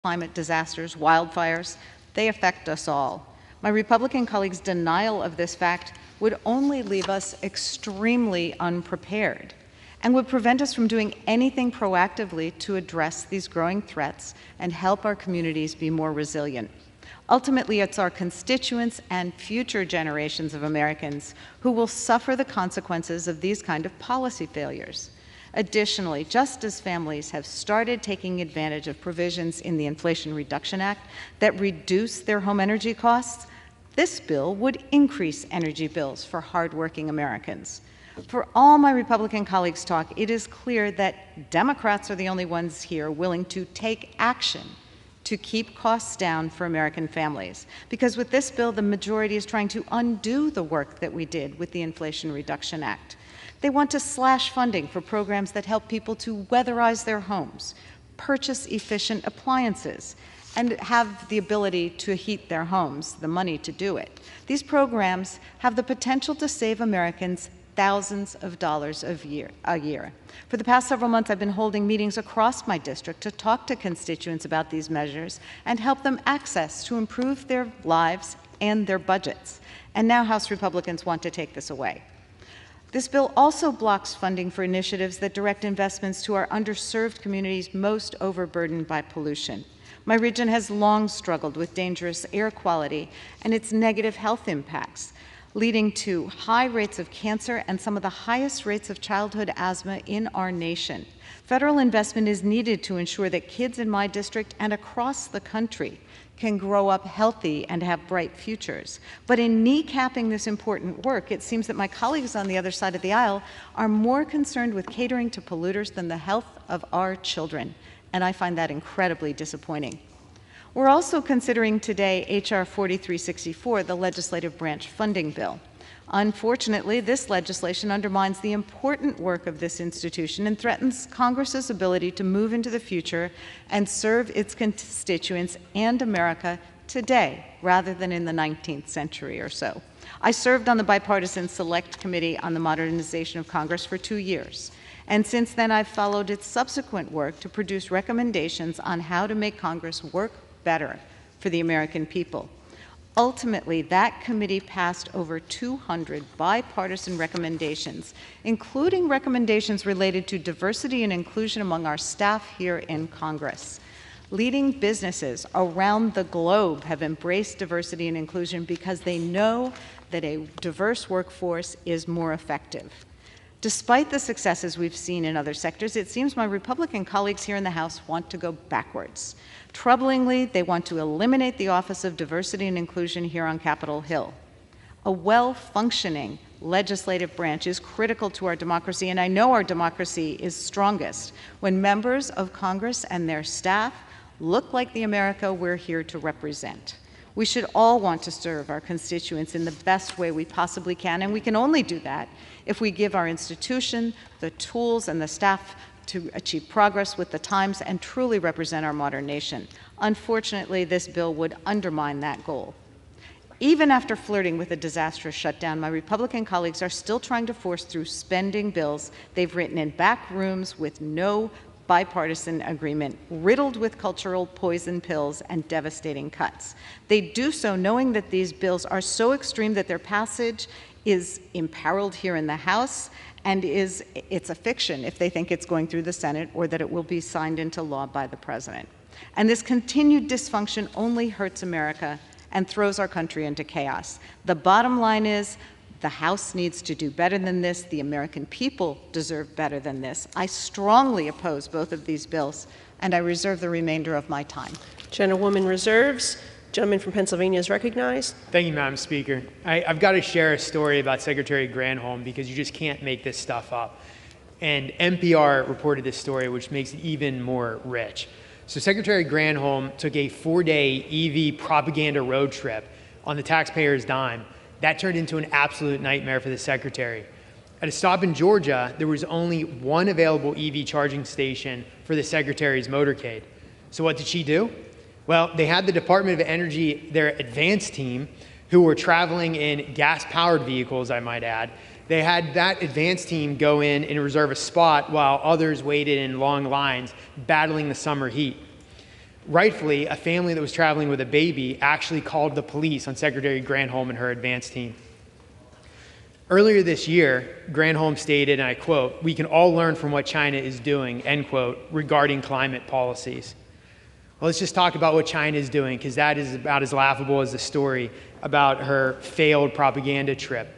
climate disasters, wildfires, they affect us all. My Republican colleagues' denial of this fact would only leave us extremely unprepared and would prevent us from doing anything proactively to address these growing threats and help our communities be more resilient. Ultimately, it's our constituents and future generations of Americans who will suffer the consequences of these kind of policy failures. Additionally, just as families have started taking advantage of provisions in the Inflation Reduction Act that reduce their home energy costs, this bill would increase energy bills for hardworking Americans. For all my Republican colleagues' talk, it is clear that Democrats are the only ones here willing to take action to keep costs down for American families. Because with this bill, the majority is trying to undo the work that we did with the Inflation Reduction Act. They want to slash funding for programs that help people to weatherize their homes, purchase efficient appliances, and have the ability to heat their homes, the money to do it. These programs have the potential to save Americans thousands of dollars a year. For the past several months, I've been holding meetings across my district to talk to constituents about these measures and help them access to improve their lives and their budgets. And now House Republicans want to take this away. This bill also blocks funding for initiatives that direct investments to our underserved communities most overburdened by pollution. My region has long struggled with dangerous air quality and its negative health impacts, leading to high rates of cancer and some of the highest rates of childhood asthma in our nation. Federal investment is needed to ensure that kids in my district and across the country can grow up healthy and have bright futures. But in kneecapping this important work, it seems that my colleagues on the other side of the aisle are more concerned with catering to polluters than the health of our children, and I find that incredibly disappointing. We're also considering today H.R. 4364, the legislative branch funding bill. Unfortunately, this legislation undermines the important work of this institution and threatens Congress's ability to move into the future and serve its constituents and America today, rather than in the 19th century or so. I served on the Bipartisan Select Committee on the Modernization of Congress for 2 years. And since then, I've followed its subsequent work to produce recommendations on how to make Congress work better for the American people. Ultimately, that committee passed over 200 bipartisan recommendations, including recommendations related to diversity and inclusion among our staff here in Congress. Leading businesses around the globe have embraced diversity and inclusion because they know that a diverse workforce is more effective. Despite the successes we've seen in other sectors, it seems my Republican colleagues here in the House want to go backwards. Troublingly, they want to eliminate the Office of Diversity and Inclusion here on Capitol Hill. A well-functioning legislative branch is critical to our democracy, and I know our democracy is strongest when members of Congress and their staff look like the America we're here to represent. We should all want to serve our constituents in the best way we possibly can, and we can only do that if we give our institution the tools and the staff to achieve progress with the times and truly represent our modern nation. Unfortunately, this bill would undermine that goal. Even after flirting with a disastrous shutdown, my Republican colleagues are still trying to force through spending bills they've written in back rooms with no bipartisan agreement, riddled with cultural poison pills and devastating cuts. They do so knowing that these bills are so extreme that their passage is imperiled here in the House, and it's a fiction if they think it's going through the Senate or that it will be signed into law by the President. And this continued dysfunction only hurts America and throws our country into chaos. The bottom line is, the House needs to do better than this. The American people deserve better than this. I strongly oppose both of these bills, and I reserve the remainder of my time. Gentlewoman reserves. Gentleman from Pennsylvania is recognized. Thank you, Madam Speaker. I've got to share a story about Secretary Granholm because you just can't make this stuff up. And NPR reported this story, which makes it even more rich. So Secretary Granholm took a 4-day EV propaganda road trip on the taxpayer's dime. That turned into an absolute nightmare for the secretary. At a stop in Georgia, there was only one available EV charging station for the secretary's motorcade. So what did she do? Well, they had the Department of Energy, their advance team, who were traveling in gas-powered vehicles, I might add. They had that advance team go in and reserve a spot while others waited in long lines, battling the summer heat. Rightfully, a family that was traveling with a baby actually called the police on Secretary Granholm and her advance team. Earlier this year, Granholm stated, and I quote, "We can all learn from what China is doing," end quote, regarding climate policies. Well, let's just talk about what China is doing, because that is about as laughable as the story about her failed propaganda trip.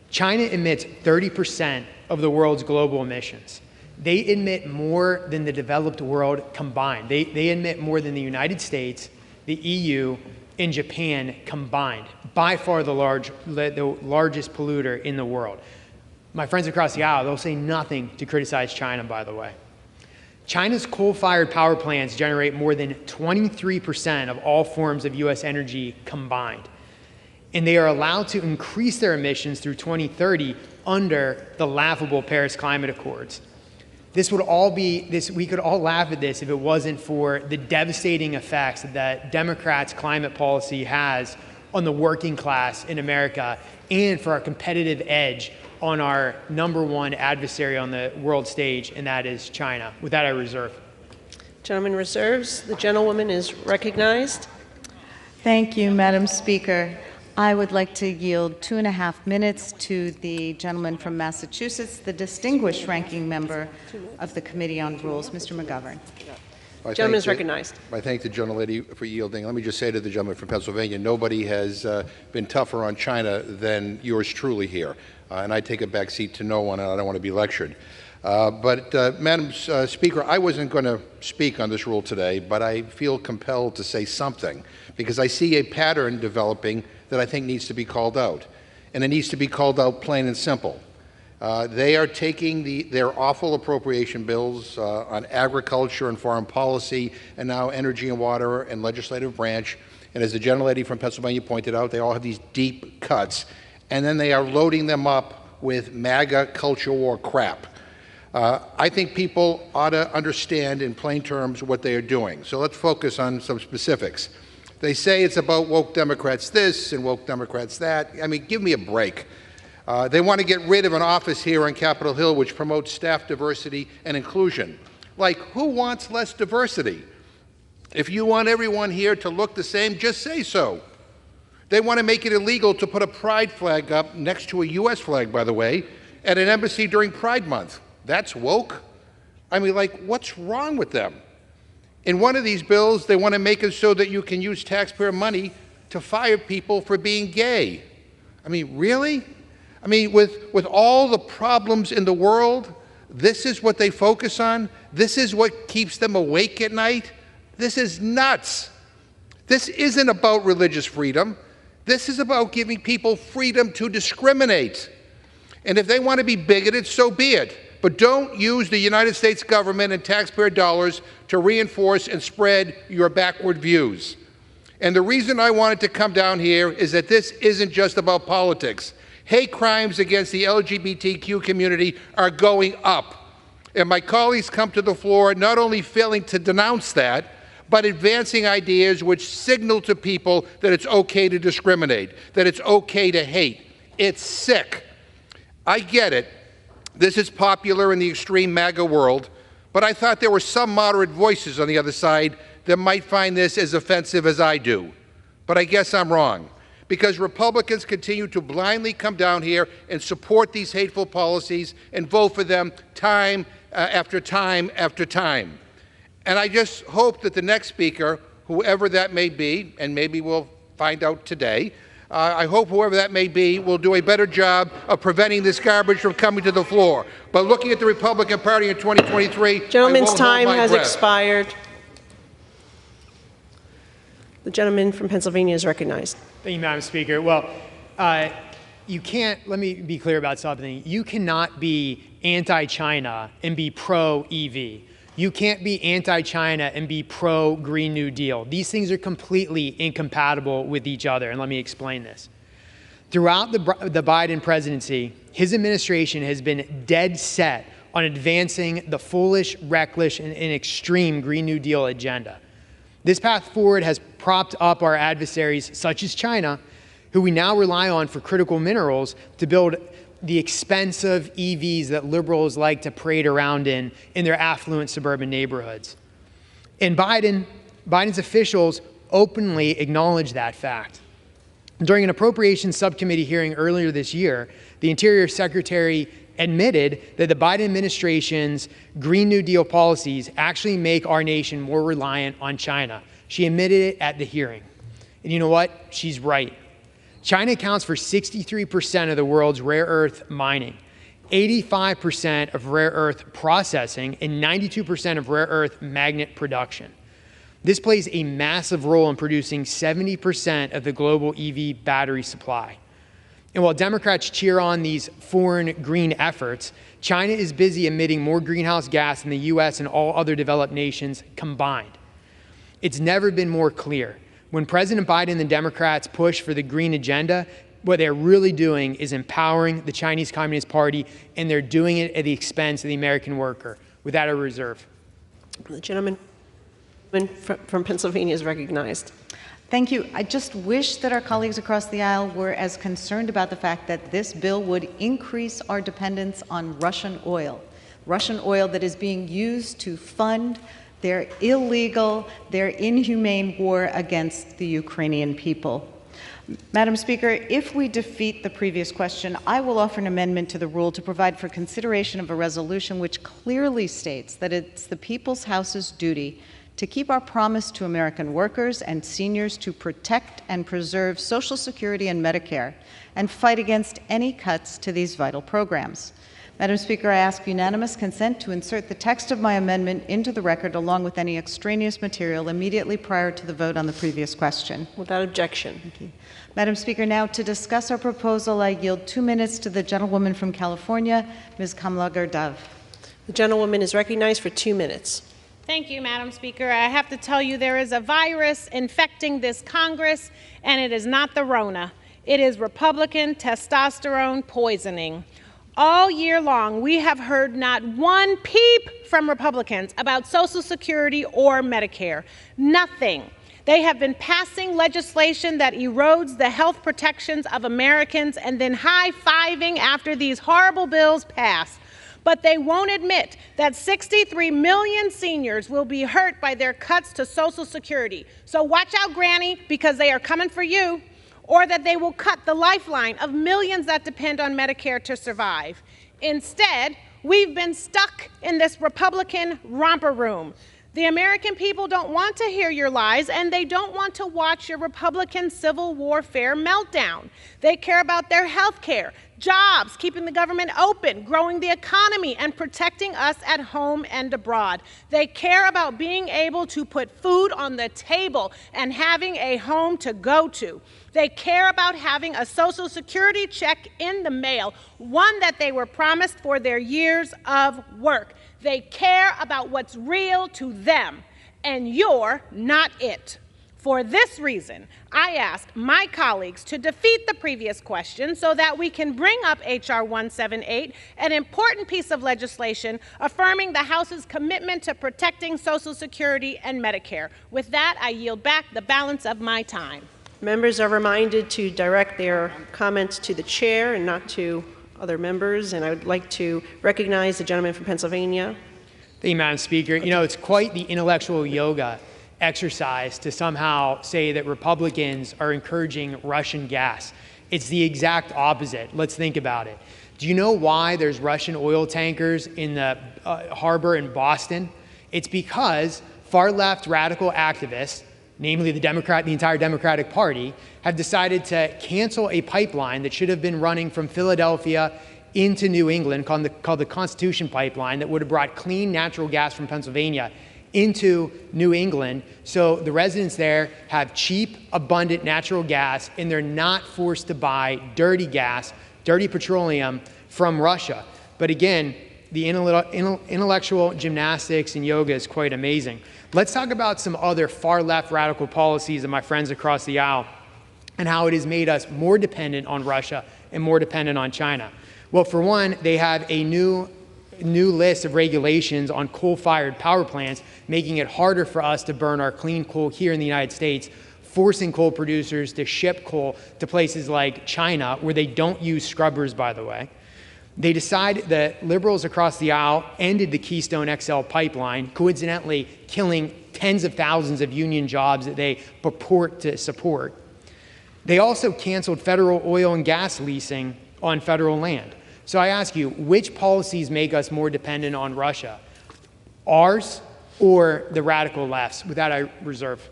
China emits 30% of the world's global emissions. They emit more than the developed world combined. They emit more than the United States, the EU, and Japan combined. By far the largest polluter in the world. My friends across the aisle, they'll say nothing to criticize China, by the way. China's coal-fired power plants generate more than 23% of all forms of U.S. energy combined. And they are allowed to increase their emissions through 2030 under the laughable Paris Climate Accords. We could all laugh at this if it wasn't for the devastating effects that Democrats' climate policy has on the working class in America and for our competitive edge on our #1 adversary on the world stage, and that is China. With that, I reserve. Gentleman reserves. The gentlewoman is recognized. Thank you, Madam Speaker. I would like to yield 2.5 minutes to the gentleman from Massachusetts, the distinguished ranking member of the Committee on Rules, Mr. McGovern. Gentleman is recognized. I thank the gentlelady for yielding. Let me just say to the gentleman from Pennsylvania, nobody has been tougher on China than yours truly here. And I take a back seat to no one, and I don't want to be lectured. Madam Speaker, I wasn't going to speak on this rule today, but I feel compelled to say something because I see a pattern developing that I think needs to be called out. And it needs to be called out plain and simple. They are taking their awful appropriation bills on agriculture and foreign policy and now energy and water and legislative branch. And as the gentlelady from Pennsylvania pointed out, they all have these deep cuts. And then they are loading them up with MAGA culture war crap. I think people ought to understand in plain terms what they are doing. So let's focus on some specifics. They say it's about woke Democrats this and woke Democrats that. I mean, give me a break. They want to get rid of an office here on Capitol Hill which promotes staff diversity and inclusion. Like, who wants less diversity? If you want everyone here to look the same, just say so. They want to make it illegal to put a pride flag up next to a U.S. flag, by the way, at an embassy during Pride Month. That's woke? I mean, like, what's wrong with them? In one of these bills, they want to make it so that you can use taxpayer money to fire people for being gay. I mean, really? I mean, with all the problems in the world, this is what they focus on? This is what keeps them awake at night? This is nuts. This isn't about religious freedom. This is about giving people freedom to discriminate. And if they want to be bigoted, so be it. But don't use the United States government and taxpayer dollars to reinforce and spread your backward views. And the reason I wanted to come down here is that this isn't just about politics. Hate crimes against the LGBTQ community are going up. And my colleagues come to the floor not only failing to denounce that, but advancing ideas which signal to people that it's okay to discriminate, that it's okay to hate. It's sick. I get it. This is popular in the extreme MAGA world, but I thought there were some moderate voices on the other side that might find this as offensive as I do. But I guess I'm wrong, because Republicans continue to blindly come down here and support these hateful policies and vote for them time after time after time. And I just hope that the next speaker, whoever that may be, and maybe we'll find out today, I hope whoever that may be will do a better job of preventing this garbage from coming to the floor. But looking at the Republican Party in 2023, gentleman's time has expired. The gentleman from Pennsylvania is recognized. Thank you, Madam Speaker. Well, you can't, let me be clear about something. You cannot be anti-China and be pro-EV. You can't be anti-China and be pro-Green New Deal. These things are completely incompatible with each other, and let me explain this. Throughout the Biden presidency, his administration has been dead set on advancing the foolish, reckless, and extreme Green New Deal agenda. This path forward has propped up our adversaries, such as China, who we now rely on for critical minerals to build the expensive EVs that liberals like to parade around in their affluent suburban neighborhoods. And Biden Biden's officials openly acknowledge that fact. During an appropriations subcommittee hearing earlier this year, the Interior Secretary admitted that the Biden administration's Green New Deal policies actually make our nation more reliant on China. She admitted it at the hearing. And you know what? She's right. China accounts for 63% of the world's rare earth mining, 85% of rare earth processing, and 92% of rare earth magnet production. This plays a massive role in producing 70% of the global EV battery supply. And while Democrats cheer on these foreign green efforts, China is busy emitting more greenhouse gas than the US and all other developed nations combined. It's never been more clear. When President Biden and the Democrats push for the green agenda, what they're really doing is empowering the Chinese Communist Party, and they're doing it at the expense of the American worker. With that, I reserve. The gentleman from Pennsylvania is recognized. Thank you. I just wish that our colleagues across the aisle were as concerned about the fact that this bill would increase our dependence on Russian oil that is being used to fund their illegal, their inhumane war against the Ukrainian people. Madam Speaker, if we defeat the previous question, I will offer an amendment to the rule to provide for consideration of a resolution which clearly states that it's the People's House's duty to keep our promise to American workers and seniors to protect and preserve Social Security and Medicare and fight against any cuts to these vital programs. Madam Speaker, I ask unanimous consent to insert the text of my amendment into the record along with any extraneous material immediately prior to the vote on the previous question. Without objection. Thank you. Madam Speaker, now to discuss our proposal, I yield 2 minutes to the gentlewoman from California, Ms. Kamla Gardav. The gentlewoman is recognized for 2 minutes. Thank you, Madam Speaker. I have to tell you there is a virus infecting this Congress, and it is not the Rona. It is Republican testosterone poisoning. All year long, we have heard not one peep from Republicans about Social Security or Medicare. Nothing. They have been passing legislation that erodes the health protections of Americans and then high-fiving after these horrible bills pass. But they won't admit that 63 million seniors will be hurt by their cuts to Social Security. So watch out, Granny, because they are coming for you. Or that they will cut the lifeline of millions that depend on Medicare to survive. Instead, we've been stuck in this Republican romper room. The American people don't want to hear your lies, and they don't want to watch your Republican civil warfare meltdown. They care about their health care, jobs, keeping the government open, growing the economy, and protecting us at home and abroad. They care about being able to put food on the table and having a home to go to. They care about having a Social Security check in the mail, one that they were promised for their years of work. They care about what's real to them, and you're not it. For this reason, I ask my colleagues to defeat the previous question so that we can bring up H.R. 178, an important piece of legislation affirming the House's commitment to protecting Social Security and Medicare. With that, I yield back the balance of my time. Members are reminded to direct their comments to the chair and not to other members, and I would like to recognize the gentleman from Pennsylvania. Thank you, Madam Speaker. You know, it's quite the intellectual yoga exercise to somehow say that Republicans are encouraging Russian gas. It's the exact opposite. Let's think about it. Do you know why there's Russian oil tankers in the harbor in Boston? It's because far-left radical activists, namely the entire Democratic Party, have decided to cancel a pipeline that should have been running from Philadelphia into New England called the Constitution Pipeline that would have brought clean natural gas from Pennsylvania into New England. So the residents there have cheap, abundant natural gas, and they're not forced to buy dirty gas, dirty petroleum from Russia. But again, the intellectual gymnastics and yoga is quite amazing. Let's talk about some other far-left radical policies of my friends across the aisle and how it has made us more dependent on Russia and more dependent on China. Well, for one, they have a new list of regulations on coal-fired power plants, making it harder for us to burn our clean coal here in the United States, forcing coal producers to ship coal to places like China, where they don't use scrubbers, by the way. They decide that liberals across the aisle ended the Keystone XL pipeline, coincidentally killing tens of thousands of union jobs that they purport to support. They also canceled federal oil and gas leasing on federal land. So I ask you, which policies make us more dependent on Russia? Ours or the radical left's? With that, I reserve.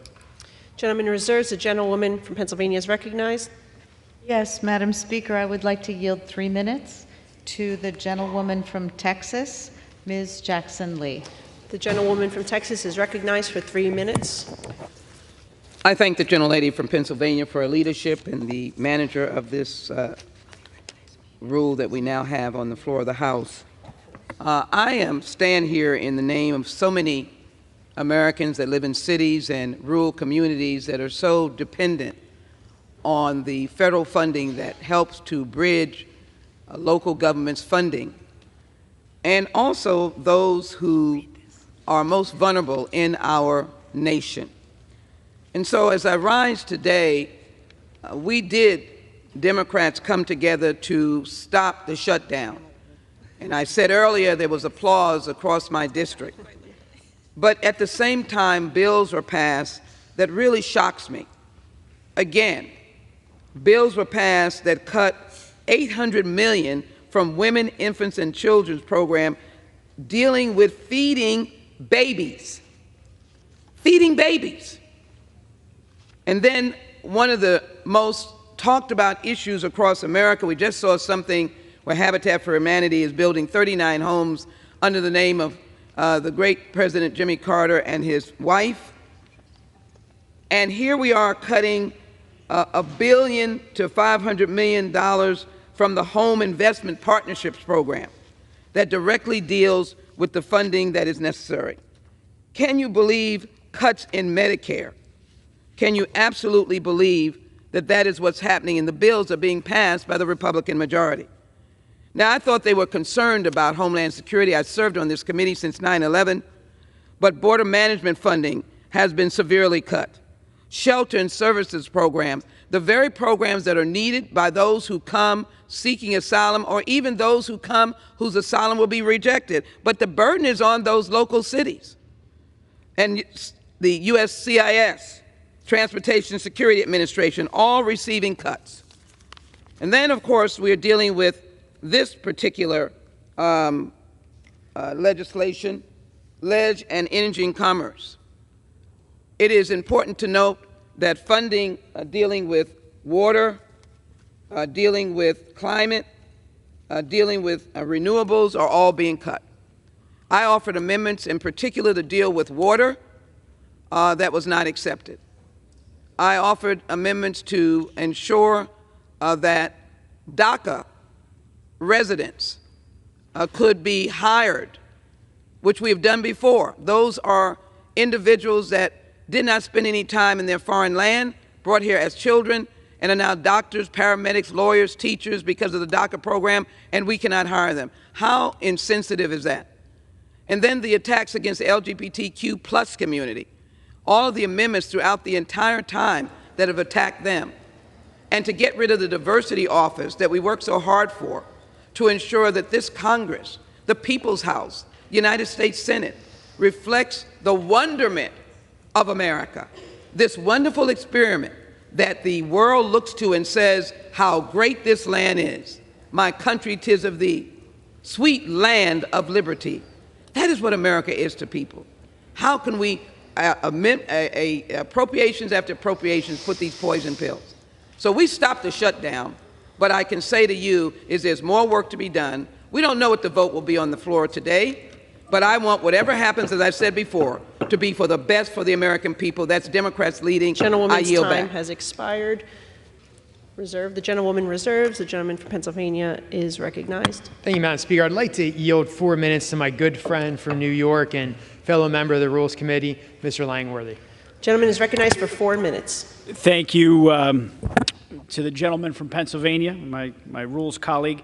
Gentleman reserves. The gentlewoman from Pennsylvania is recognized. Yes, Madam Speaker, I would like to yield 3 minutes to the gentlewoman from Texas, Ms. Jackson Lee. The gentlewoman from Texas is recognized for 3 minutes. I thank the gentlelady from Pennsylvania for her leadership and the manager of this rule that we now have on the floor of the House. I stand here in the name of so many Americans that live in cities and rural communities that are so dependent on the federal funding that helps to bridge local government's funding, and also those who are most vulnerable in our nation. And so as I rise today, Democrats come together to stop the shutdown. And I said earlier there was applause across my district. But at the same time, bills were passed that really shocks me. Again, bills were passed that cut $800 million from Women, Infants, and Children's program dealing with feeding babies. Feeding babies. And then one of the most talked about issues across America, we just saw something where Habitat for Humanity is building 39 homes under the name of the great President Jimmy Carter and his wife. And here we are cutting $1 billion to $500 million from the Home Investment Partnerships Program that directly deals with the funding that is necessary. Can you believe cuts in Medicare? Can you absolutely believe that that is what's happening and the bills are being passed by the Republican majority? Now, I thought they were concerned about Homeland Security. I served on this committee since 9/11, but border management funding has been severely cut. Shelter and services programs, the very programs that are needed by those who come seeking asylum or even those who come whose asylum will be rejected. But the burden is on those local cities. And the USCIS, Transportation Security Administration, all receiving cuts. And then, of course, we are dealing with this particular legislation, Ledge and Energy and Commerce. It is important to note that funding dealing with water, dealing with climate, dealing with renewables are all being cut. I offered amendments in particular to deal with water that was not accepted. I offered amendments to ensure that DACA residents could be hired, which we have done before. Those are individuals that did not spend any time in their foreign land, brought here as children, and are now doctors, paramedics, lawyers, teachers because of the DACA program, and we cannot hire them. How insensitive is that? And then the attacks against the LGBTQ plus community. All of the amendments throughout the entire time that have attacked them. And to get rid of the diversity office that we work so hard for, to ensure that this Congress, the People's House, the United States Senate, reflects the wonderment of America, this wonderful experiment that the world looks to and says how great this land is. My country, 'tis of thee, sweet land of liberty. That is what America is to people. How can we, appropriations after appropriations, put these poison pills? So we stopped the shutdown, but I can say to you is there's more work to be done. We don't know what the vote will be on the floor today, but I want whatever happens, as I've said before, to be for the best for the American people. That's Democrats leading. Gentlewoman's I yield time back. has expired. Reserve. The gentlewoman reserves. The gentleman from Pennsylvania is recognized. Thank you, Madam Speaker. I'd like to yield 4 minutes to my good friend from New York and fellow member of the Rules Committee, Mr. Langworthy. Gentleman is recognized for 4 minutes. Thank you to the gentleman from Pennsylvania, my Rules colleague.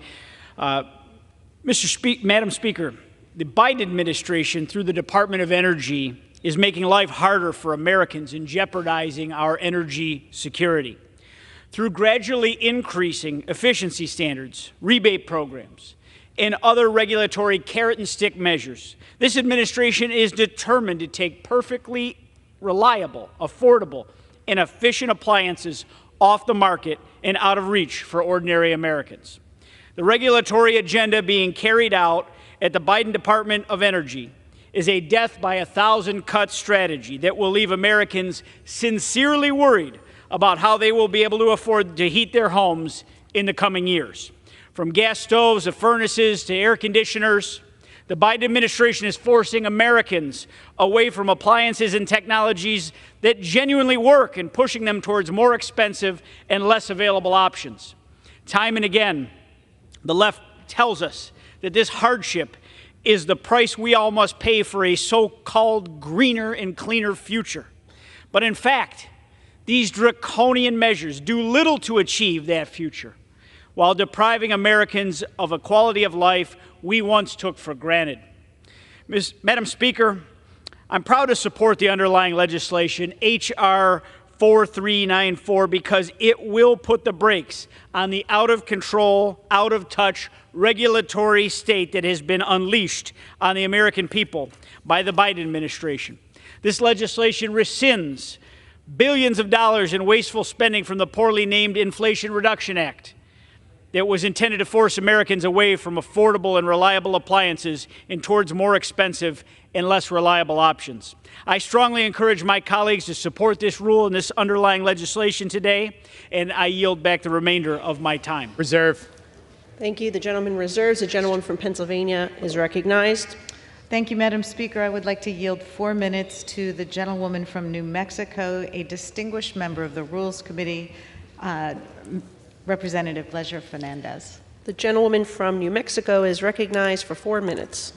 Madam Speaker, the Biden administration, through the Department of Energy, is making life harder for Americans and jeopardizing our energy security. Through gradually increasing efficiency standards, rebate programs, and other regulatory carrot and stick measures. This administration is determined to take perfectly reliable, affordable, and efficient appliances off the market and out of reach for ordinary Americans. The regulatory agenda being carried out at the Biden Department of Energy is a death by 1,000 cuts strategy that will leave Americans sincerely worried about how they will be able to afford to heat their homes in the coming years. From gas stoves to furnaces to air conditioners, the Biden administration is forcing Americans away from appliances and technologies that genuinely work and pushing them towards more expensive and less available options. Time and again, the left tells us that this hardship is the price we all must pay for a so-called greener and cleaner future. But in fact, these draconian measures do little to achieve that future, while depriving Americans of a quality of life we once took for granted. Madam Speaker, I'm proud to support the underlying legislation, H.R. 4394, because it will put the brakes on the out-of-control, out-of-touch regulatory state that has been unleashed on the American people by the Biden administration. This legislation rescinds billions of dollars in wasteful spending from the poorly named Inflation Reduction Act that was intended to force Americans away from affordable and reliable appliances and towards more expensive and less reliable options. I strongly encourage my colleagues to support this rule and this underlying legislation today, and I yield back the remainder of my time. Reserve. Thank you. The gentleman reserves. The gentleman from Pennsylvania is recognized. Thank you, Madam Speaker. I would like to yield 4 minutes to the gentlewoman from New Mexico, a distinguished member of the Rules Committee, Representative Leisure Fernandez. The gentlewoman from New Mexico is recognized for 4 minutes.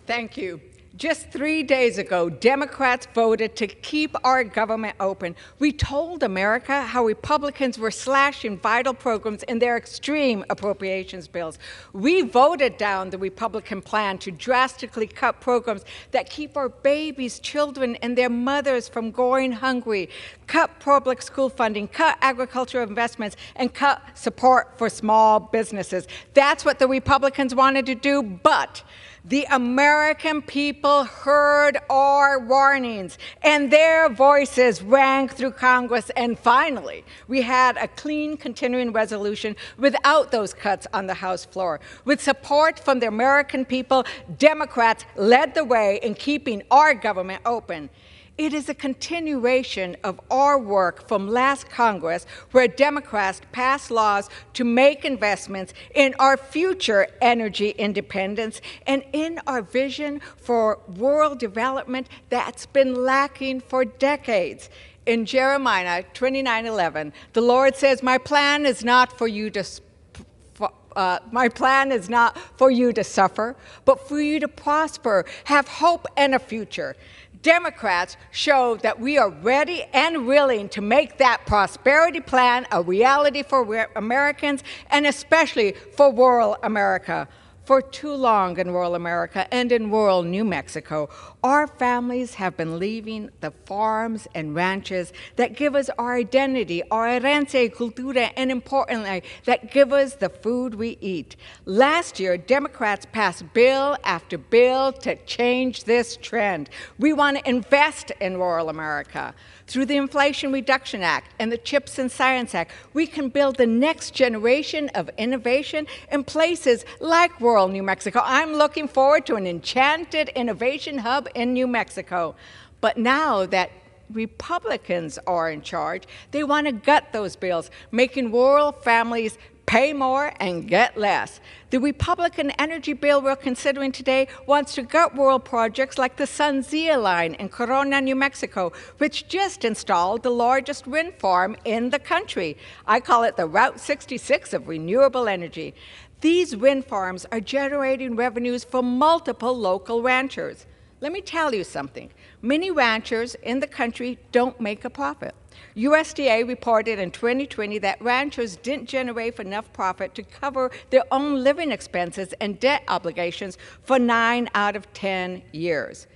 Thank you. Just 3 days ago, Democrats voted to keep our government open. We told America how Republicans were slashing vital programs in their extreme appropriations bills. We voted down the Republican plan to drastically cut programs that keep our babies, children, and their mothers from going hungry, cut public school funding, cut agricultural investments, and cut support for small businesses. That's what the Republicans wanted to do, but the American people heard our warnings, and their voices rang through Congress, and finally, we had a clean continuing resolution without those cuts on the House floor. With support from the American people, Democrats led the way in keeping our government open. It is a continuation of our work from last Congress, where Democrats passed laws to make investments in our future energy independence and in our vision for rural development that's been lacking for decades. In Jeremiah 29:11, the Lord says, my plan is not for you to suffer, but for you to prosper, have hope and a future. Democrats show that we are ready and willing to make that prosperity plan a reality for Americans, and especially for rural America. For too long in rural America and in rural New Mexico, our families have been leaving the farms and ranches that give us our identity, our herencia, cultura, and importantly, that give us the food we eat. Last year, Democrats passed bill after bill to change this trend. We want to invest in rural America. Through the Inflation Reduction Act and the CHIPS and Science Act, we can build the next generation of innovation in places like rural New Mexico. I'm looking forward to an enchanted innovation hub in New Mexico. But now that Republicans are in charge, they want to gut those bills, making rural families pay more and get less. The Republican energy bill we're considering today wants to gut rural projects like the Sunzia line in Corona, New Mexico, which just installed the largest wind farm in the country. I call it the Route 66 of renewable energy. These wind farms are generating revenues for multiple local ranchers. Let me tell you something. Many ranchers in the country don't make a profit. USDA reported in 2020 that ranchers didn't generate enough profit to cover their own living expenses and debt obligations for 9 out of 10 years.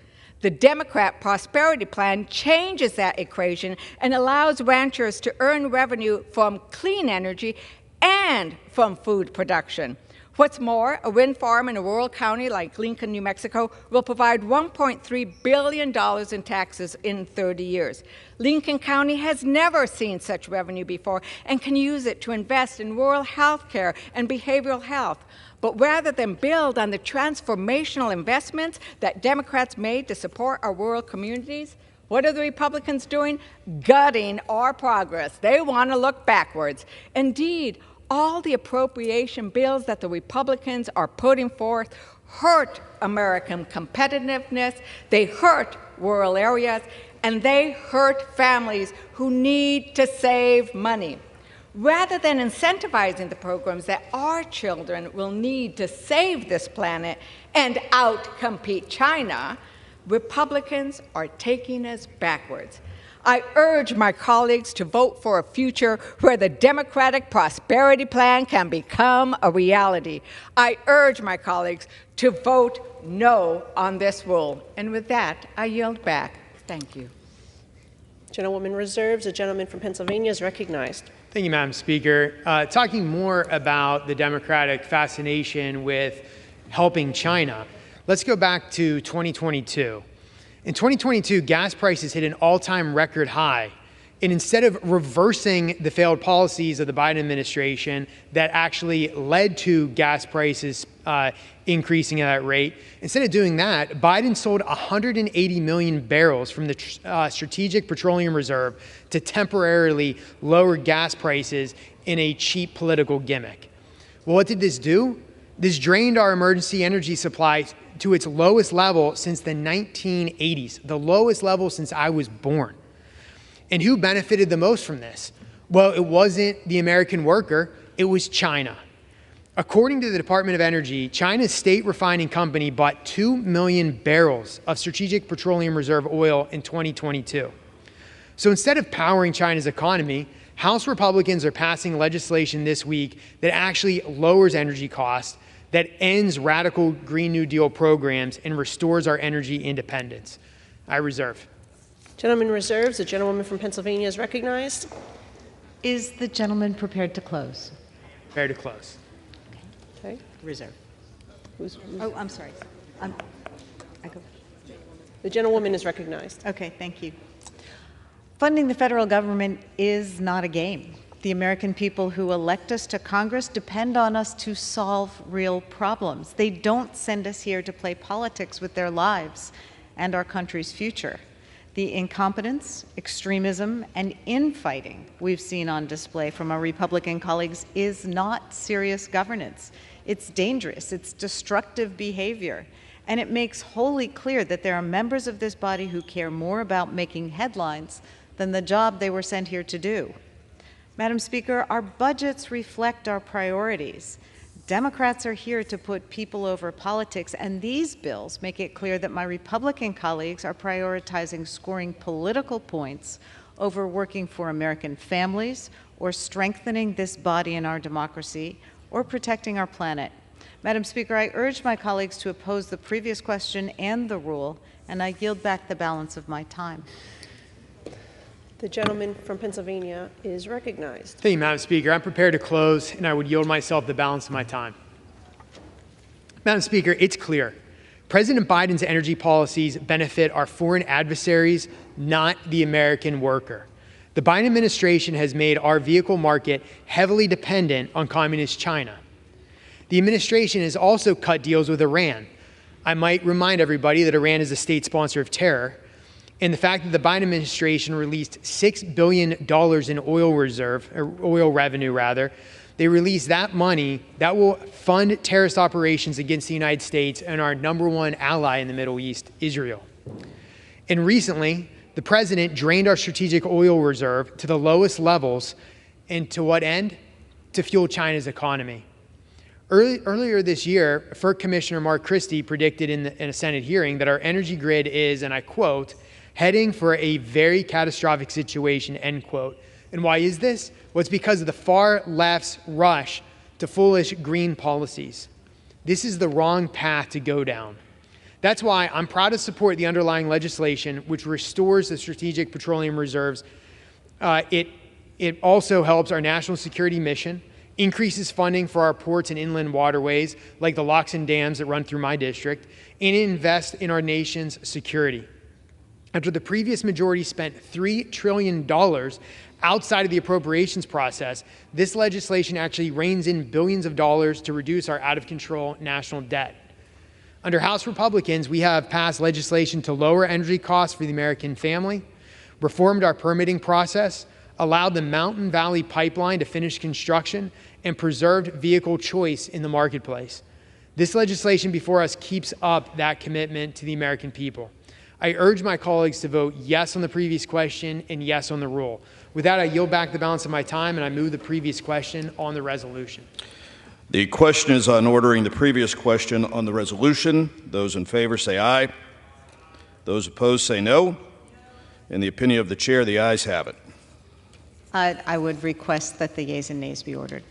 The Democrat Prosperity Plan changes that equation and allows ranchers to earn revenue from clean energy and from food production. What's more, a wind farm in a rural county like Lincoln, New Mexico, will provide $1.3 billion in taxes in 30 years. Lincoln County has never seen such revenue before and can use it to invest in rural health care and behavioral health. But rather than build on the transformational investments that Democrats made to support our rural communities, what are the Republicans doing? Gutting our progress. They want to look backwards. Indeed, all the appropriation bills that the Republicans are putting forth hurt American competitiveness, they hurt rural areas, and they hurt families who need to save money. Rather than incentivizing the programs that our children will need to save this planet and outcompete China, Republicans are taking us backwards. I urge my colleagues to vote for a future where the Democratic Prosperity Plan can become a reality. I urge my colleagues to vote no on this rule. And with that, I yield back. Thank you. Gentlewoman reserves. The gentleman from Pennsylvania is recognized. Thank you, Madam Speaker. Talking more about the Democratic fascination with helping China, let's go back to 2022. In 2022, gas prices hit an all-time record high. And instead of reversing the failed policies of the Biden administration that actually led to gas prices increasing at that rate, instead of doing that, Biden sold 180 million barrels from the Strategic Petroleum Reserve to temporarily lower gas prices in a cheap political gimmick. Well, what did this do? This drained our emergency energy supply to its lowest level since the 1980s, the lowest level since I was born. And who benefited the most from this? Well, it wasn't the American worker, it was China. According to the Department of Energy, China's state refining company bought 2 million barrels of Strategic Petroleum Reserve oil in 2022. So instead of powering China's economy, House Republicans are passing legislation this week that actually lowers energy costs, that ends radical Green New Deal programs, and restores our energy independence. I reserve. Gentleman reserves. The gentlewoman from Pennsylvania is recognized. Is the gentleman prepared to close? Prepared to close. Okay. Reserve. Who's Oh, I'm sorry. I go. The gentlewoman is recognized. Okay, thank you. Funding the federal government is not a game. The American people who elect us to Congress depend on us to solve real problems. They don't send us here to play politics with their lives and our country's future. The incompetence, extremism, and infighting we've seen on display from our Republican colleagues is not serious governance. It's dangerous, it's destructive behavior, and it makes wholly clear that there are members of this body who care more about making headlines than the job they were sent here to do. Madam Speaker, our budgets reflect our priorities. Democrats are here to put people over politics, and these bills make it clear that my Republican colleagues are prioritizing scoring political points over working for American families or strengthening this body and our democracy or protecting our planet. Madam Speaker, I urge my colleagues to oppose the previous question and the rule, and I yield back the balance of my time. The gentleman from Pennsylvania is recognized. Thank you, Madam Speaker. I'm prepared to close, and I would yield myself the balance of my time. Madam Speaker, it's clear. President Biden's energy policies benefit our foreign adversaries, not the American worker. The Biden administration has made our vehicle market heavily dependent on communist China. The administration has also cut deals with Iran. I might remind everybody that Iran is a state sponsor of terror. And the fact that the Biden administration released $6 billion in oil revenue, they released that money that will fund terrorist operations against the United States and our #1 ally in the Middle East, Israel. And recently, the president drained our strategic oil reserve to the lowest levels, and to what end? To fuel China's economy. Earlier this year, FERC Commissioner Mark Christie predicted in a Senate hearing that our energy grid is, and I quote, heading for a very catastrophic situation, end quote. And why is this? Well, it's because of the far left's rush to foolish green policies. This is the wrong path to go down. That's why I'm proud to support the underlying legislation, which restores the Strategic Petroleum Reserves. It also helps our national security mission. increases funding for our ports and inland waterways, like the locks and dams that run through my district, and invest in our nation's security. After the previous majority spent $3 trillion outside of the appropriations process, this legislation actually reins in billions of dollars to reduce our out-of-control national debt. Under House Republicans, we have passed legislation to lower energy costs for the American family, reformed our permitting process, allowed the Mountain Valley Pipeline to finish construction, and preserved vehicle choice in the marketplace. This legislation before us keeps up that commitment to the American people. I urge my colleagues to vote yes on the previous question and yes on the rule. With that, I yield back the balance of my time, and I move the previous question on the resolution. The question is on ordering the previous question on the resolution. Those in favor say aye. Those opposed say no. In the opinion of the chair, the ayes have it. I would request that the yeas and nays be ordered.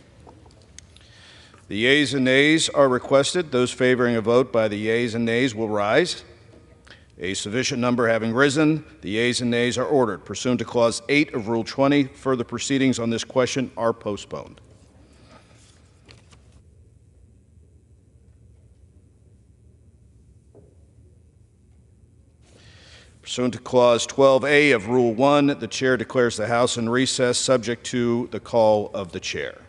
The yeas and nays are requested. Those favoring a vote by the yeas and nays will rise. A sufficient number having risen, the yeas and nays are ordered. Pursuant to Clause 8 of Rule 20, further proceedings on this question are postponed. Pursuant to Clause 12A of Rule 1, the Chair declares the House in recess subject to the call of the Chair.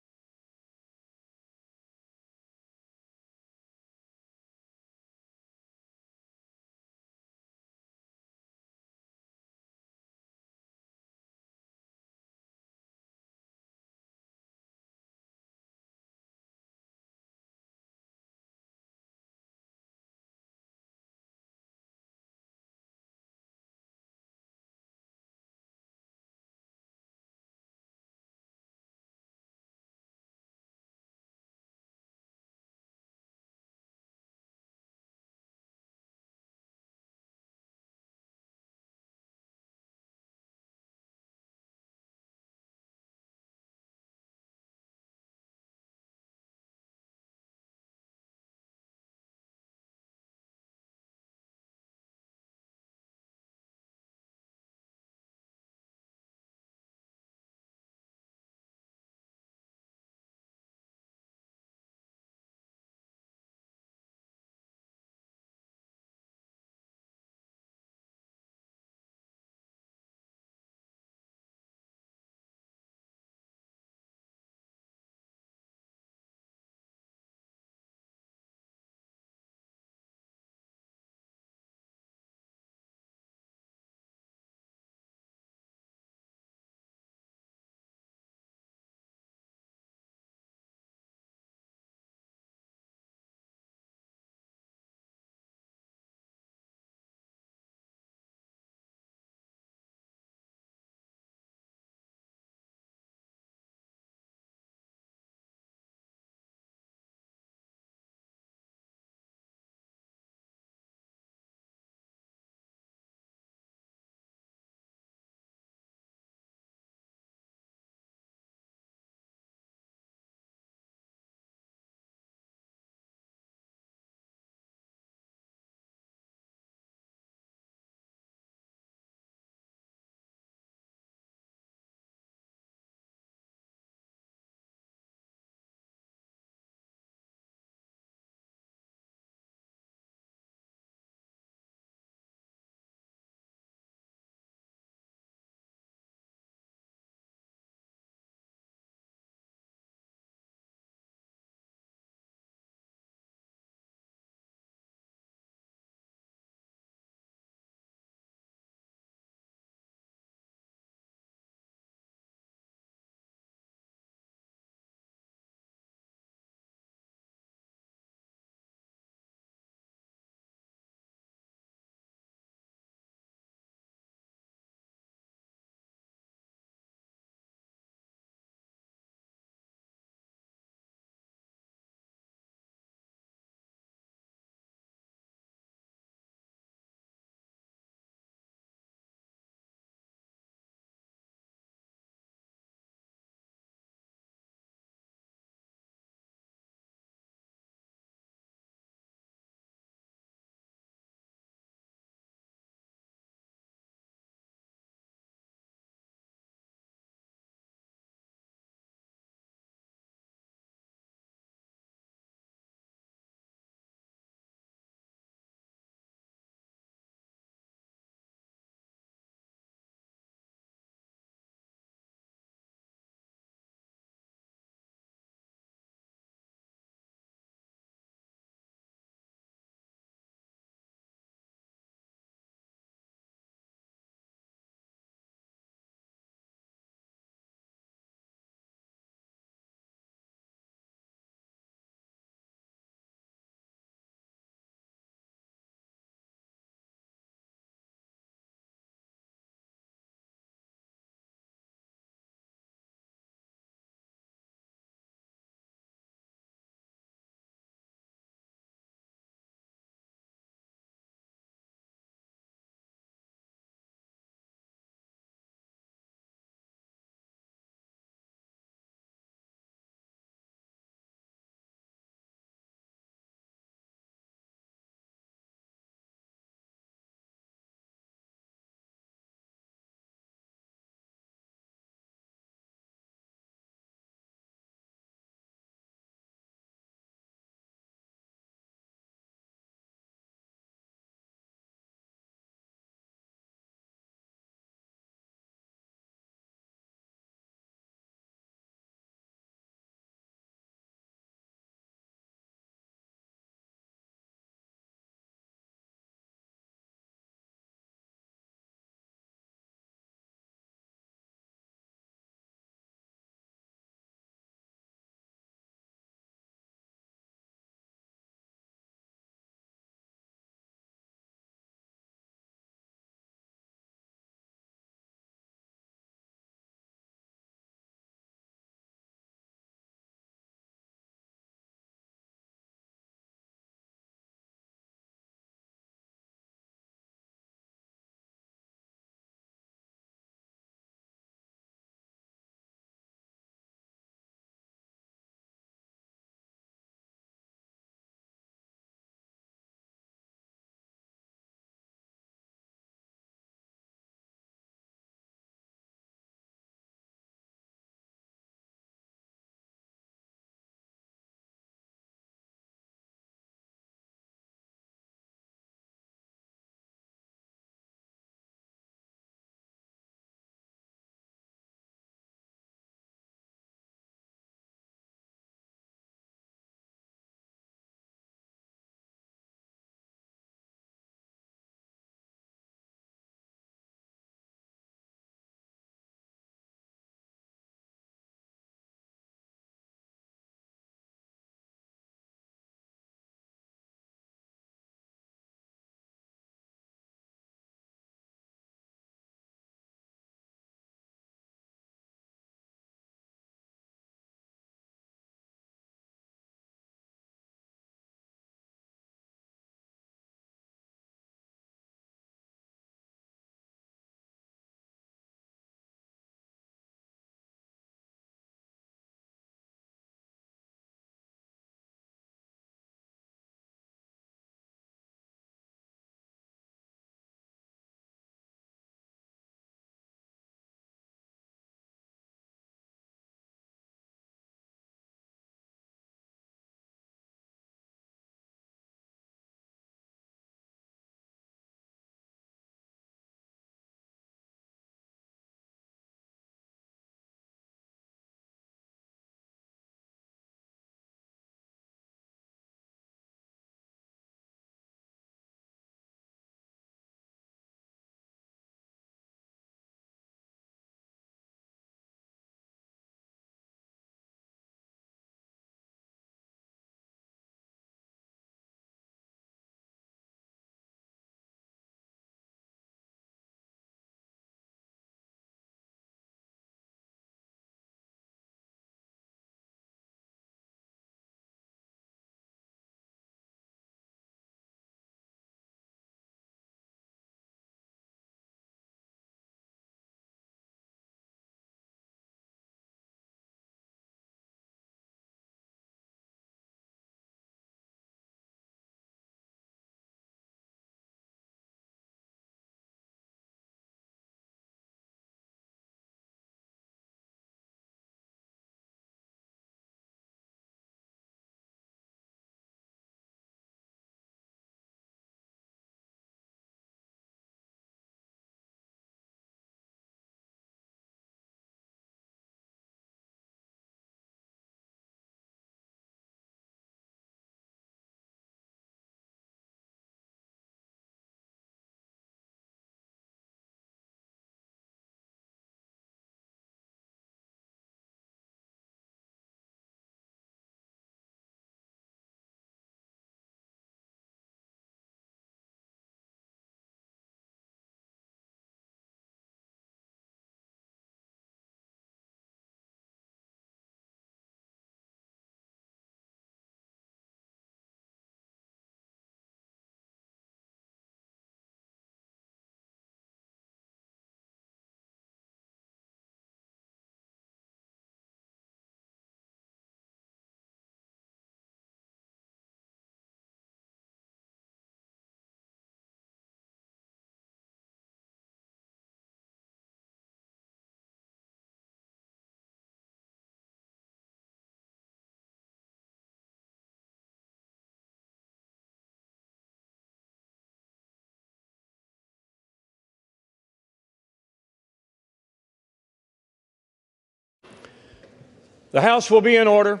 The House will be in order.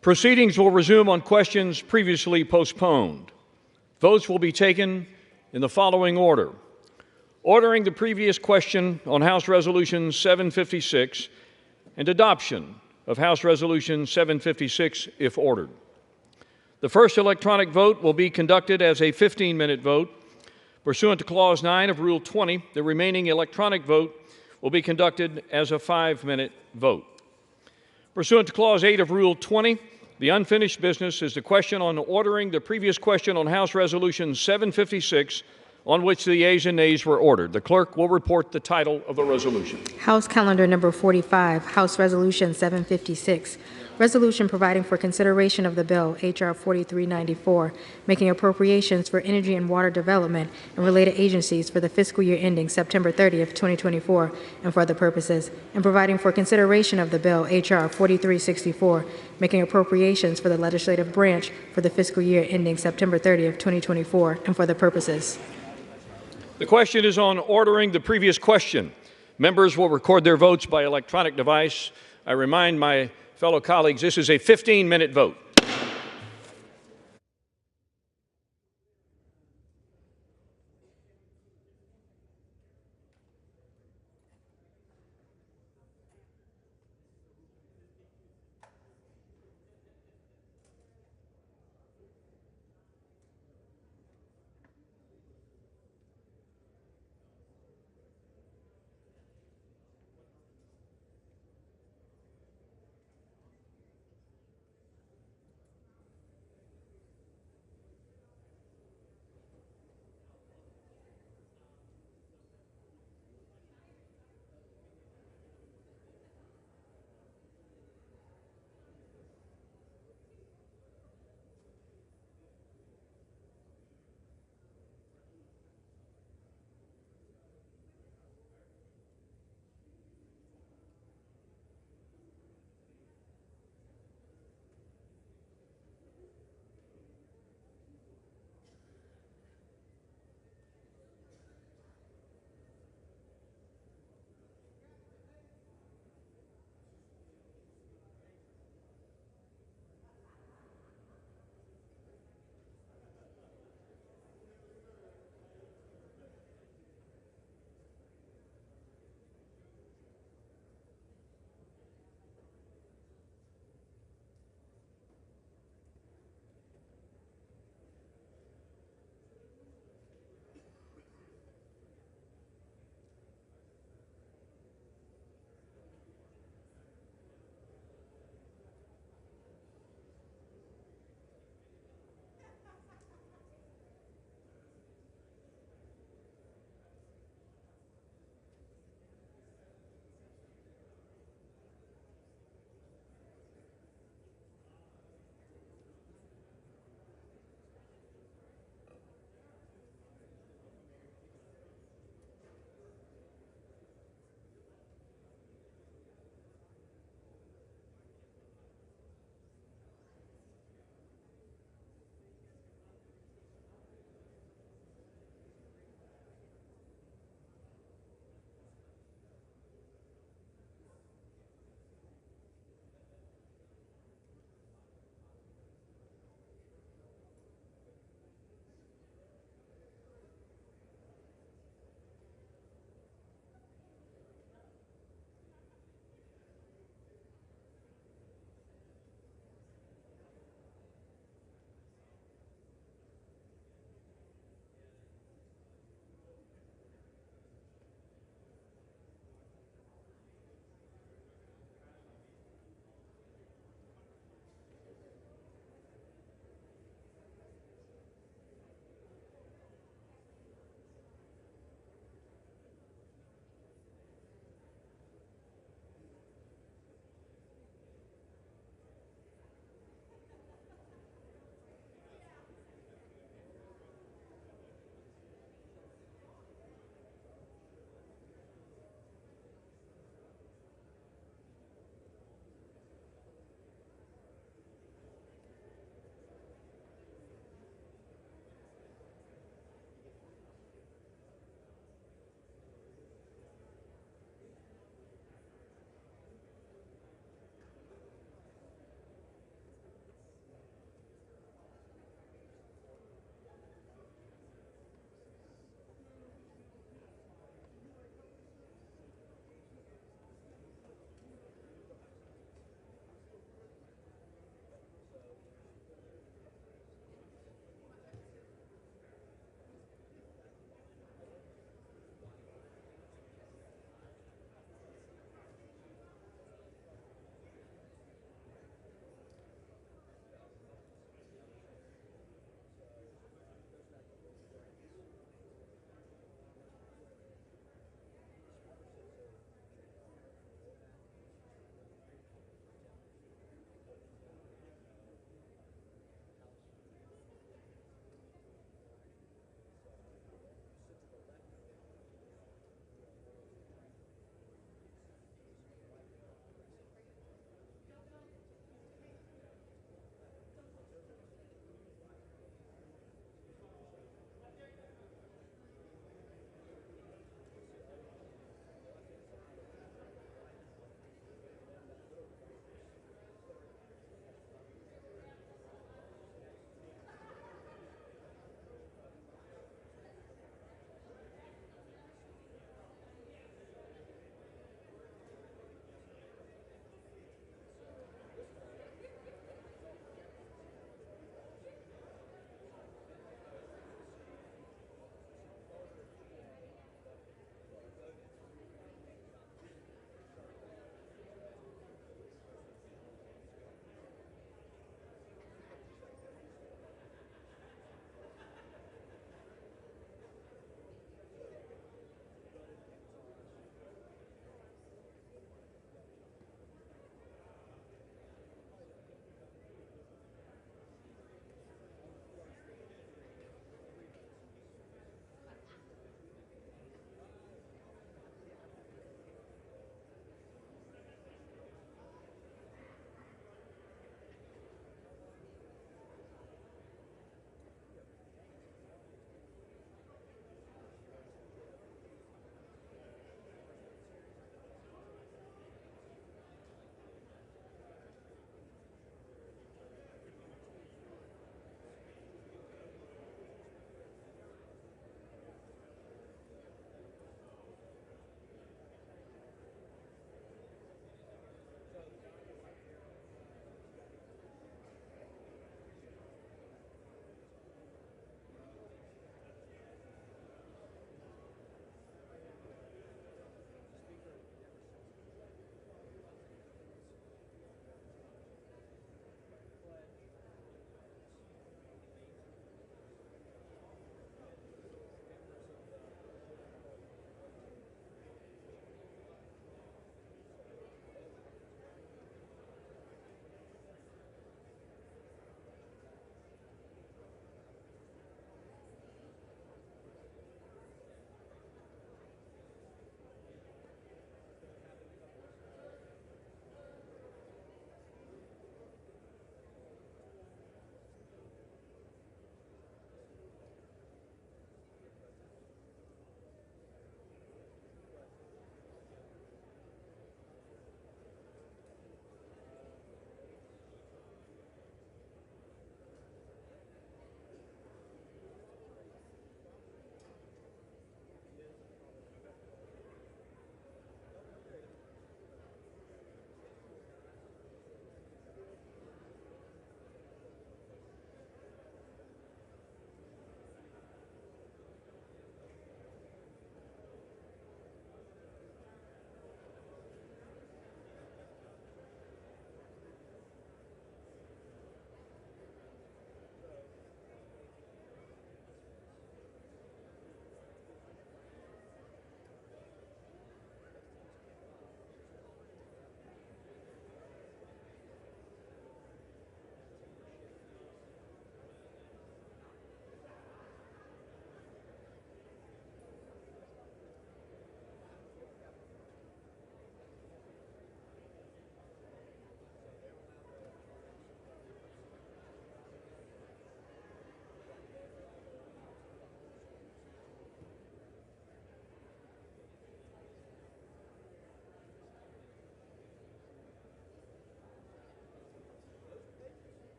Proceedings will resume on questions previously postponed. Votes will be taken in the following order. Ordering the previous question on House Resolution 756 and adoption of House Resolution 756 if ordered. The first electronic vote will be conducted as a 15-minute vote. Pursuant to Clause 9 of Rule 20, the remaining electronic vote will be conducted as a 5-minute vote. Pursuant to Clause 8 of Rule 20, the unfinished business is the question on ordering the previous question on House Resolution 756, on which the yeas and nays were ordered. The clerk will report the title of the resolution. House Calendar Number 45, House Resolution 756, Resolution providing for consideration of the bill, H.R. 4394, making appropriations for energy and water development and related agencies for the fiscal year ending September 30th, 2024, and for other purposes, and providing for consideration of the bill, H.R. 4364, making appropriations for the legislative branch for the fiscal year ending September 30th, 2024, and for other purposes. The question is on ordering the previous question. Members will record their votes by electronic device. I remind my fellow colleagues, this is a 15-minute vote.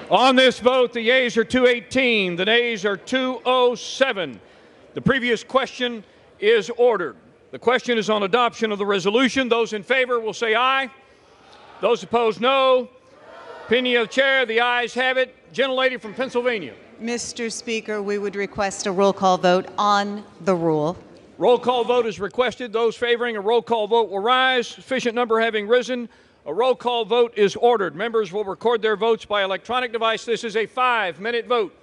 On this vote, the yeas are 218, the nays are 207. The previous question is ordered. The question is on adoption of the resolution. Those in favor will say aye. Those opposed, no. Opinion of the chair, the ayes have it. Gentlelady from Pennsylvania. Mr. Speaker, we would request a roll call vote on the rule. Roll call vote is requested. Those favoring a roll call vote will rise. Sufficient number having risen, a roll call vote is ordered. Members will record their votes by electronic device. This is a 5-minute vote.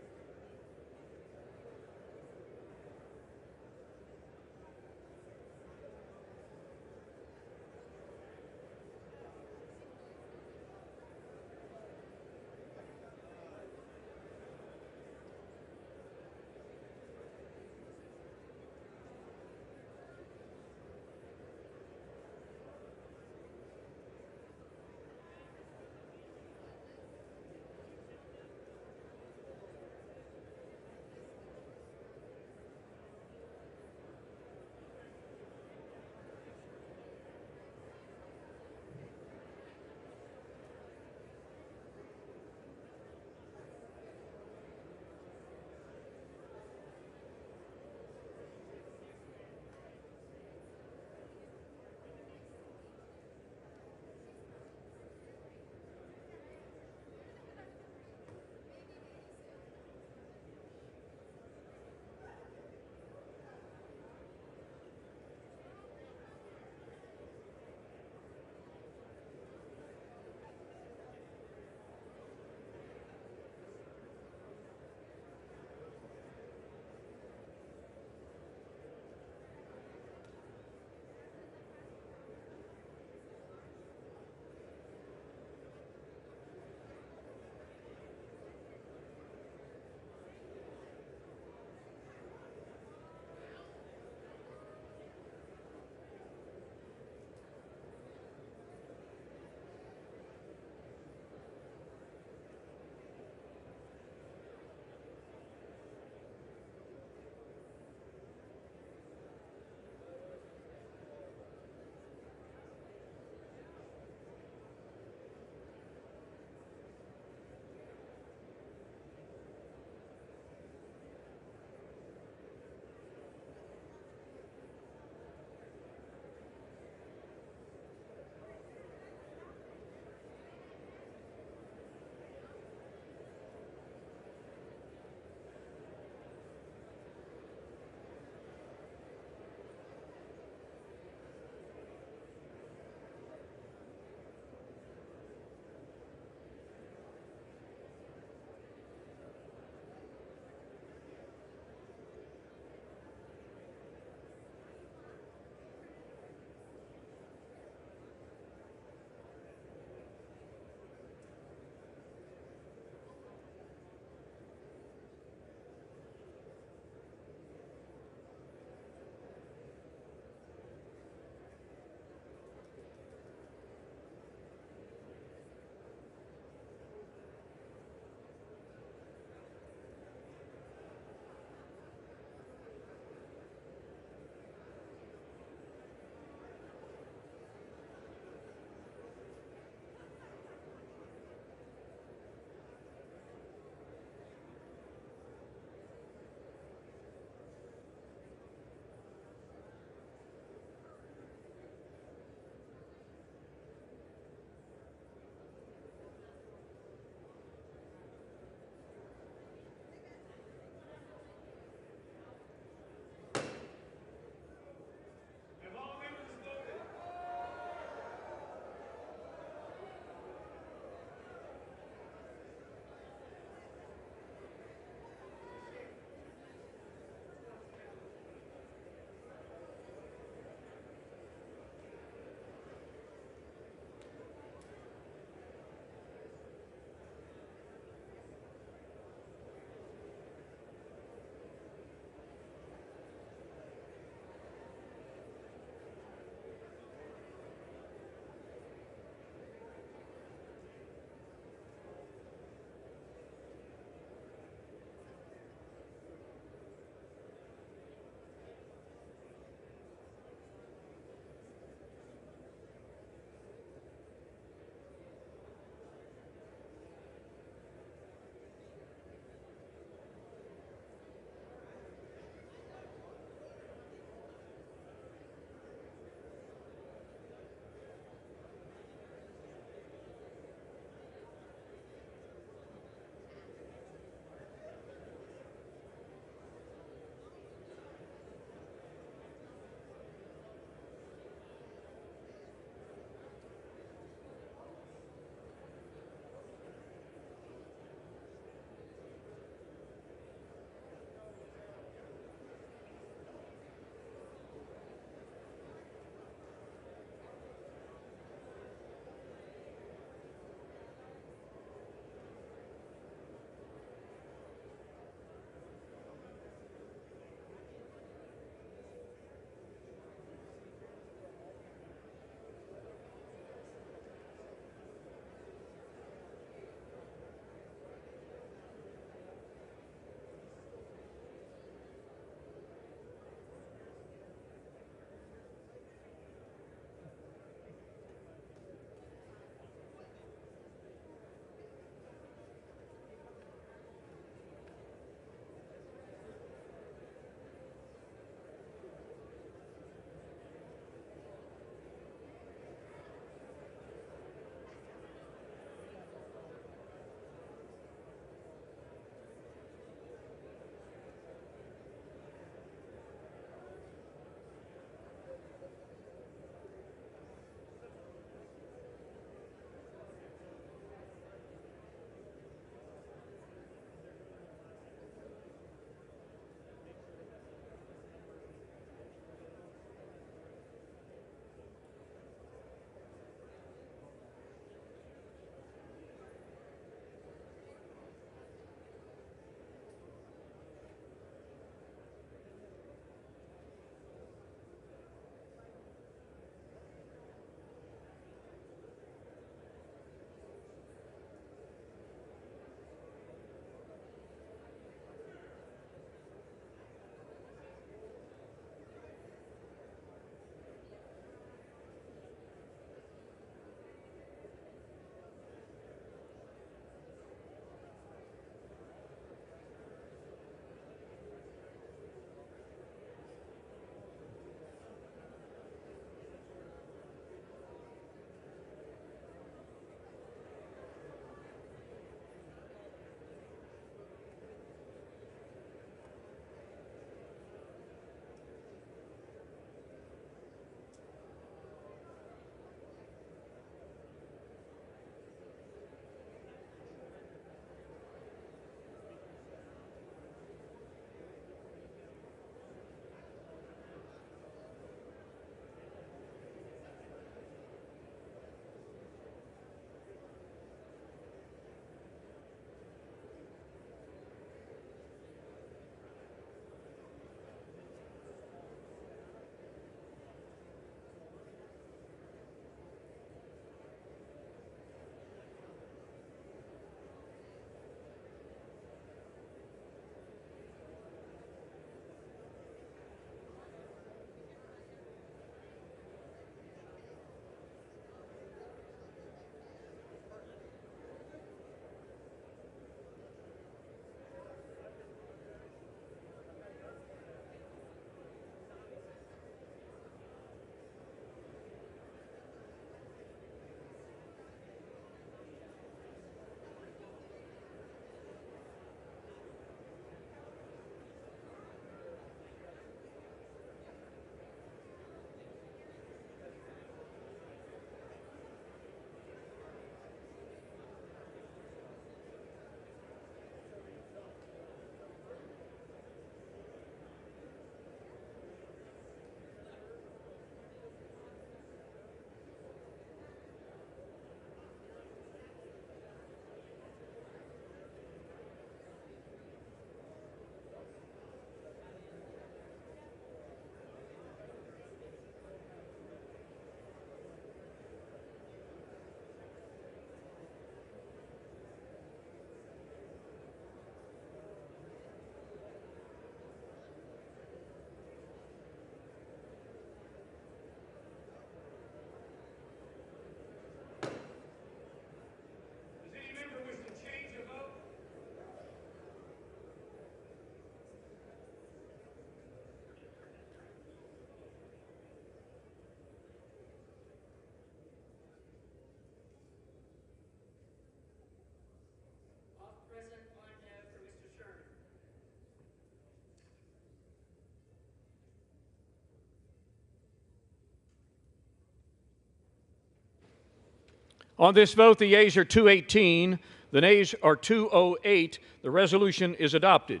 On this vote, the yeas are 218, the nays are 208. The resolution is adopted.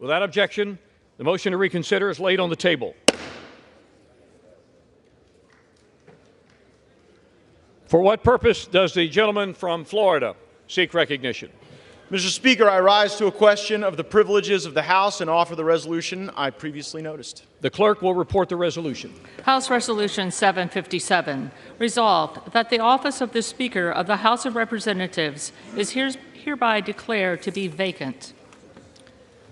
Without objection, the motion to reconsider is laid on the table. For what purpose does the gentleman from Florida seek recognition? Mr. Speaker, I rise to a question of the privileges of the House and offer the resolution I previously noticed. The clerk will report the resolution. House Resolution 757, resolved that the office of the Speaker of the House of Representatives is hereby declared to be vacant.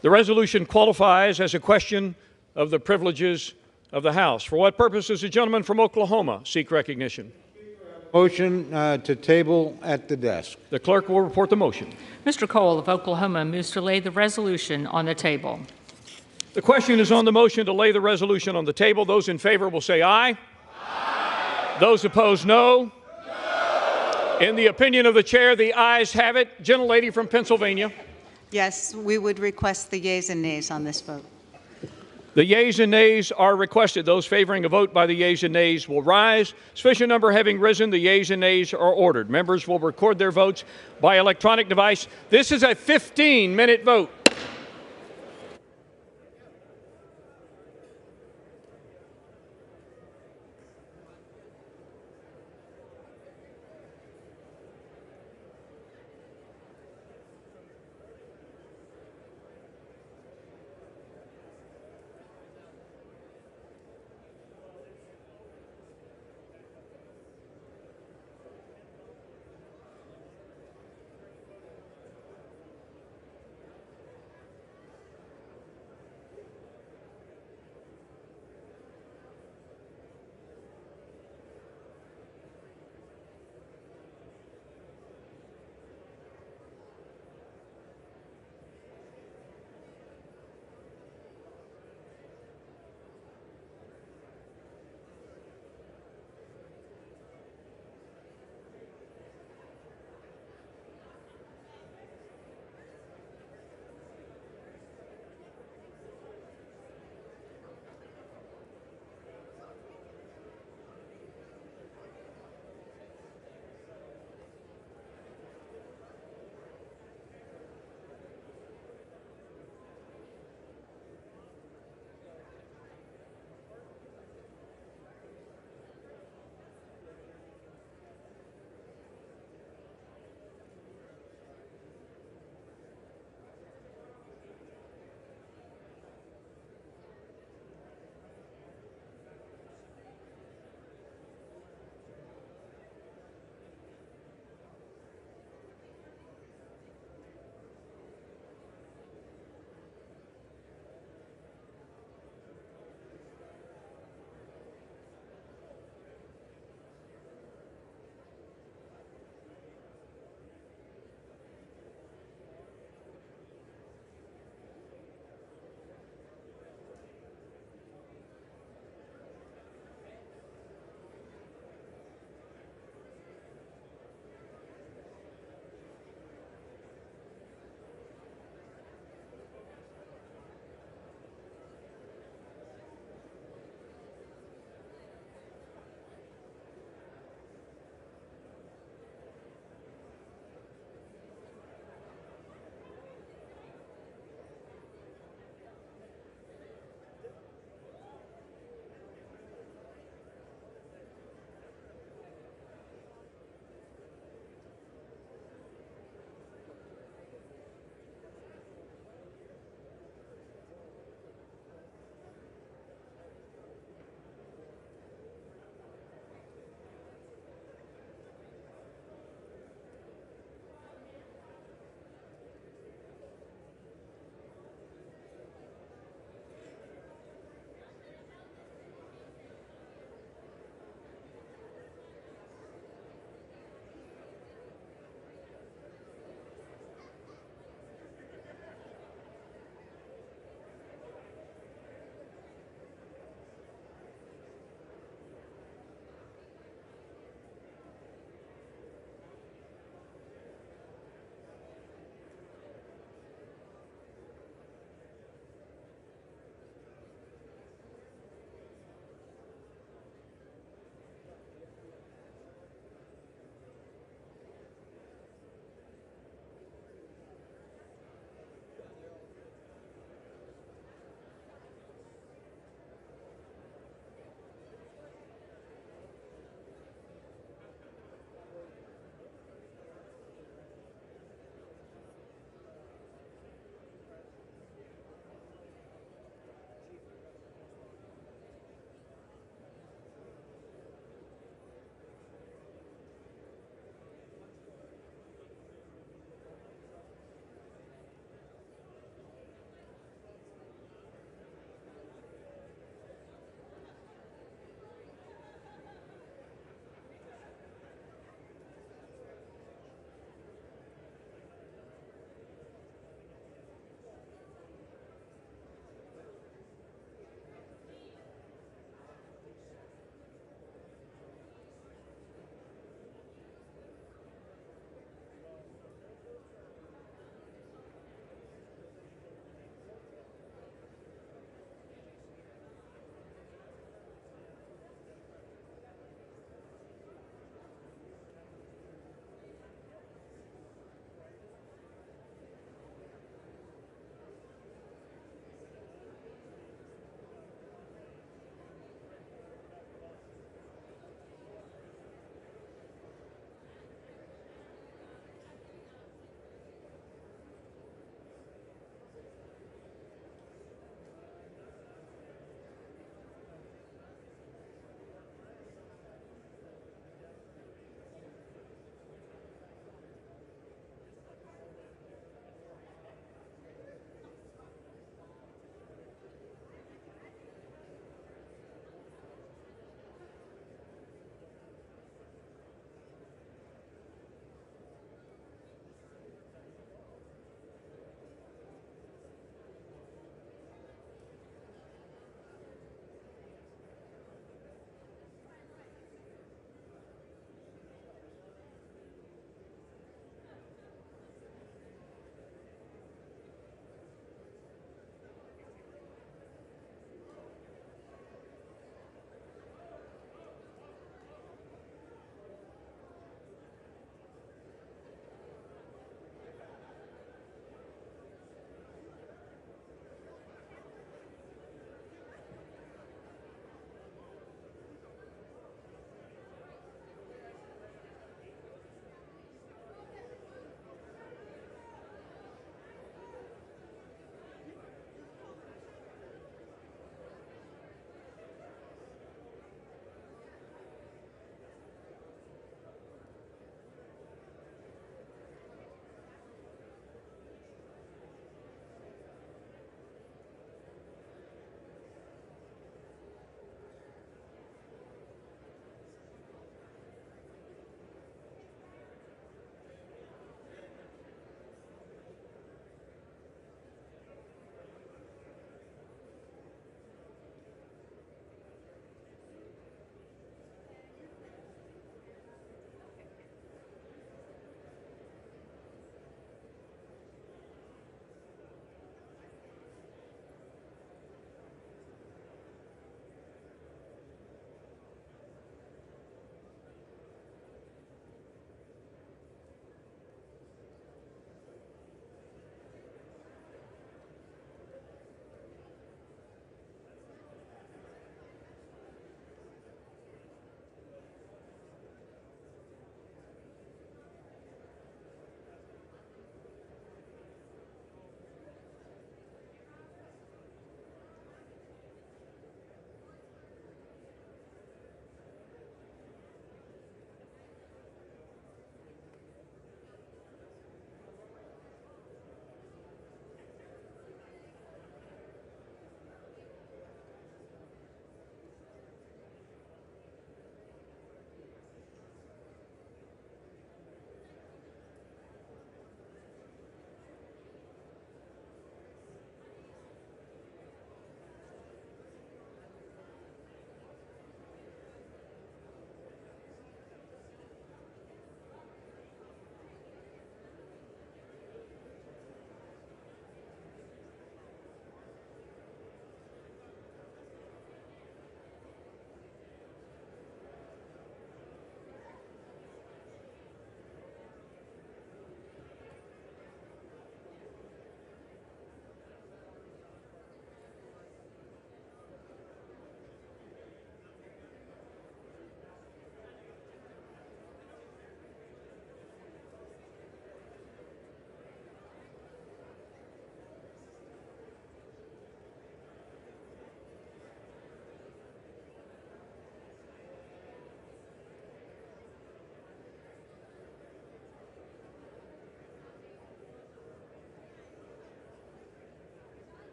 The resolution qualifies as a question of the privileges of the House. For what purpose does the gentleman from Oklahoma seek recognition? Motion to table at the desk. The clerk will report the motion. Mr. Cole of Oklahoma moves to lay the resolution on the table. The question is on the motion to lay the resolution on the table. Those in favor will say aye. Aye. Those opposed, no. No. In the opinion of the chair, the ayes have it. Gentlelady from Pennsylvania. Yes, we would request the yeas and nays on this vote. The yeas and nays are requested. Those favoring a vote by the yeas and nays will rise. Sufficient number having risen, the yeas and nays are ordered. Members will record their votes by electronic device. This is a 15-minute vote.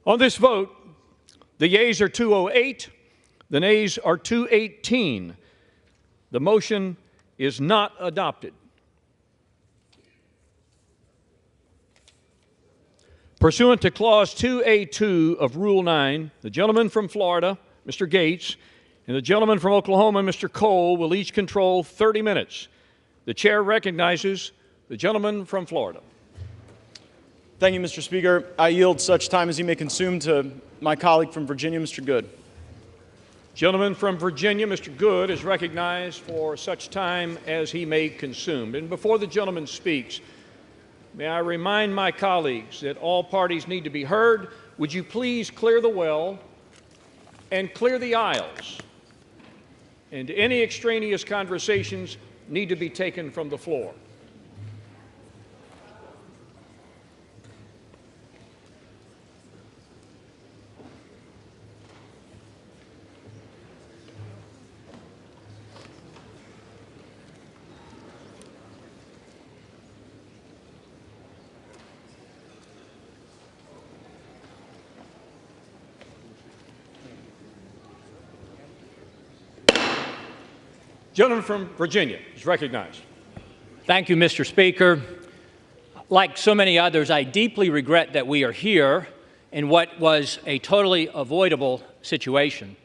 On this vote, the yeas are 208, the nays are 218. The motion is not adopted. Pursuant to Clause 2A2 of Rule 9, the gentleman from Florida, Mr. Gates, and the gentleman from Oklahoma, Mr. Cole, will each control 30 minutes. The chair recognizes the gentleman from Florida. Thank you, Mr. Speaker. I yield such time as he may consume to my colleague from Virginia, Mr. Good. Gentleman from Virginia, Mr. Good, is recognized for such time as he may consume. And before the gentleman speaks, may I remind my colleagues that all parties need to be heard. Would you please clear the well and clear the aisles? And any extraneous conversations need to be taken from the floor. Gentleman from Virginia is recognized. Thank you, Mr. Speaker. Like so many others, I deeply regret that we are here in what was a totally avoidable situation.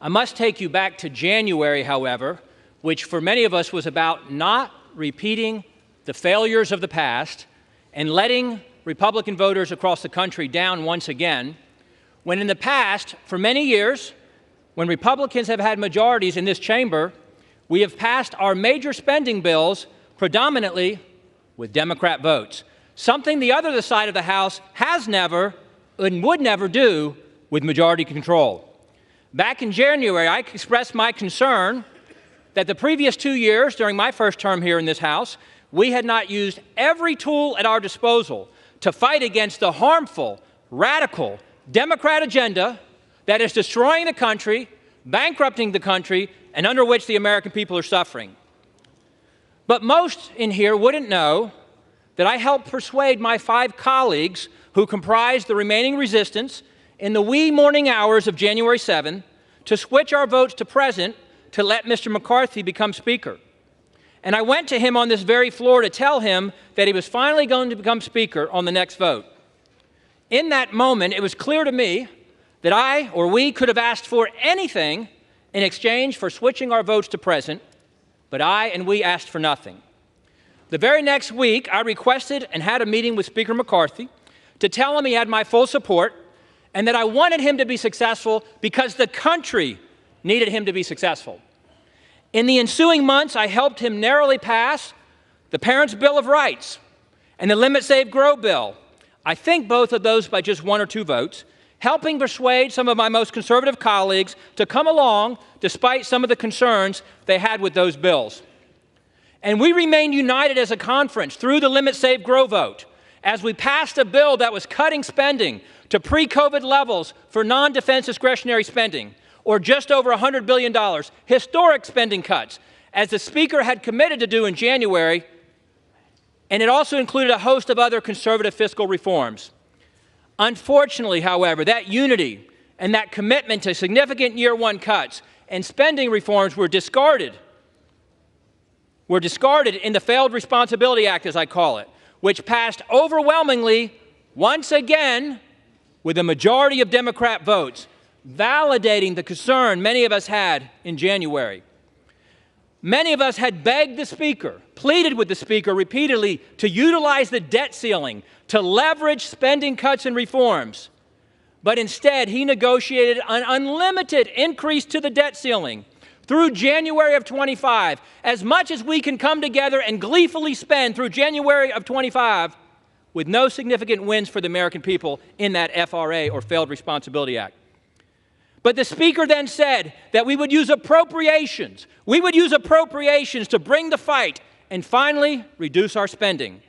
I must take you back to January, however, which for many of us was about not repeating the failures of the past and letting Republican voters across the country down once again, when in the past, for many years, when Republicans have had majorities in this chamber, we have passed our major spending bills predominantly with Democrat votes, something the other side of the House has never and would never do with majority control. Back in January, I expressed my concern that the previous 2 years, during my first term here in this House, we had not used every tool at our disposal to fight against the harmful, radical Democrat agenda that is destroying the country, bankrupting the country, and under which the American people are suffering. But most in here wouldn't know that I helped persuade my 5 colleagues who comprised the remaining resistance in the wee morning hours of January 7 to switch our votes to present to let Mr. McCarthy become Speaker. And I went to him on this very floor to tell him that he was finally going to become Speaker on the next vote. In that moment, it was clear to me that I or we could have asked for anything in exchange for switching our votes to present, but I and we asked for nothing. The very next week, I requested and had a meeting with Speaker McCarthy to tell him he had my full support and that I wanted him to be successful because the country needed him to be successful. In the ensuing months, I helped him narrowly pass the Parents' Bill of Rights and the Limit, Save, Grow bill. I think both of those by just 1 or 2 votes, helping persuade some of my most conservative colleagues to come along despite some of the concerns they had with those bills. And we remained united as a conference through the Limit, Save, Grow vote as we passed a bill that was cutting spending to pre-COVID levels for non-defense discretionary spending, or just over $100 billion, historic spending cuts, as the Speaker had committed to do in January, and it also included a host of other conservative fiscal reforms. Unfortunately, however, that unity and that commitment to significant year 1 cuts and spending reforms were discarded in the Failed Responsibility Act, as I call it, which passed overwhelmingly, once again, with a majority of Democrat votes, validating the concern many of us had in January. Many of us had begged the Speaker, pleaded with the Speaker repeatedly to utilize the debt ceiling to leverage spending cuts and reforms. But instead, he negotiated an unlimited increase to the debt ceiling through January of 25, as much as we can come together and gleefully spend through January of 25 with no significant wins for the American people in that FRA, or Failed Responsibility Act. But the Speaker then said that we would use appropriations. We would use appropriations to bring the fight and finally reduce our spending.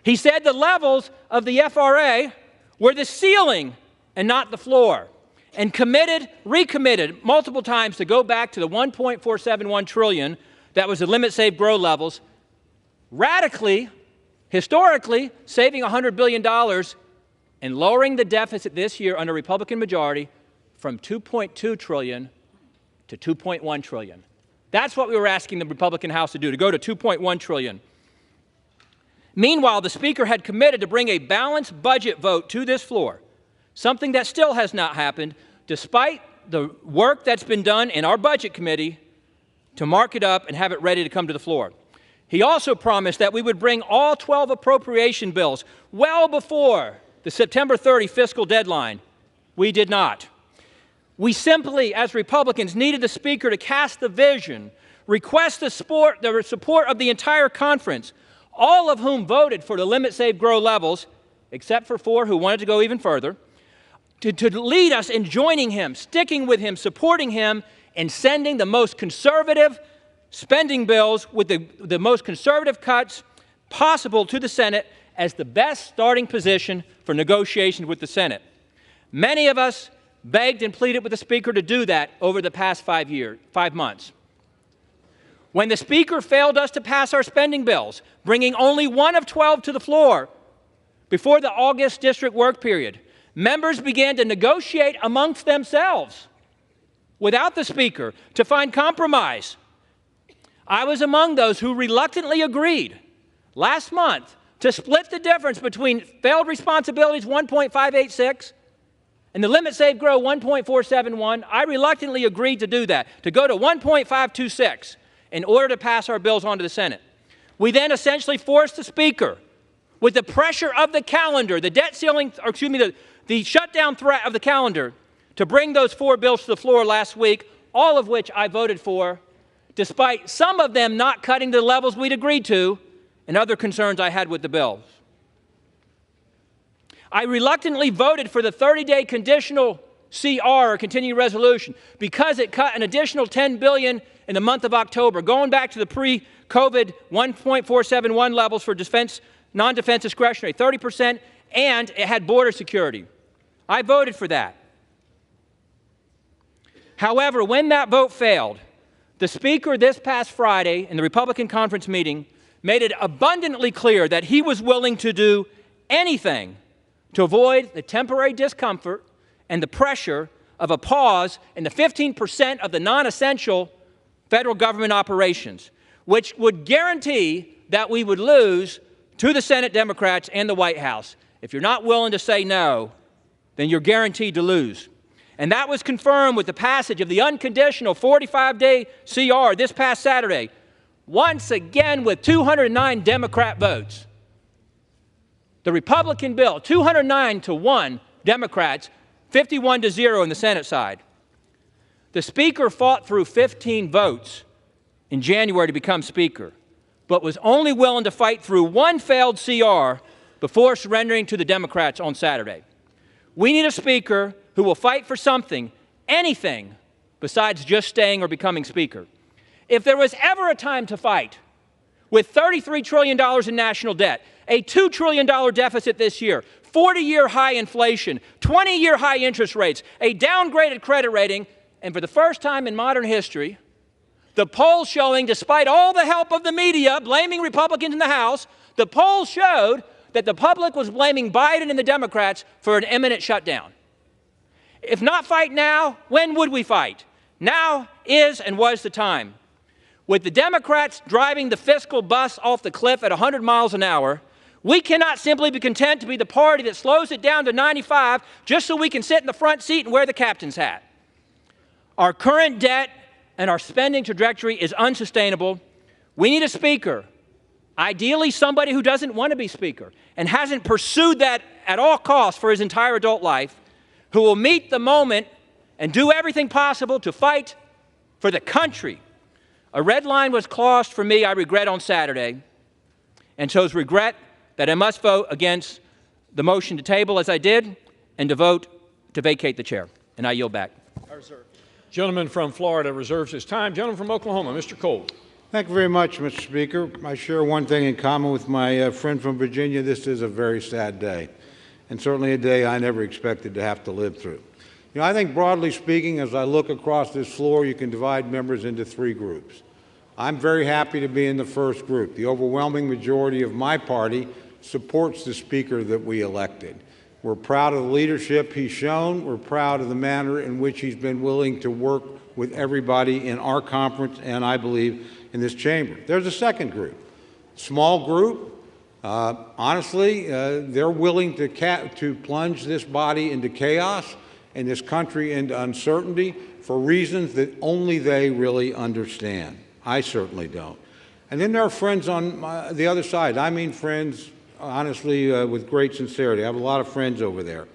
He said the levels of the FRA were the ceiling and not the floor, and recommitted multiple times to go back to the $1.471 trillion that was the Limit, Save, Grow levels, radically, historically, saving $100 billion and lowering the deficit this year under Republican majority from $2.2 trillion to $2.1 trillion. That's what we were asking the Republican House to do, to go to $2.1 trillion. Meanwhile, the Speaker had committed to bring a balanced budget vote to this floor, something that still has not happened, despite the work that's been done in our Budget Committee to mark it up and have it ready to come to the floor. He also promised that we would bring all 12 appropriation bills well before the September 30 fiscal deadline. We did not. We simply, as Republicans, needed the Speaker to cast the vision, request the support of the entire conference, all of whom voted for the limit, save, grow levels, except for 4 who wanted to go even further, to lead us in joining him, sticking with him, supporting him, and sending the most conservative spending bills with the most conservative cuts possible to the Senate as the best starting position for negotiations with the Senate. Many of us begged and pleaded with the Speaker to do that over the past 5 months. When the Speaker failed us to pass our spending bills, bringing only 1 of 12 to the floor before the August district work period, members began to negotiate amongst themselves without the Speaker to find compromise. I was among those who reluctantly agreed last month to split the difference between failed responsibilities 1.586 and the limit, save, grow 1.471. I reluctantly agreed to do that, to go to 1.526 in order to pass our bills on to the Senate. We then essentially forced the Speaker, with the pressure of the calendar, the debt ceiling, or excuse me, the shutdown threat of the calendar, to bring those 4 bills to the floor last week, all of which I voted for, despite some of them not cutting to the levels we'd agreed to and other concerns I had with the bills. I reluctantly voted for the 30-day conditional CR, or continuing resolution, because it cut an additional $10 billion in the month of October, going back to the pre-COVID 1.471 levels for defense, non-defense discretionary, 30%, and it had border security. I voted for that. However, when that vote failed, the Speaker this past Friday in the Republican conference meeting made it abundantly clear that he was willing to do anything to avoid the temporary discomfort and the pressure of a pause in the 15% of the non-essential federal government operations, which would guarantee that we would lose to the Senate Democrats and the White House. If you're not willing to say no, then you're guaranteed to lose. And that was confirmed with the passage of the unconditional 45-day CR this past Saturday, once again with 209 Democrat votes. The Republican bill, 209-1 Democrats, 51-0 on the Senate side. The Speaker fought through 15 votes in January to become Speaker, but was only willing to fight through 1 failed CR before surrendering to the Democrats on Saturday. We need a Speaker who will fight for something, anything, besides just staying or becoming Speaker. If there was ever a time to fight, with $33 trillion in national debt, a $2 trillion deficit this year, 40-year high inflation, 20-year high interest rates, a downgraded credit rating, and for the first time in modern history, the polls showing, despite all the help of the media blaming Republicans in the House, the polls showed that the public was blaming Biden and the Democrats for an imminent shutdown. If not fight now, when would we fight? Now is and was the time. With the Democrats driving the fiscal bus off the cliff at 100 miles an hour, we cannot simply be content to be the party that slows it down to 95 just so we can sit in the front seat and wear the captain's hat. Our current debt and our spending trajectory is unsustainable. We need a Speaker, ideally somebody who doesn't want to be Speaker and hasn't pursued that at all costs for his entire adult life, who will meet the moment and do everything possible to fight for the country. A red line was crossed for me, I regret, on Saturday, and chose regret that I must vote against the motion to table as I did and to vote to vacate the chair. And I yield back. Gentleman from Florida reserves his time. Gentleman from Oklahoma, Mr. Cole. Thank you very much, Mr. Speaker. I share one thing in common with my friend from Virginia. This is a very sad day, and certainly a day I never expected to have to live through. You know, I think broadly speaking, as I look across this floor, you can divide members into 3 groups. I'm very happy to be in the first group. The overwhelming majority of my party supports the Speaker that we elected. We're proud of the leadership he's shown. We're proud of the manner in which he's been willing to work with everybody in our conference and, I believe, in this chamber. There's a second group, small group. Honestly, they're willing to plunge this body into chaos and this country into uncertainty for reasons that only they really understand. I certainly don't. And then there are friends on the other side. I mean friends, honestly, with great sincerity. I have a lot of friends over there.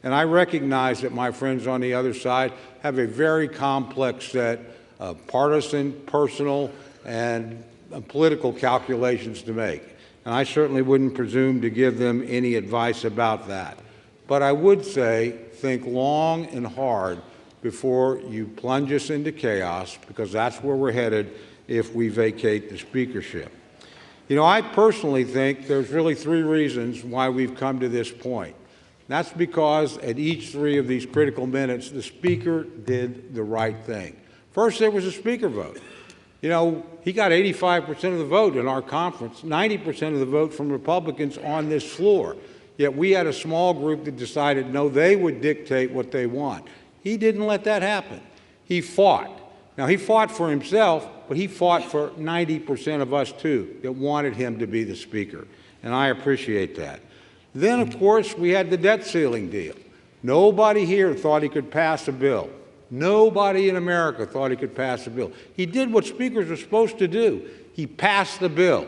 And I recognize that my friends on the other side have a very complex set of partisan, personal, and political calculations to make. And I certainly wouldn't presume to give them any advice about that. But I would say, think long and hard before you plunge us into chaos, because that's where we're headed if we vacate the speakership. You know, I personally think there's really three reasons why we've come to this point. That's because at each three of these critical minutes, the Speaker did the right thing. First, there was a Speaker vote. You know, he got 85% of the vote in our conference, 90% of the vote from Republicans on this floor. Yet we had a small group that decided, no, they would dictate what they want. He didn't let that happen. He fought. Now, he fought for himself, but he fought for 90% of us, too, that wanted him to be the Speaker. And I appreciate that. Then, of course, we had the debt ceiling deal. Nobody here thought he could pass a bill. Nobody in America thought he could pass a bill. He did what speakers are supposed to do. He passed the bill.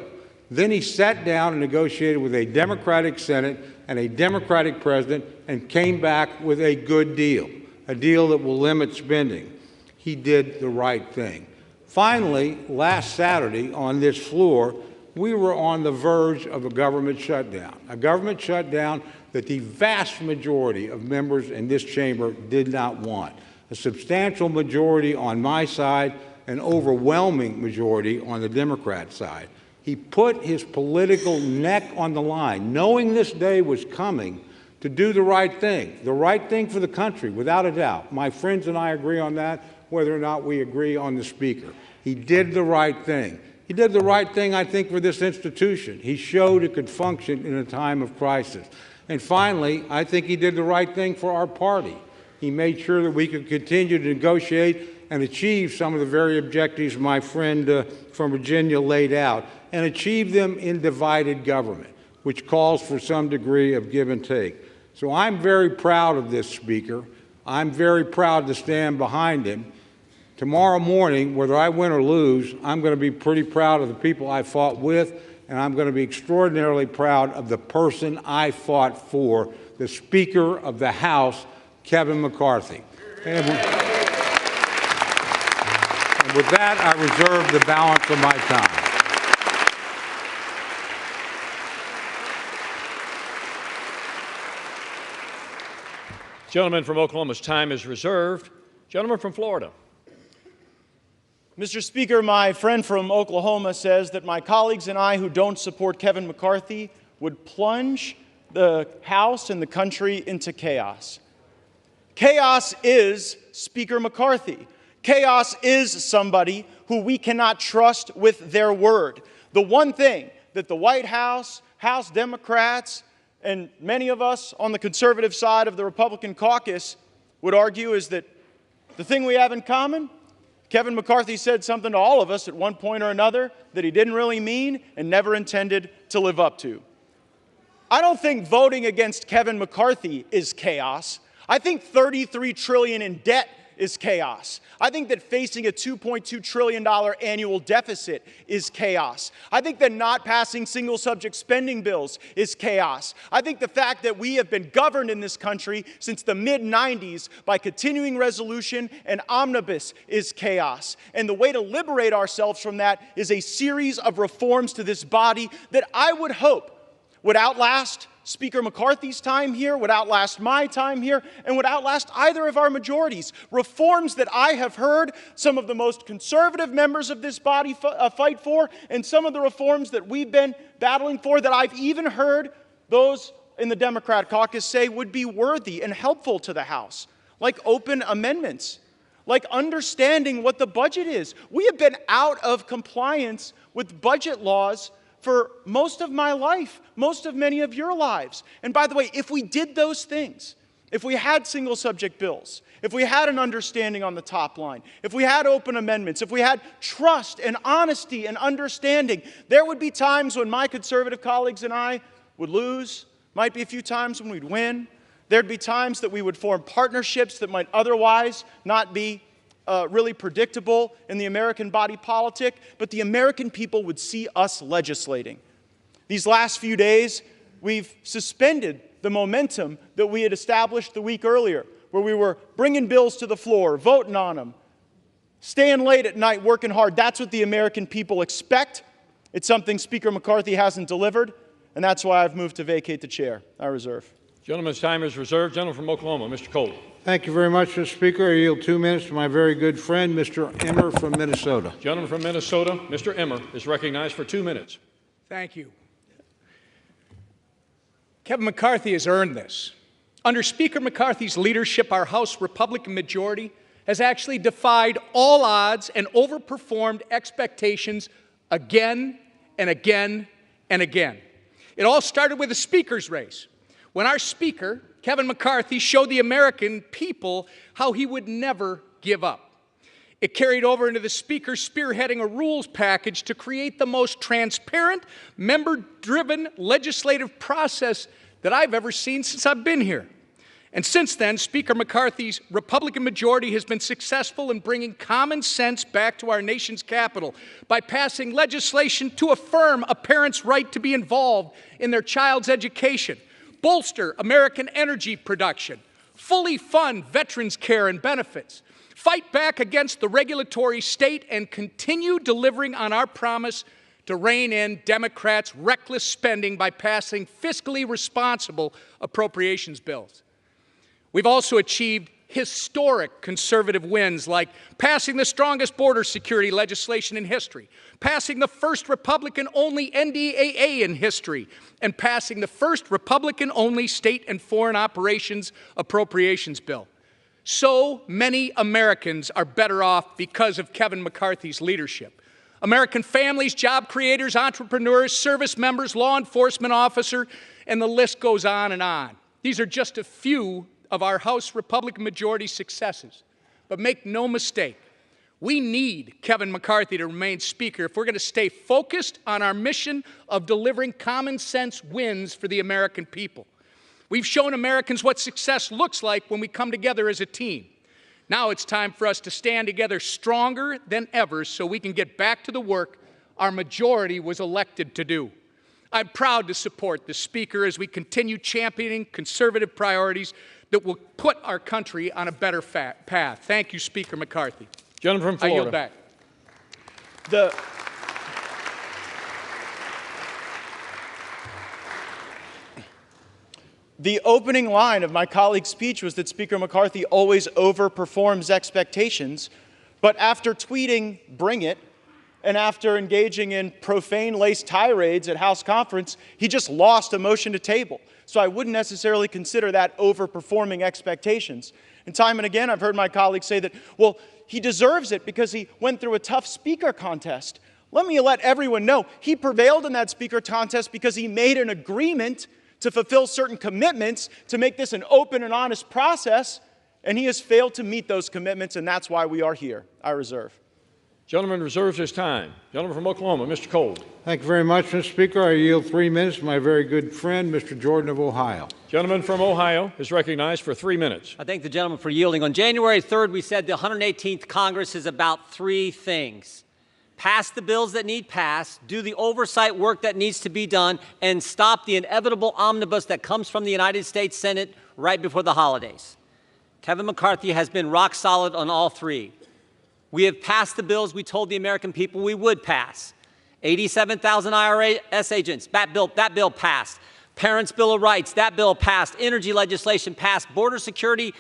Then he sat down and negotiated with a Democratic Senate and a Democratic president and came back with a good deal, a deal that will limit spending. He did the right thing. Finally, last Saturday on this floor, we were on the verge of a government shutdown that the vast majority of members in this chamber did not want. A substantial majority on my side, an overwhelming majority on the Democrat side. He put his political neck on the line, knowing this day was coming, to do the right thing for the country, without a doubt. My friends and I agree on that, whether or not we agree on the Speaker. He did the right thing. He did the right thing, I think, for this institution. He showed it could function in a time of crisis. And finally, I think he did the right thing for our party. He made sure that we could continue to negotiate and achieve some of the very objectives my friend from Virginia laid out, and achieve them in divided government, which calls for some degree of give and take. So I'm very proud of this Speaker. I'm very proud to stand behind him. Tomorrow morning, whether I win or lose, I'm going to be pretty proud of the people I fought with, and I'm going to be extraordinarily proud of the person I fought for, the Speaker of the House, Kevin McCarthy. And with that, I reserve the balance of my time. Gentleman from Oklahoma's time is reserved. Gentleman from Florida. Mr. Speaker, my friend from Oklahoma says that my colleagues and I who don't support Kevin McCarthy would plunge the House and the country into chaos. Chaos is Speaker McCarthy. Chaos is somebody who we cannot trust with their word. The one thing that the White House, House Democrats, and many of us on the conservative side of the Republican caucus would argue is that the thing we have in common, Kevin McCarthy said something to all of us at one point or another that he didn't really mean and never intended to live up to. I don't think voting against Kevin McCarthy is chaos. I think $33 trillion in debt is chaos. I think that facing a $2.2 trillion annual deficit is chaos. I think that not passing single subject spending bills is chaos. I think the fact that we have been governed in this country since the mid-90s by continuing resolution and omnibus is chaos. And the way to liberate ourselves from that is a series of reforms to this body that I would hope would outlast Speaker McCarthy's time here, would outlast my time here, and would outlast either of our majorities. Reforms that I have heard some of the most conservative members of this body fight for, and some of the reforms that we've been battling for that I've even heard those in the Democrat caucus say would be worthy and helpful to the House, like open amendments, like understanding what the budget is. We have been out of compliance with budget laws for most of my life, most of many of your lives. And by the way, if we did those things, if we had single subject bills, if we had an understanding on the top line, if we had open amendments, if we had trust and honesty and understanding, there would be times when my conservative colleagues and I would lose, might be a few times when we'd win. There'd be times that we would form partnerships that might otherwise not be really predictable in the American body politic, but the American people would see us legislating. These last few days, we've suspended the momentum that we had established the week earlier, where we were bringing bills to the floor, voting on them, staying late at night, working hard. That's what the American people expect. It's something Speaker McCarthy hasn't delivered, and that's why I've moved to vacate the chair. I reserve. Gentleman's time is reserved. Gentleman from Oklahoma, Mr. Cole. Thank you very much, Mr. Speaker. I yield 2 minutes to my very good friend, Mr. Emmer from Minnesota. Gentleman from Minnesota, Mr. Emmer, is recognized for 2 minutes. Thank you. Kevin McCarthy has earned this. Under Speaker McCarthy's leadership, our House Republican majority has actually defied all odds and overperformed expectations again and again and again. It all started with the Speaker's race, when our Speaker, Kevin McCarthy, showed the American people how he would never give up. It carried over into the Speaker spearheading a rules package to create the most transparent, member-driven legislative process that I've ever seen since I've been here. And since then, Speaker McCarthy's Republican majority has been successful in bringing common sense back to our nation's capital by passing legislation to affirm a parent's right to be involved in their child's education, bolster American energy production, fully fund veterans' care and benefits, fight back against the regulatory state, and continue delivering on our promise to rein in Democrats' reckless spending by passing fiscally responsible appropriations bills. We've also achieved historic conservative wins, like passing the strongest border security legislation in history, passing the first Republican-only NDAA in history, and passing the first Republican-only state and foreign operations appropriations bill. So many Americans are better off because of Kevin McCarthy's leadership. American families, job creators, entrepreneurs, service members, law enforcement officers, and the list goes on and on. These are just a few of our House Republican majority successes. But make no mistake, we need Kevin McCarthy to remain Speaker if we're going to stay focused on our mission of delivering common sense wins for the American people. We've shown Americans what success looks like when we come together as a team. Now it's time for us to stand together stronger than ever so we can get back to the work our majority was elected to do. I'm proud to support the Speaker as we continue championing conservative priorities that will put our country on a better path. Thank you, Speaker McCarthy. Gentleman from Florida. I yield back. The opening line of my colleague's speech was that Speaker McCarthy always overperforms expectations, but after tweeting, "Bring it," and after engaging in profane-laced tirades at House conference, he just lost a motion to table. So I wouldn't necessarily consider that overperforming expectations. And time and again, I've heard my colleagues say that, well, he deserves it because he went through a tough speaker contest. Let me let everyone know, he prevailed in that speaker contest because he made an agreement to fulfill certain commitments to make this an open and honest process, and he has failed to meet those commitments, and that's why we are here. I reserve. Gentleman reserves his time. Gentleman from Oklahoma, Mr. Cole. Thank you very much, Mr. Speaker. I yield 3 minutes to my very good friend, Mr. Jordan of Ohio. Gentleman from Ohio is recognized for 3 minutes. I thank the gentleman for yielding. On January 3rd, we said the 118th Congress is about 3 things. Pass the bills that need passed, do the oversight work that needs to be done, and stop the inevitable omnibus that comes from the United States Senate right before the holidays. Kevin McCarthy has been rock solid on all 3. We have passed the bills we told the American people we would pass. 87,000 IRS agents, that bill passed. Parents' Bill of Rights, that bill passed. Energy legislation passed. Border security,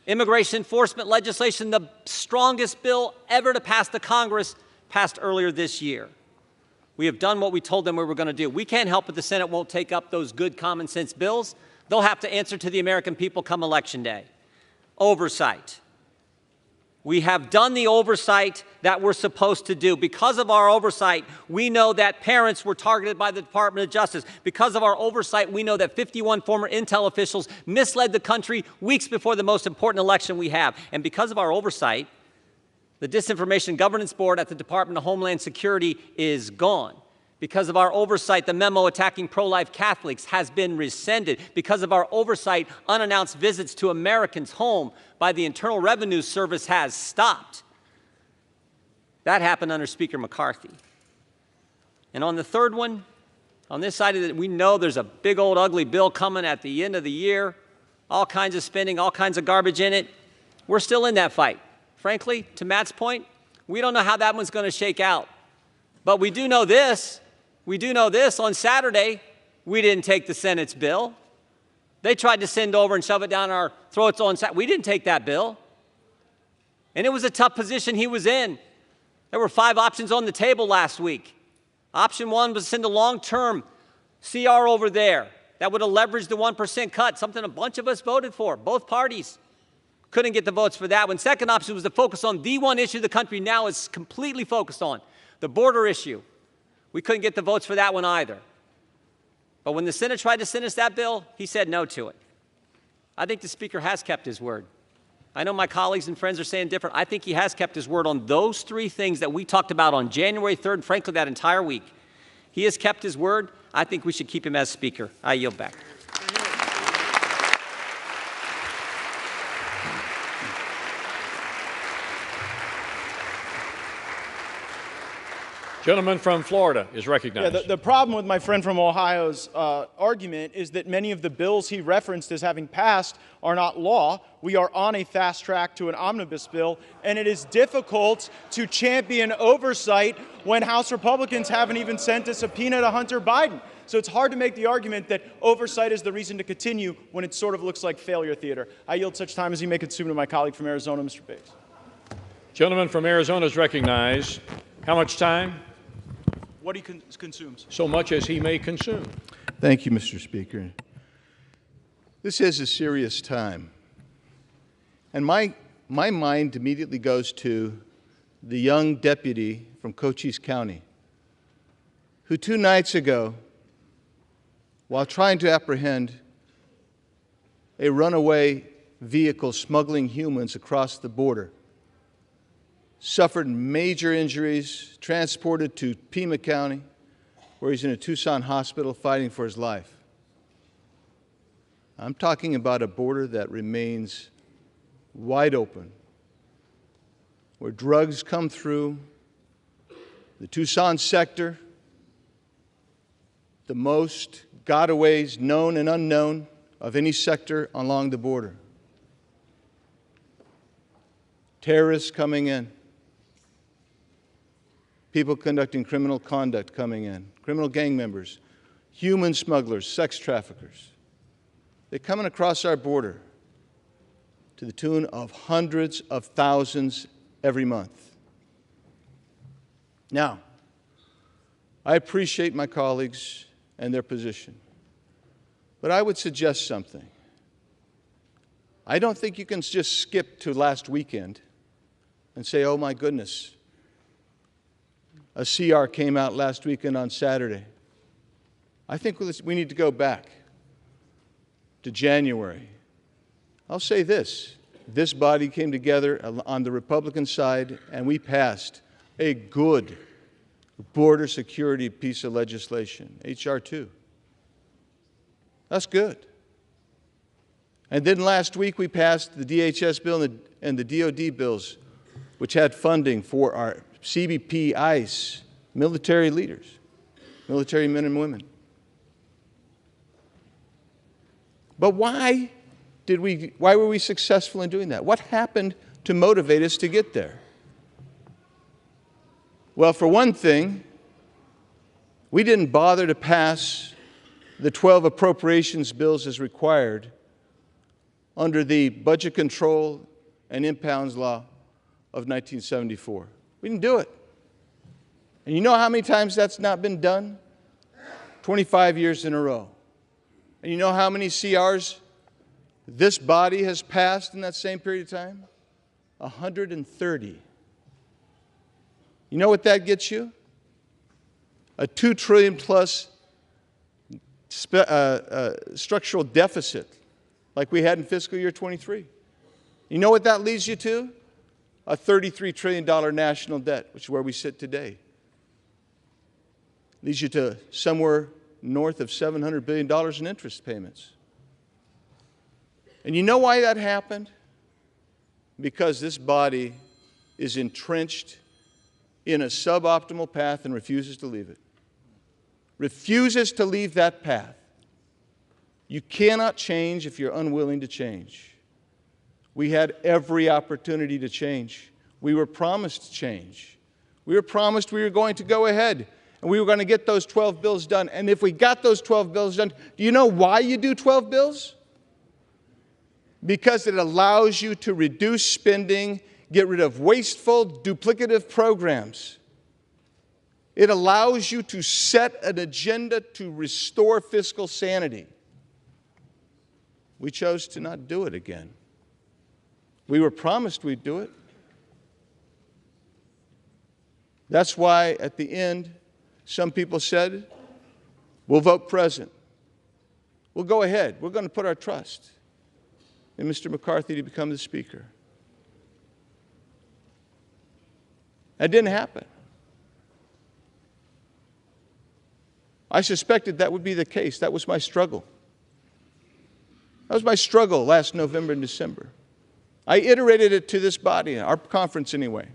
immigration enforcement legislation, the strongest bill ever to pass the Congress, passed earlier this year. We have done what we told them we were going to do. We can't help it the Senate won't take up those good common sense bills. They'll have to answer to the American people come Election Day. Oversight. We have done the oversight that we're supposed to do. Because of our oversight, we know that parents were targeted by the Department of Justice. Because of our oversight, we know that 51 former Intel officials misled the country weeks before the most important election we have. And because of our oversight, the Disinformation Governance Board at the Department of Homeland Security is gone. Because of our oversight, the memo attacking pro-life Catholics has been rescinded. Because of our oversight, unannounced visits to Americans' home by the Internal Revenue Service has stopped. That happened under Speaker McCarthy. And on the third one, on this side of it, we know there's a big old ugly bill coming at the end of the year, all kinds of spending, all kinds of garbage in it. We're still in that fight. Frankly, to Matt's point, we don't know how that one's going to shake out. But we do know this. We do know this. On Saturday, we didn't take the Senate's bill. They tried to send over and shove it down our throats on Saturday. We didn't take that bill. And it was a tough position he was in. There were 5 options on the table last week. Option 1 was to send a long-term CR over there that would have leveraged the 1% cut, something a bunch of us voted for, both parties. Couldn't get the votes for that one. Second option was to focus on the one issue the country now is completely focused on, the border issue. We couldn't get the votes for that one either. But when the Senate tried to send us that bill, he said no to it. I think the Speaker has kept his word. I know my colleagues and friends are saying different. I think he has kept his word on those 3 things that we talked about on January 3rd, and frankly, that entire week. He has kept his word. I think we should keep him as Speaker. I yield back. Gentleman from Florida is recognized. Yeah, the problem with my friend from Ohio's argument is that many of the bills he referenced as having passed are not law. We are on a fast track to an omnibus bill, and it is difficult to champion oversight when House Republicans haven't even sent a subpoena to Hunter Biden. So it's hard to make the argument that oversight is the reason to continue when it sort of looks like failure theater. I yield such time as he may consume to my colleague from Arizona, Mr. Bates. Gentleman from Arizona is recognized. How much time? What he consumes. So much as he may consume. Thank you, Mr. Speaker. This is a serious time. And my mind immediately goes to the young deputy from Cochise County who 2 nights ago, while trying to apprehend a runaway vehicle smuggling humans across the border, suffered major injuries, transported to Pima County, where he's in a Tucson hospital fighting for his life. I'm talking about a border that remains wide open, where drugs come through the Tucson sector, the most gotaways known and unknown of any sector along the border. Terrorists coming in. People conducting criminal conduct coming in, criminal gang members, human smugglers, sex traffickers. They're coming across our border to the tune of hundreds of thousands every month. Now, I appreciate my colleagues and their position, but I would suggest something. I don't think you can just skip to last weekend and say, oh my goodness, a CR came out last weekend on Saturday. I think we need to go back to January. I'll say this. This body came together on the Republican side, and we passed a good border security piece of legislation, H.R. 2. That's good. And then last week we passed the DHS bill and the DOD bills, which had funding for our CBP, ICE, military leaders, military men and women. But why were we successful in doing that? What happened to motivate us to get there? Well, for one thing, we didn't bother to pass the 12 appropriations bills as required under the Budget Control and Impounds Law of 1974. We didn't do it. And you know how many times that's not been done? 25 years in a row. And you know how many CRs this body has passed in that same period of time? 130. You know what that gets you? A $2 trillion plus structural deficit like we had in fiscal year 23. You know what that leads you to? A $33 trillion national debt, which is where we sit today. Leads you to somewhere north of $700 billion in interest payments. And you know why that happened? Because this body is entrenched in a suboptimal path and refuses to leave it. Refuses to leave that path. You cannot change if you're unwilling to change. We had every opportunity to change. We were promised change. We were promised we were going to go ahead and we were going to get those 12 bills done. And if we got those 12 bills done, do you know why you do 12 bills? Because it allows you to reduce spending, get rid of wasteful, duplicative programs. It allows you to set an agenda to restore fiscal sanity. We chose to not do it again. We were promised we'd do it. That's why at the end, some people said, we'll vote present. We'll go ahead. We're going to put our trust in Mr. McCarthy to become the Speaker. That didn't happen. I suspected that would be the case. That was my struggle. That was my struggle last November and December. I iterated it to this body, our conference anyway.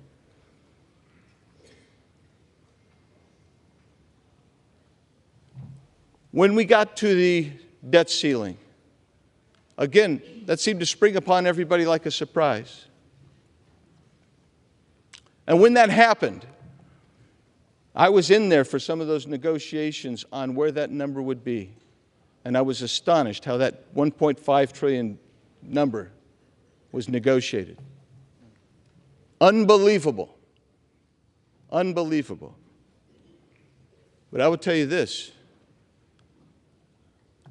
When we got to the debt ceiling, again, that seemed to spring upon everybody like a surprise. And when that happened, I was in there for some of those negotiations on where that number would be. And I was astonished how that $1.5 trillion number was negotiated. Unbelievable. Unbelievable. But I will tell you this.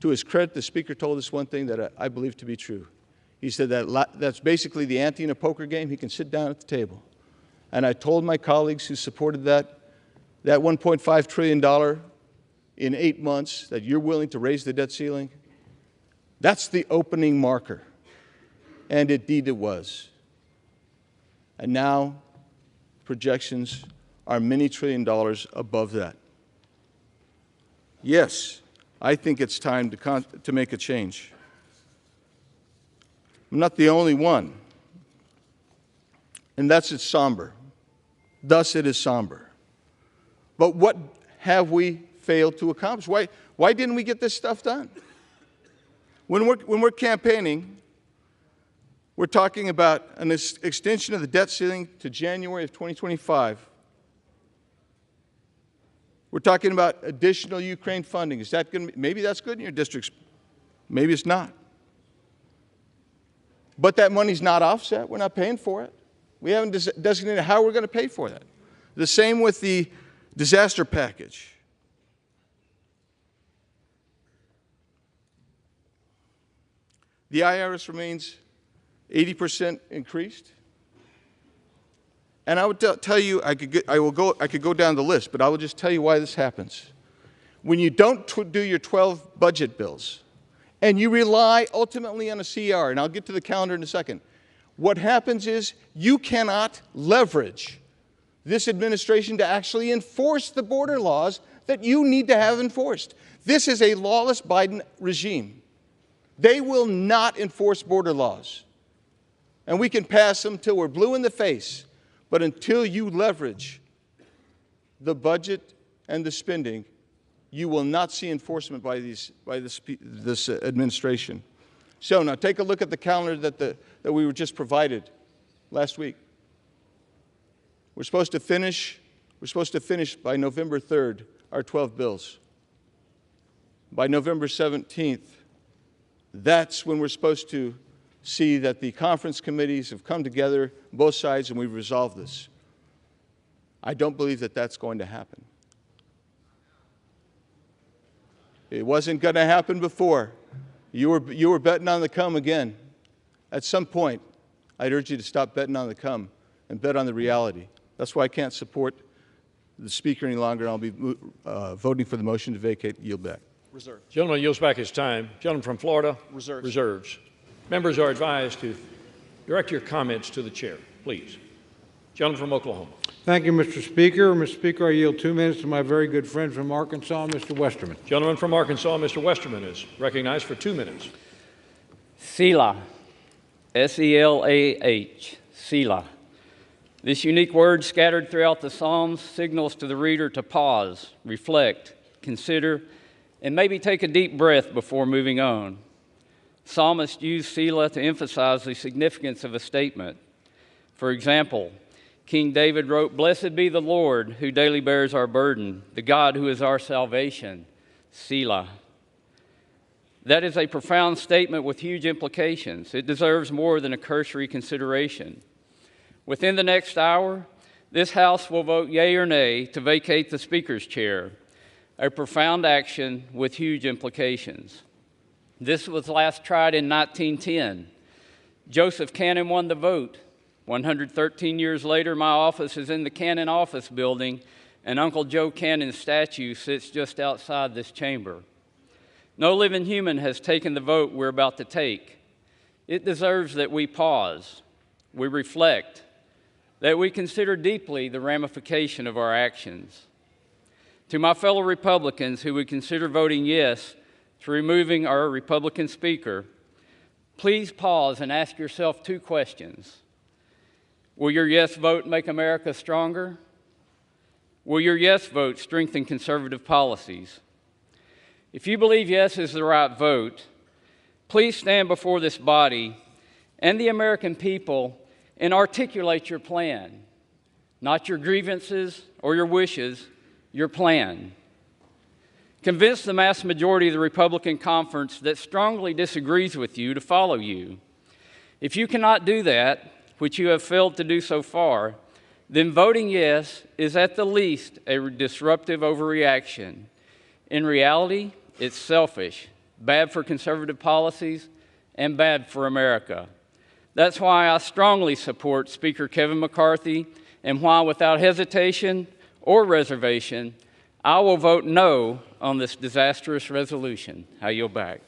To his credit, the Speaker told us one thing that I believe to be true. He said that that's basically the ante in a poker game. He can sit down at the table. And I told my colleagues who supported that $1.5 trillion in 8 months, that you're willing to raise the debt ceiling, that's the opening marker. And indeed it was. And now projections are many $1 trillion above that. Yes, I think it's time to make a change. I'm not the only one. And that's it's somber. Thus it is somber. But what have we failed to accomplish? Why didn't we get this stuff done? When we're campaigning, we're talking about an extension of the debt ceiling to January of 2025. We're talking about additional Ukraine funding. Is that going to be, maybe that's good in your districts. Maybe it's not. But that money's not offset. We're not paying for it. We haven't designated how we're going to pay for that. The same with the disaster package. The IRS remains 80% increased. And I would tell you, I could go down the list, but I will just tell you why this happens. When you don't do your 12 budget bills, and you rely ultimately on a CR, and I'll get to the calendar in a second, what happens is you cannot leverage this administration to actually enforce the border laws that you need to have enforced. This is a lawless Biden regime. They will not enforce border laws. And we can pass them till we're blue in the face. But until you leverage the budget and the spending, you will not see enforcement by this administration. So now take a look at the calendar that we were just provided last week. We're supposed to finish by November 3rd our 12 bills. By November 17th, that's when we're supposed to see that the conference committees have come together, both sides, and we've resolved this. I don't believe that that's going to happen. It wasn't going to happen before. You were betting on the come again. At some point, I'd urge you to stop betting on the come and bet on the reality. That's why I can't support the Speaker any longer, and I'll be voting for the motion to vacate. Yield back. Reserve. Gentleman yields back his time. Gentleman from Florida. Reserves. Reserves. Members are advised to direct your comments to the chair, please. Gentleman from Oklahoma. Thank you, Mr. Speaker. Mr. Speaker, I yield 2 minutes to my very good friend from Arkansas, Mr. Westerman. Gentleman from Arkansas, Mr. Westerman, is recognized for 2 minutes. Selah, S-E-L-A-H, Selah. This unique word scattered throughout the Psalms signals to the reader to pause, reflect, consider, and maybe take a deep breath before moving on. Psalmists use Selah to emphasize the significance of a statement. For example, King David wrote, "Blessed be the Lord who daily bears our burden, the God who is our salvation, Selah." That is a profound statement with huge implications. It deserves more than a cursory consideration. Within the next hour, this House will vote yea or nay to vacate the Speaker's chair, a profound action with huge implications. This was last tried in 1910. Joseph Cannon won the vote. 113 years later, my office is in the Cannon Office Building, and Uncle Joe Cannon's statue sits just outside this chamber. No living human has taken the vote we're about to take. It deserves that we pause, we reflect, that we consider deeply the ramification of our actions. To my fellow Republicans who would consider voting yes to removing our Republican Speaker, please pause and ask yourself 2 questions. Will your yes vote make America stronger? Will your yes vote strengthen conservative policies? If you believe yes is the right vote, please stand before this body and the American people and articulate your plan, not your grievances or your wishes, your plan. Convince the mass majority of the Republican conference that strongly disagrees with you to follow you. If you cannot do that, which you have failed to do so far, then voting yes is at the least a disruptive overreaction. In reality, it's selfish, bad for conservative policies, and bad for America. That's why I strongly support Speaker Kevin McCarthy, and why, without hesitation or reservation, I will vote no on this disastrous resolution. I yield back.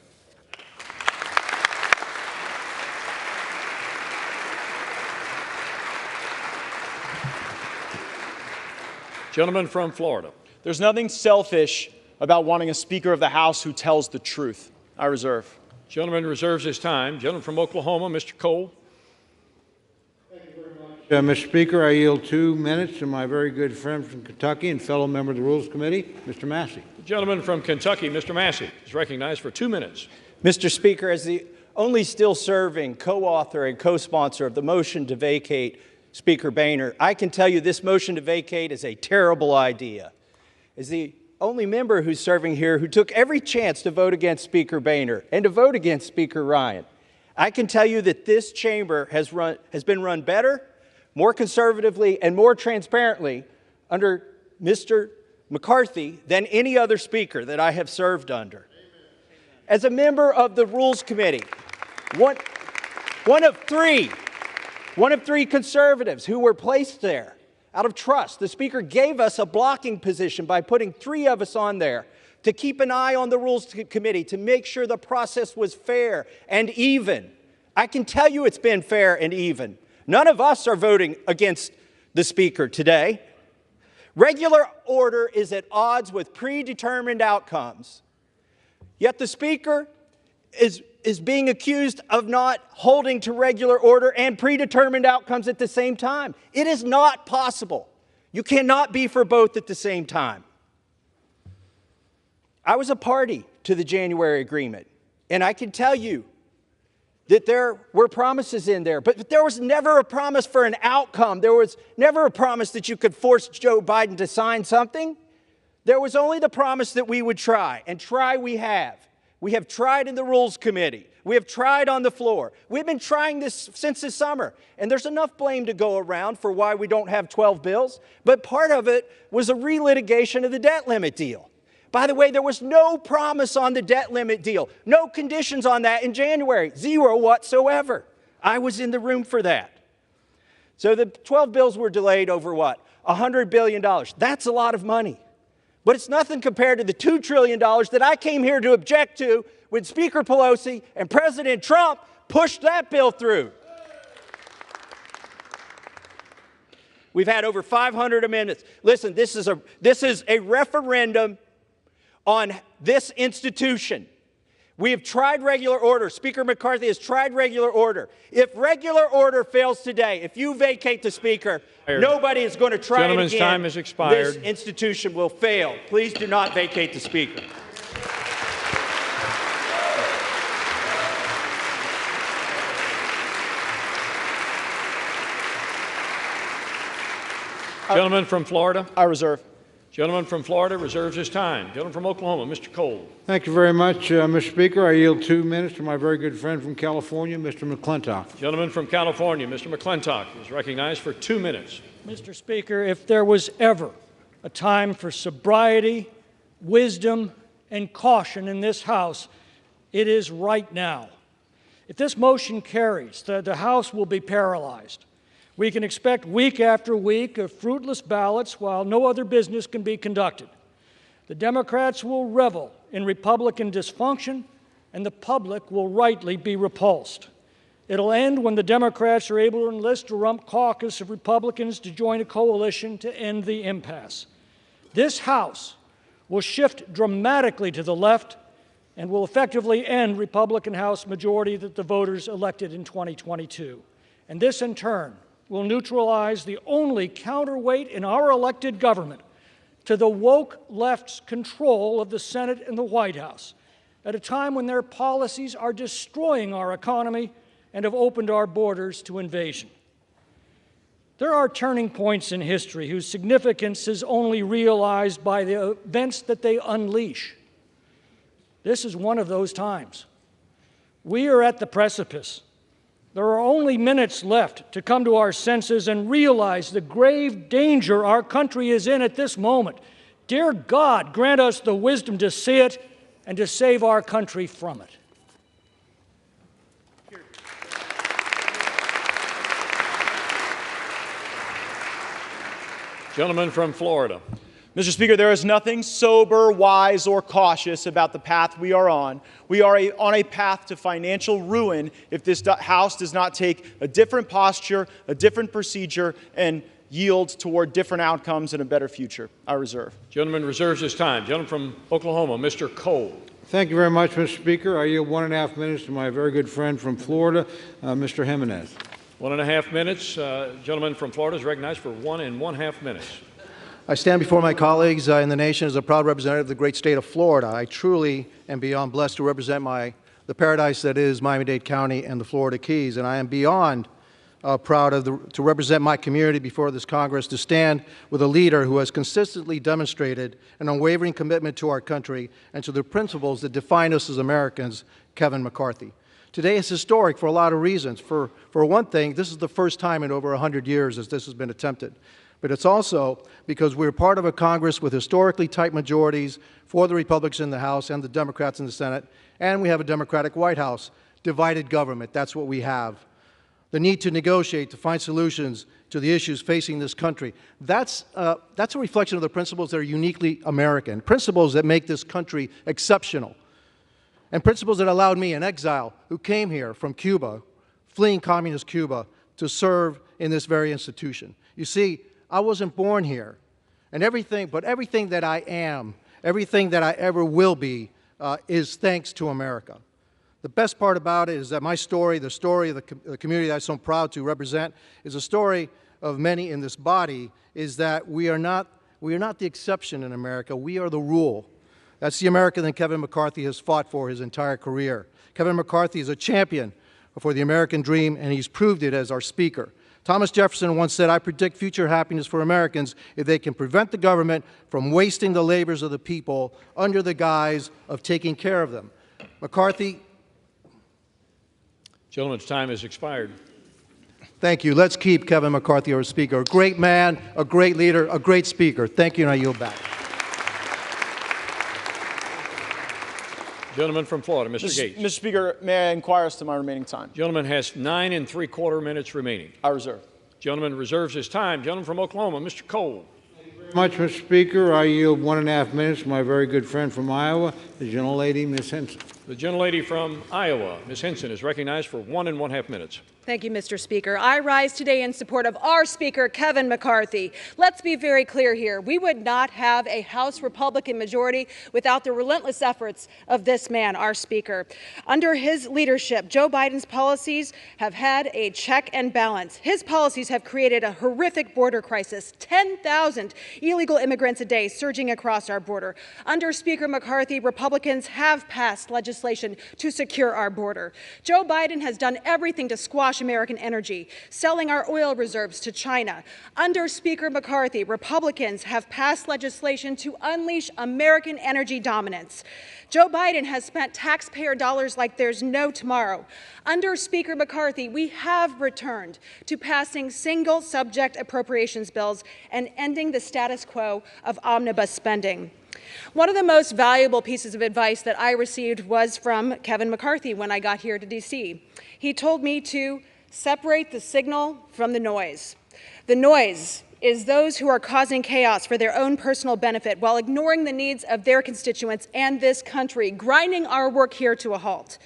Gentleman from Florida. There's nothing selfish about wanting a Speaker of the House who tells the truth. I reserve. Gentleman reserves his time. Gentleman from Oklahoma, Mr. Cole. Mr. Speaker, I yield 2 minutes to my very good friend from Kentucky and fellow member of the Rules Committee, Mr. Massey. The gentleman from Kentucky, Mr. Massey, is recognized for 2 minutes. Mr. Speaker, as the only still serving co-author and co-sponsor of the motion to vacate Speaker Boehner, I can tell you this motion to vacate is a terrible idea. As the only member who's serving here who took every chance to vote against Speaker Boehner and to vote against Speaker Ryan, I can tell you that this chamber has been run better, more conservatively, and more transparently under Mr. McCarthy than any other speaker that I have served under. As a member of the Rules Committee, one of three conservatives who were placed there out of trust, the Speaker gave us a blocking position by putting 3 of us on there to keep an eye on the Rules Committee to make sure the process was fair and even. I can tell you it's been fair and even. None of us are voting against the Speaker today. Regular order is at odds with predetermined outcomes. Yet the Speaker is being accused of not holding to regular order and predetermined outcomes at the same time. It is not possible. You cannot be for both at the same time. I was a party to the January agreement, and I can tell you that there were promises in there, but there was never a promise for an outcome. There was never a promise that you could force Joe Biden to sign something. There was only the promise that we would try, and try we have. We have tried in the Rules Committee. We have tried on the floor. We've been trying this since the summer, and there's enough blame to go around for why we don't have 12 bills, but part of it was a relitigation of the debt limit deal. By the way, there was no promise on the debt limit deal, no conditions on that in January, 0 whatsoever. I was in the room for that. So the 12 bills were delayed over what? $100 billion. That's a lot of money. But it's nothing compared to the $2 trillion that I came here to object to when Speaker Pelosi and President Trump pushed that bill through. We've had over 500 amendments. Listen, this is a referendum on this institution. We have tried regular order. Speaker McCarthy has tried regular order. If regular order fails today, if you vacate the Speaker, nobody is going to try it again. Gentleman's time has expired. This institution will fail. Please do not vacate the Speaker. Gentleman from Florida. I reserve. Gentleman from Florida reserves his time. Gentleman from Oklahoma, Mr. Cole. Thank you very much, Mr. Speaker. I yield 2 minutes to my very good friend from California, Mr. McClintock. Gentleman from California, Mr. McClintock, is recognized for 2 minutes. Mr. Speaker, if there was ever a time for sobriety, wisdom, and caution in this House, it is right now. If this motion carries, the House will be paralyzed. We can expect week after week of fruitless ballots while no other business can be conducted. The Democrats will revel in Republican dysfunction, and the public will rightly be repulsed. It'll end when the Democrats are able to enlist a rump caucus of Republicans to join a coalition to end the impasse. This House will shift dramatically to the left and will effectively end Republican House majority that the voters elected in 2022. And this, in turn, will neutralize the only counterweight in our elected government to the woke left's control of the Senate and the White House at a time when their policies are destroying our economy and have opened our borders to invasion. There are turning points in history whose significance is only realized by the events that they unleash. This is one of those times. We are at the precipice. There are only minutes left to come to our senses and realize the grave danger our country is in at this moment. Dear God, grant us the wisdom to see it and to save our country from it. Gentleman from Florida. Mr. Speaker, there is nothing sober, wise, or cautious about the path we are on. We are on a path to financial ruin if this House does not take a different posture, a different procedure, and yield toward different outcomes and a better future. I reserve. Gentleman reserves his time. Gentleman from Oklahoma, Mr. Cole. Thank you very much, Mr. Speaker. I yield 1.5 minutes to my very good friend from Florida, Mr. Jimenez. 1.5 minutes. Gentleman from Florida is recognized for 1.5 minutes. I stand before my colleagues in the nation as a proud representative of the great state of Florida. I truly am beyond blessed to represent the paradise that is Miami-Dade County and the Florida Keys, and I am beyond proud to represent my community before this Congress, to stand with a leader who has consistently demonstrated an unwavering commitment to our country and to the principles that define us as Americans, Kevin McCarthy. Today is historic for a lot of reasons. For one thing, this is the first time in over 100 years that this has been attempted. But it's also because we're part of a Congress with historically tight majorities for the Republicans in the House and the Democrats in the Senate, and we have a Democratic White House. Divided government, that's what we have. The need to negotiate, to find solutions to the issues facing this country. That's a reflection of the principles that are uniquely American, principles that make this country exceptional, and principles that allowed me, an exile who came here from Cuba, fleeing communist Cuba, to serve in this very institution. You see, I wasn't born here, and everything that I am, everything that I ever will be, is thanks to America. The best part about it is that my story, the story of the community that I'm so proud to represent, is a story of many in this body, is that we are not the exception in America, we are the rule. That's the America that Kevin McCarthy has fought for his entire career. Kevin McCarthy is a champion for the American dream, and he's proved it as our Speaker. Thomas Jefferson once said, "I predict future happiness for Americans if they can prevent the government from wasting the labors of the people under the guise of taking care of them." McCarthy. Gentleman's time has expired. Thank you. Let's keep Kevin McCarthy our Speaker. A great man, a great leader, a great Speaker. Thank you, and I yield back. Gentleman from Florida, Mr. Gates. Mr. Speaker, may I inquire as to my remaining time? Gentleman has 9 3/4 minutes remaining. I reserve. Gentleman reserves his time. Gentleman from Oklahoma, Mr. Cole. Much, Mr. Speaker. I yield 1.5 minutes to my very good friend from Iowa, the gentlelady, Ms. Henson. The gentlelady from Iowa, Ms. Henson, is recognized for 1.5 minutes. Thank you, Mr. Speaker. I rise today in support of our Speaker, Kevin McCarthy. Let's be very clear here. We would not have a House Republican majority without the relentless efforts of this man, our Speaker. Under his leadership, Joe Biden's policies have had a check and balance. His policies have created a horrific border crisis, 10,000 illegal immigrants a day surging across our border. Under Speaker McCarthy, Republicans have passed legislation to secure our border. Joe Biden has done everything to squash American energy, selling our oil reserves to China. Under Speaker McCarthy, Republicans have passed legislation to unleash American energy dominance. Joe Biden has spent taxpayer dollars like there's no tomorrow. Under Speaker McCarthy, we have returned to passing single-subject appropriations bills and ending the status quo of omnibus spending. One of the most valuable pieces of advice that I received was from Kevin McCarthy when I got here to D.C. He told me to separate the signal from the noise. The noise is those who are causing chaos for their own personal benefit while ignoring the needs of their constituents and this country, grinding our work here to a halt.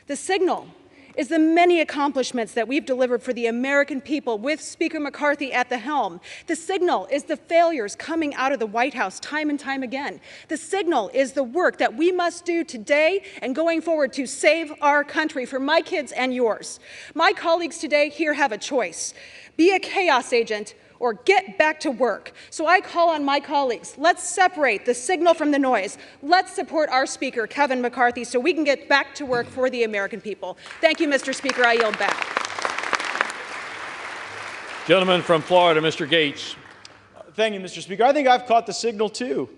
The signal is the many accomplishments that we've delivered for the American people with Speaker McCarthy at the helm. The signal is the failures coming out of the White House time and time again. The signal is the work that we must do today and going forward to save our country for my kids and yours. My colleagues today here have a choice. Be a chaos agent or get back to work. So I call on my colleagues, let's separate the signal from the noise. Let's support our Speaker, Kevin McCarthy, so we can get back to work for the American people. Thank you, Mr. Speaker. I yield back. Gentleman from Florida, Mr. Gates. Thank you, Mr. Speaker. I think I've caught the signal, too.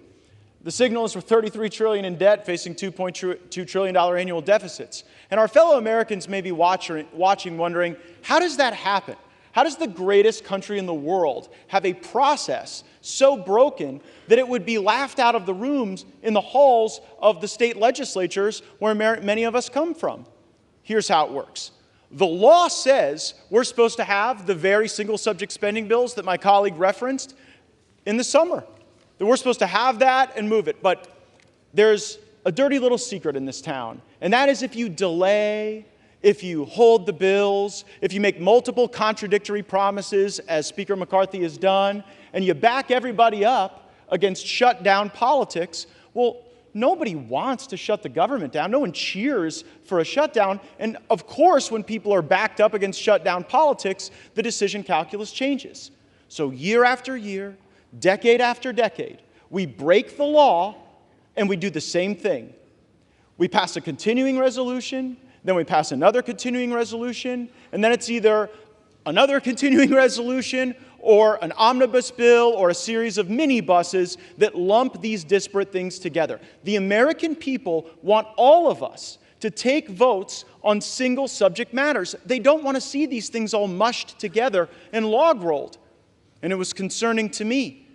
The signal is for $33 trillion in debt, facing $2.2 trillion annual deficits. And our fellow Americans may be watching, wondering, how does that happen? How does the greatest country in the world have a process so broken that it would be laughed out of the rooms in the halls of the state legislatures where many of us come from? Here's how it works. The law says we're supposed to have the very single-subject spending bills that my colleague referenced in the summer. That we're supposed to have that and move it. But there's a dirty little secret in this town, and that is if you delay, if you hold the bills, if you make multiple contradictory promises, as Speaker McCarthy has done, and you back everybody up against shutdown politics, well, nobody wants to shut the government down. No one cheers for a shutdown. And of course, when people are backed up against shutdown politics, the decision calculus changes. So year after year, decade after decade, we break the law and we do the same thing. We pass a continuing resolution, then we pass another continuing resolution, and then it's either another continuing resolution or an omnibus bill or a series of minibuses that lump these disparate things together. The American people want all of us to take votes on single subject matters. They don't want to see these things all mushed together and log-rolled. And it was concerning to me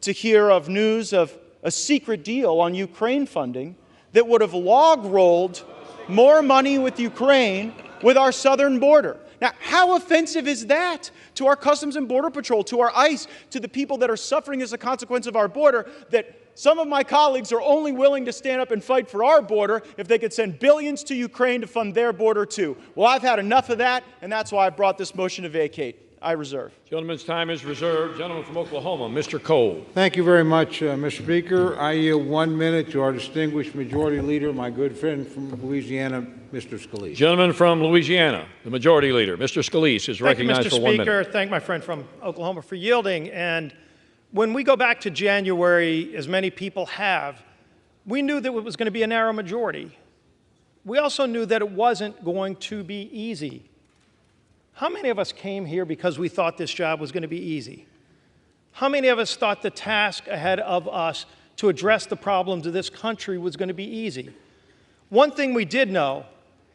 to hear of news of a secret deal on Ukraine funding that would have log-rolled more money with Ukraine with our southern border. Now, how offensive is that to our Customs and Border Patrol, to our ICE, to the people that are suffering as a consequence of our border, that some of my colleagues are only willing to stand up and fight for our border if they could send billions to Ukraine to fund their border too? Well, I've had enough of that, and that's why I brought this motion to vacate. I reserve. Gentleman's time is reserved. Gentleman from Oklahoma, Mr. Cole. Thank you very much, Mr. Speaker. I yield 1 minute to our distinguished Majority Leader, my good friend from Louisiana, Mr. Scalise. Gentleman from Louisiana, the Majority Leader, Mr. Scalise, is recognized for 1 minute. Thank you, Mr. Speaker. Thank my friend from Oklahoma for yielding. And when we go back to January, as many people have, we knew that it was going to be a narrow majority. We also knew that it wasn't going to be easy. How many of us came here because we thought this job was going to be easy? How many of us thought the task ahead of us to address the problems of this country was going to be easy? One thing we did know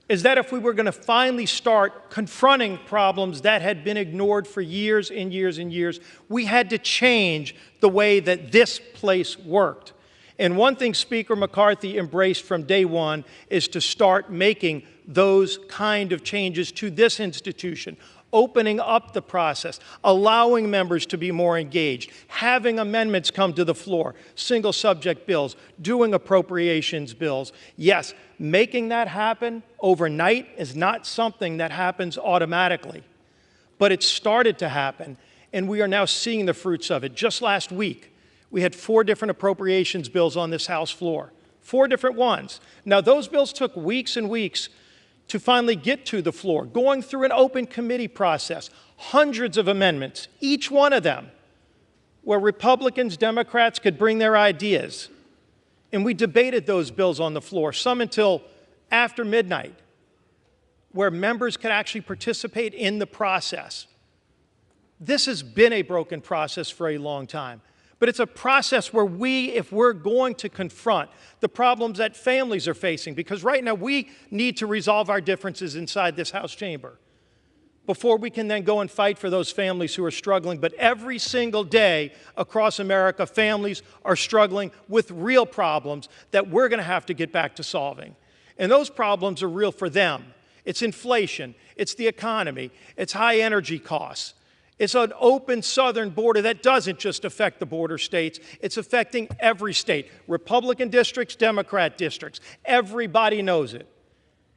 is that if we were going to finally start confronting problems that had been ignored for years and years and years, we had to change the way that this place worked. And one thing Speaker McCarthy embraced from day one is to start making those kind of changes to this institution, opening up the process, allowing members to be more engaged, having amendments come to the floor, single subject bills, doing appropriations bills. Yes, making that happen overnight is not something that happens automatically, but it started to happen, and we are now seeing the fruits of it. Just last week, we had 4 different appropriations bills on this House floor, 4 different ones. Now, those bills took weeks and weeks to finally get to the floor, going through an open committee process, hundreds of amendments, each one of them, where Republicans, Democrats could bring their ideas. And we debated those bills on the floor, some until after midnight, where members could actually participate in the process. This has been a broken process for a long time. But it's a process where if we're going to confront the problems that families are facing, because right now we need to resolve our differences inside this House chamber before we can then go and fight for those families who are struggling. But every single day across America, families are struggling with real problems that we're going to have to get back to solving. And those problems are real for them. It's inflation, it's the economy, it's high energy costs. It's an open southern border that doesn't just affect the border states. It's affecting every state, Republican districts, Democrat districts. Everybody knows it.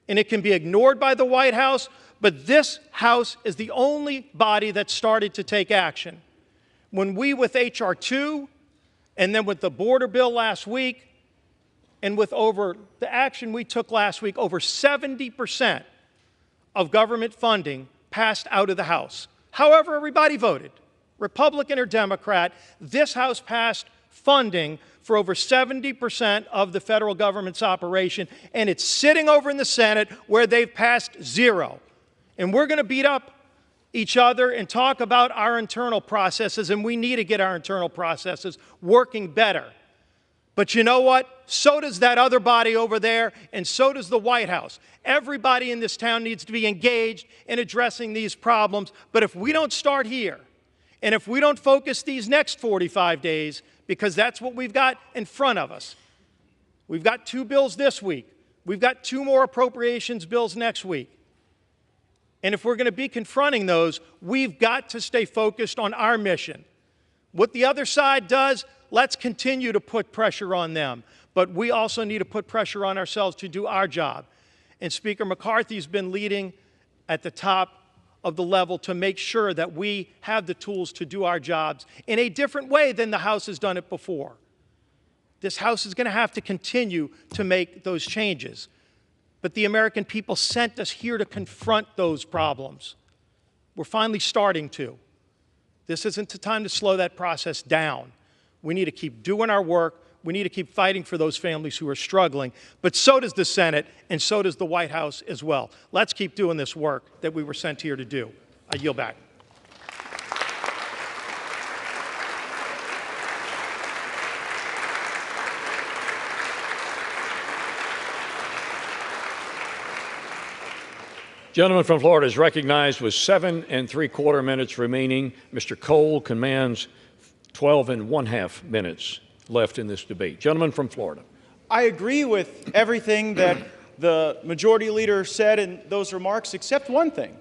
And it can be ignored by the White House, but this House is the only body that started to take action. When we, with H.R. 2, and then with the border bill last week, and with the action we took last week, over 70% of government funding passed out of the House. However everybody voted, Republican or Democrat, this House passed funding for over 70% of the federal government's operation, and it's sitting over in the Senate where they've passed 0. And we're going to beat up each other and talk about our internal processes, and we need to get our internal processes working better. But you know what? So does that other body over there, and so does the White House. Everybody in this town needs to be engaged in addressing these problems. But if we don't start here, and if we don't focus these next 45 days, because that's what we've got in front of us. We've got 2 bills this week. We've got 2 more appropriations bills next week. And if we're going to be confronting those, we've got to stay focused on our mission. What the other side does, let's continue to put pressure on them. But we also need to put pressure on ourselves to do our job. And Speaker McCarthy's been leading at the top of the level to make sure that we have the tools to do our jobs in a different way than the House has done it before. This House is going to have to continue to make those changes. But the American people sent us here to confront those problems. We're finally starting to. This isn't the time to slow that process down. We need to keep doing our work. We need to keep fighting for those families who are struggling. But so does the Senate, and so does the White House as well. Let's keep doing this work that we were sent here to do. I yield back. Gentleman from Florida is recognized with 7 3/4 minutes remaining. Mr. Cole commands 12 1/2 minutes left in this debate. Gentleman from Florida. I agree with everything that the majority leader said in those remarks, except one thing.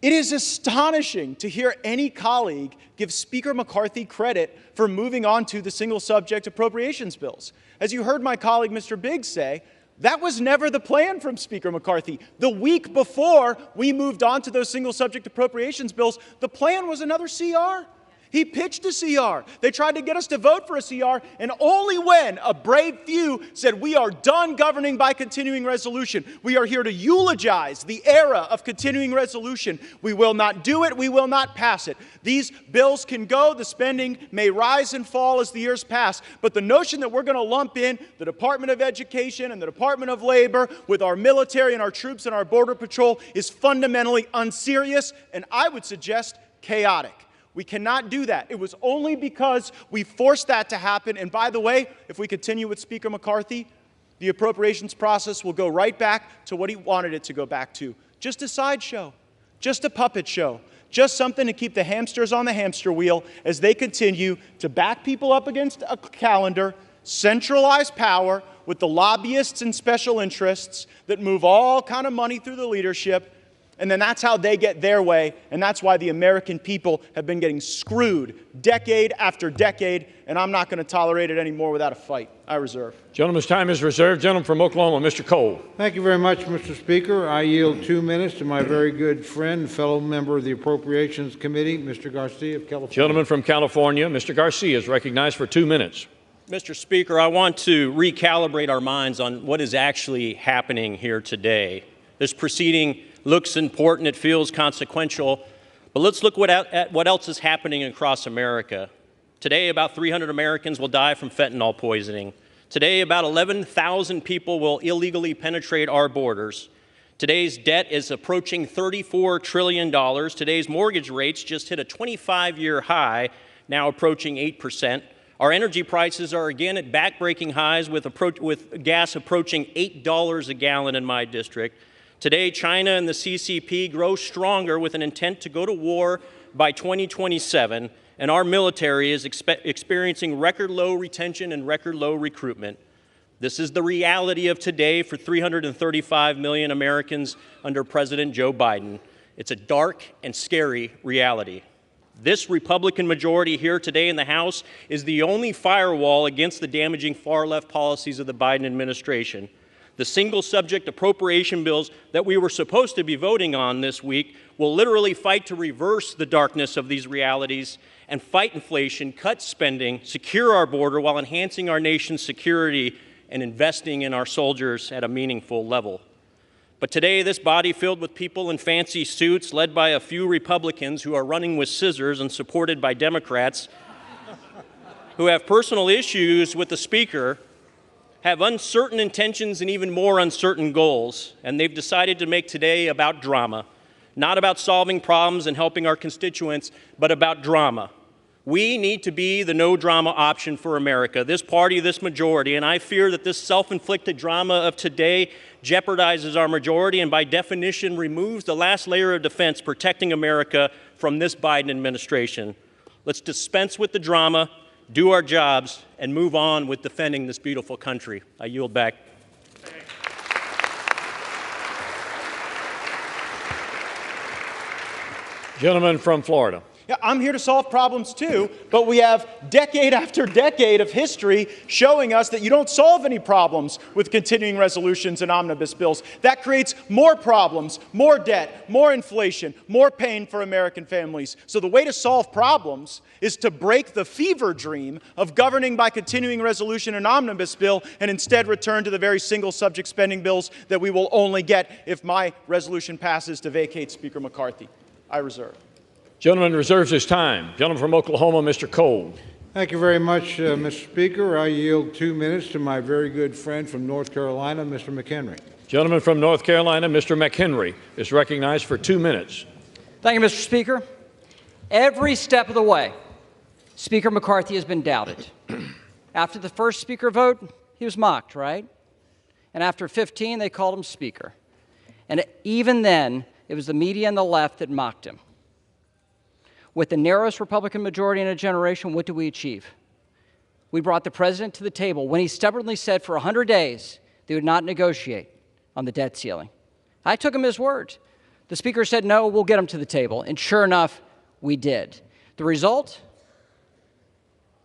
It is astonishing to hear any colleague give Speaker McCarthy credit for moving on to the single subject appropriations bills. As you heard my colleague, Mr. Biggs, say, that was never the plan from Speaker McCarthy. The week before we moved on to those single subject appropriations bills, the plan was another CR. He pitched a CR. They tried to get us to vote for a CR, and only when a brave few said, we are done governing by continuing resolution. We are here to eulogize the era of continuing resolution. We will not do it. We will not pass it. These bills can go. The spending may rise and fall as the years pass, but the notion that we're going to lump in the Department of Education and the Department of Labor with our military and our troops and our Border Patrol is fundamentally unserious, and I would suggest chaotic. We cannot do that. It was only because we forced that to happen. And by the way, if we continue with Speaker McCarthy, the appropriations process will go right back to what he wanted it to go back to. Just a sideshow, just a puppet show, just something to keep the hamsters on the hamster wheel as they continue to back people up against a calendar, centralized power with the lobbyists and special interests that move all kind of money through the leadership, and then that's how they get their way, and that's why the American people have been getting screwed decade after decade, and I'm not going to tolerate it anymore without a fight. I reserve. Gentleman's time is reserved. Gentleman from Oklahoma, Mr. Cole. Thank you very much, Mr. Speaker. I yield 2 minutes to my very good friend, fellow member of the Appropriations Committee, Mr. Garcia of California. Gentleman from California, Mr. Garcia, is recognized for 2 minutes. Mr. Speaker, I want to recalibrate our minds on what is actually happening here today. This proceeding looks important, it feels consequential, but let's look at what else is happening across America. Today, about 300 Americans will die from fentanyl poisoning. Today, about 11,000 people will illegally penetrate our borders. Today's debt is approaching $34 trillion. Today's mortgage rates just hit a 25-year high, now approaching 8%. Our energy prices are again at back-breaking highs with gas approaching $8 a gallon in my district. Today, China and the CCP grow stronger with an intent to go to war by 2027, and our military is experiencing record low retention and record low recruitment. This is the reality of today for 335 million Americans under President Joe Biden. It's a dark and scary reality. This Republican majority here today in the House is the only firewall against the damaging far-left policies of the Biden administration. The single-subject appropriation bills that we were supposed to be voting on this week will literally fight to reverse the darkness of these realities and fight inflation, cut spending, secure our border while enhancing our nation's security and investing in our soldiers at a meaningful level. But today, this body filled with people in fancy suits, led by a few Republicans who are running with scissors and supported by Democrats, who have personal issues with the Speaker, have uncertain intentions and even more uncertain goals, and they've decided to make today about drama, not about solving problems and helping our constituents, but about drama. We need to be the no-drama option for America, this party, this majority, and I fear that this self-inflicted drama of today jeopardizes our majority and by definition removes the last layer of defense protecting America from this Biden administration. Let's dispense with the drama, do our jobs, and move on with defending this beautiful country. I yield back. Gentleman from Florida. Yeah, I'm here to solve problems too, but we have decade after decade of history showing us that you don't solve any problems with continuing resolutions and omnibus bills. That creates more problems, more debt, more inflation, more pain for American families. So the way to solve problems is to break the fever dream of governing by continuing resolution and omnibus bill and instead return to the very single subject spending bills that we will only get if my resolution passes to vacate Speaker McCarthy. I reserve. Gentleman reserves his time. Gentleman from Oklahoma, Mr. Cole. Thank you very much, Mr. Speaker. I yield 2 minutes to my very good friend from North Carolina, Mr. McHenry. Gentleman from North Carolina, Mr. McHenry, is recognized for 2 minutes. Thank you, Mr. Speaker. Every step of the way, Speaker McCarthy has been doubted. After the first Speaker vote, he was mocked, right? And after 15, they called him Speaker. And even then, it was the media and the left that mocked him. With the narrowest Republican majority in a generation, what did we achieve? We brought the president to the table when he stubbornly said for 100 days they would not negotiate on the debt ceiling. I took him at his word. The Speaker said, no, we'll get him to the table. And sure enough, we did. The result?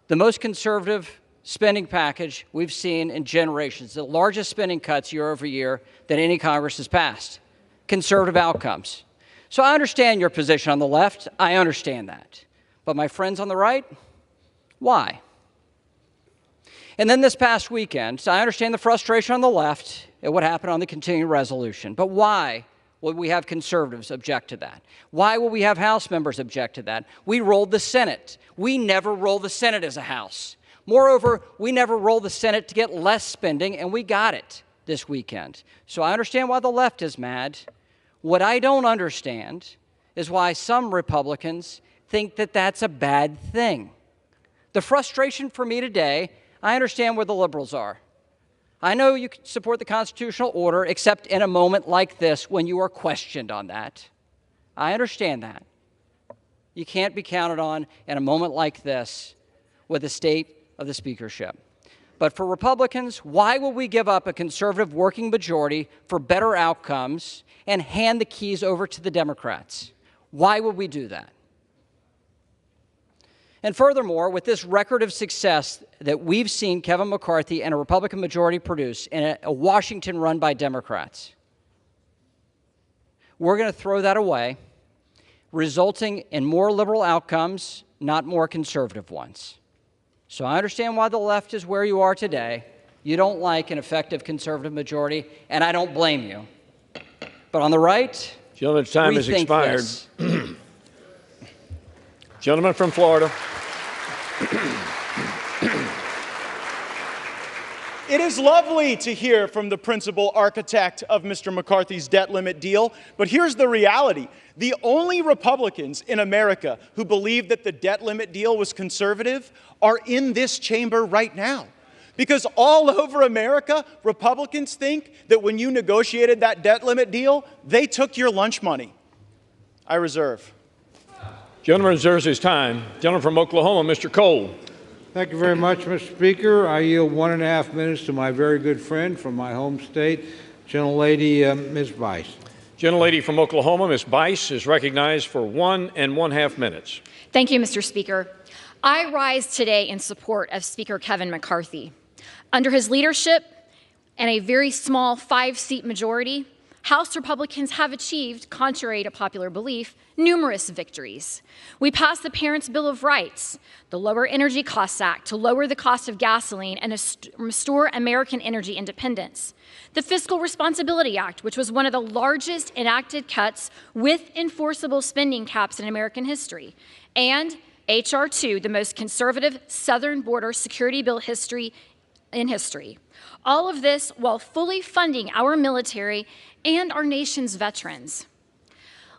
The most conservative spending package we've seen in generations, the largest spending cuts year over year that any Congress has passed. Conservative outcomes. So I understand your position on the left. I understand that. But my friends on the right, why? And then this past weekend, so I understand the frustration on the left at what happened on the continuing resolution. But why would we have conservatives object to that? Why will we have House members object to that? We rolled the Senate. We never roll the Senate as a House. Moreover, we never roll the Senate to get less spending, and we got it this weekend. So I understand why the left is mad. What I don't understand is why some Republicans think that that's a bad thing. The frustration for me today, I understand where the liberals are. I know you support the constitutional order, except in a moment like this when you are questioned on that. I understand that. You can't be counted on in a moment like this with the state of the speakership. But for Republicans, why will we give up a conservative working majority for better outcomes and hand the keys over to the Democrats? Why would we do that? And furthermore, with this record of success that we've seen Kevin McCarthy and a Republican majority produce in a Washington run by Democrats, we're going to throw that away, resulting in more liberal outcomes, not more conservative ones. So I understand why the left is where you are today. You don't like an effective conservative majority, and I don't blame you. But on the right, gentleman's time has expired. Gentleman from Florida. It is lovely to hear from the principal architect of Mr. McCarthy's debt limit deal, but here's the reality. The only Republicans in America who believe that the debt limit deal was conservative are in this chamber right now. Because all over America, Republicans think that when you negotiated that debt limit deal, they took your lunch money. I reserve. Gentleman reserves his time. Gentleman from Oklahoma, Mr. Cole. Thank you very much, Mr. Speaker. I yield 1.5 minutes to my very good friend from my home state, gentlelady Ms. Bice. Gentlelady from Oklahoma, Ms. Bice, is recognized for 1.5 minutes. Thank you, Mr. Speaker. I rise today in support of Speaker Kevin McCarthy. Under his leadership and a very small 5-seat majority, House Republicans have achieved, contrary to popular belief, numerous victories. We passed the Parents' Bill of Rights, the Lower Energy Costs Act to lower the cost of gasoline and restore American energy independence, the Fiscal Responsibility Act, which was one of the largest enacted cuts with enforceable spending caps in American history, and H.R. 2, the most conservative southern border security bill in history. All of this while fully funding our military and our nation's veterans.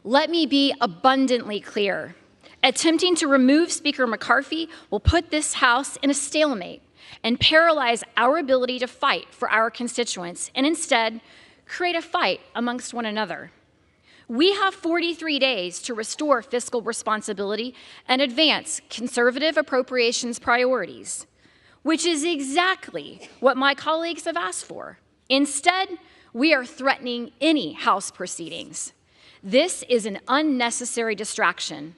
Let me be abundantly clear. Attempting to remove Speaker McCarthy will put this House in a stalemate and paralyze our ability to fight for our constituents and instead create a fight amongst one another. We have 43 days to restore fiscal responsibility and advance conservative appropriations priorities, which is exactly what my colleagues have asked for. Instead, we are threatening any House proceedings. This is an unnecessary distraction.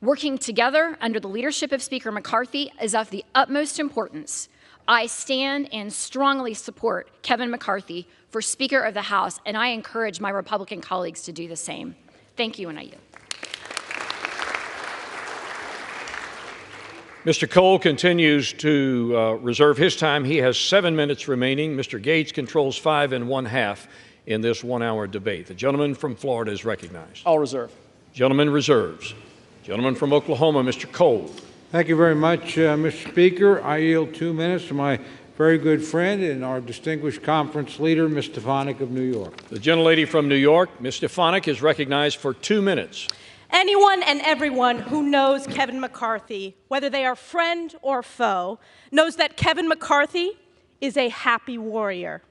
Working together under the leadership of Speaker McCarthy is of the utmost importance. I stand and strongly support Kevin McCarthy for Speaker of the House, and I encourage my Republican colleagues to do the same. Thank you, and I yield. Mr. Cole continues to reserve his time. He has 7 minutes remaining. Mr. Gates controls 5 1/2 in this 1-hour debate. The gentleman from Florida is recognized. I'll reserve. Gentleman reserves. Gentleman from Oklahoma, Mr. Cole. Thank you very much, Mr. Speaker. I yield 2 minutes to my very good friend and our distinguished conference leader, Ms. Stefanik of New York. The gentlelady from New York, Ms. Stefanik, is recognized for 2 minutes. Anyone and everyone who knows Kevin McCarthy, whether they are friend or foe, knows that Kevin McCarthy is a happy warrior.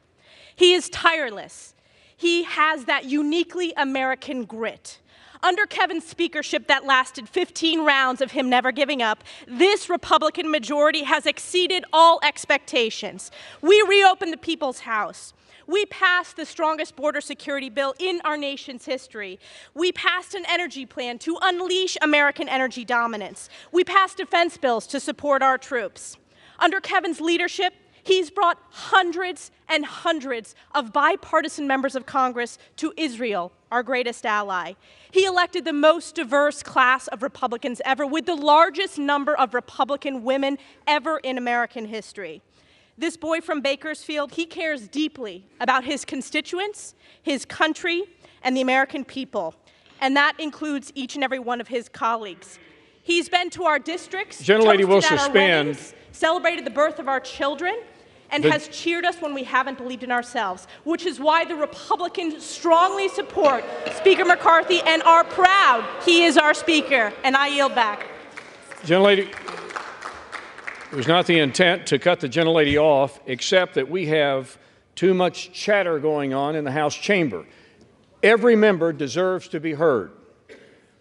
He is tireless. He has that uniquely American grit. Under Kevin's speakership that lasted 15 rounds of him never giving up, this Republican majority has exceeded all expectations. We reopened the People's House. We passed the strongest border security bill in our nation's history. We passed an energy plan to unleash American energy dominance. We passed defense bills to support our troops. Under Kevin's leadership, he's brought hundreds and hundreds of bipartisan members of Congress to Israel, our greatest ally. He elected the most diverse class of Republicans ever, with the largest number of Republican women ever in American history. This boy from Bakersfield, he cares deeply about his constituents, his country, and the American people. And that includes each and every one of his colleagues. He's been to our districts, Gentlelady will toasted at our suspend. weddings, celebrated the birth of our children, and has cheered us when we haven't believed in ourselves, which is why the Republicans strongly support Speaker McCarthy and are proud he is our Speaker. And I yield back. Gentlelady, it was not the intent to cut the gentlelady off, except that we have too much chatter going on in the House chamber. Every member deserves to be heard.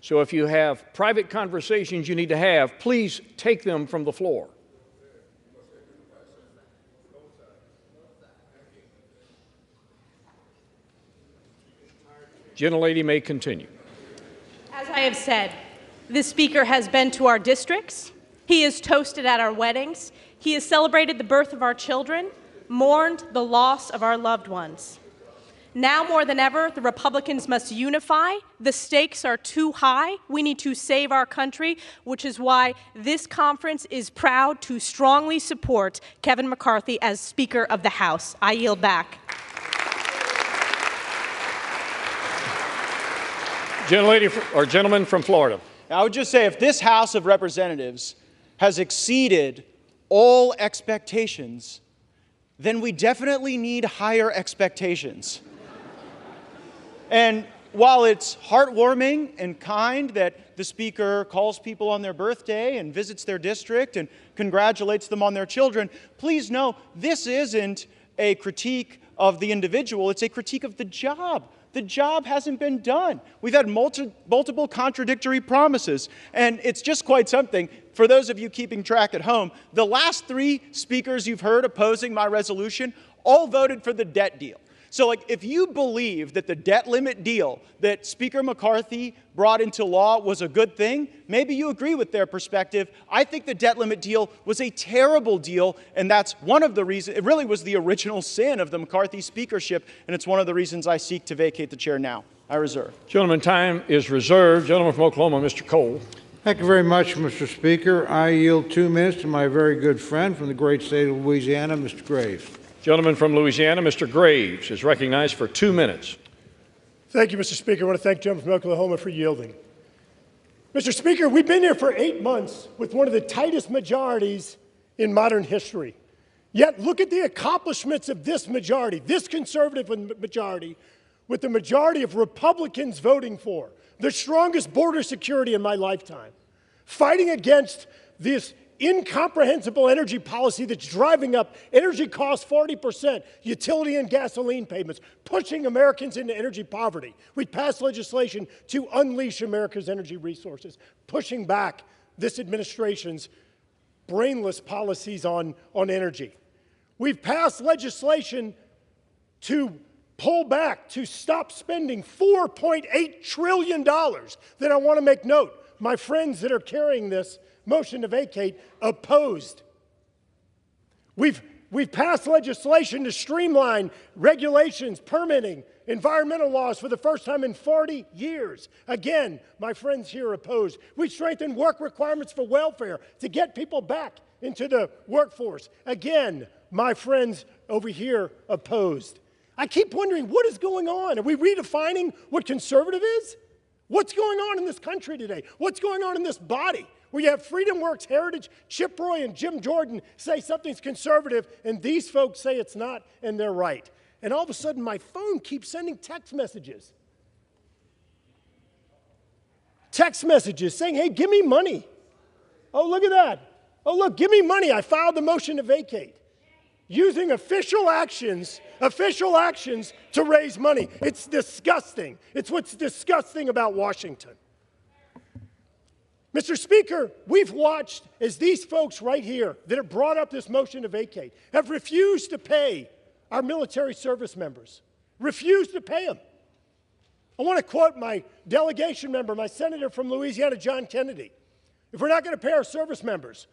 So if you have private conversations you need to have, please take them from the floor. Gentlelady may continue. As I have said, this speaker has been to our districts. He has toasted at our weddings. He has celebrated the birth of our children, mourned the loss of our loved ones. Now more than ever, the Republicans must unify. The stakes are too high. We need to save our country, which is why this conference is proud to strongly support Kevin McCarthy as Speaker of the House. I yield back. Gentleman from Florida. I would just say, if this House of Representatives has exceeded all expectations, then we definitely need higher expectations. And while it's heartwarming and kind that the Speaker calls people on their birthday and visits their district and congratulates them on their children, please know this isn't a critique of the individual, it's a critique of the job. The job hasn't been done. We've had multiple contradictory promises, and it's just quite something. For those of you keeping track at home, the last 3 speakers you've heard opposing my resolution all voted for the debt deal. So, if you believe that the debt limit deal that Speaker McCarthy brought into law was a good thing, maybe you agree with their perspective. I think the debt limit deal was a terrible deal, and that's one of the reasons. It really was the original sin of the McCarthy speakership, and it's one of the reasons I seek to vacate the chair now. I reserve. Gentleman, time is reserved. Gentleman from Oklahoma, Mr. Cole. Thank you very much, Mr. Speaker. I yield 2 minutes to my very good friend from the great state of Louisiana, Mr. Graves. Gentleman from Louisiana, Mr. Graves, is recognized for 2 minutes. Thank you, Mr. Speaker. I want to thank the gentleman from Oklahoma for yielding. Mr. Speaker, we've been here for 8 months with one of the tightest majorities in modern history. Yet look at the accomplishments of this majority, this conservative majority, with the majority of Republicans voting for the strongest border security in my lifetime, fighting against this incomprehensible energy policy that's driving up energy costs 40%, utility and gasoline payments, pushing Americans into energy poverty. We passed legislation to unleash America's energy resources, pushing back this administration's brainless policies on energy. We've passed legislation to pull back, to stop spending $4.8 trillion that I want to make note. My friends that are carrying this motion to vacate opposed. We've passed legislation to streamline regulations, permitting, environmental laws for the first time in 40 years. Again, my friends here opposed. We strengthened work requirements for welfare to get people back into the workforce. Again, my friends over here opposed. I keep wondering, what is going on? Are we redefining what conservative is? What's going on in this country today? What's going on in this body? Where you have Freedom Works, Heritage, Chip Roy, and Jim Jordan say something's conservative, and these folks say it's not, and they're right. And all of a sudden, my phone keeps sending text messages. Text messages saying, hey, give me money. Oh, look at that. Oh, look, give me money. I filed the motion to vacate. Using official actions to raise money. It's disgusting. It's what's disgusting about Washington. Mr. Speaker, we've watched as these folks right here that have brought up this motion to vacate have refused to pay our military service members, refused to pay them. I want to quote my delegation member, my senator from Louisiana, John Kennedy. If we're not going to pay our service members,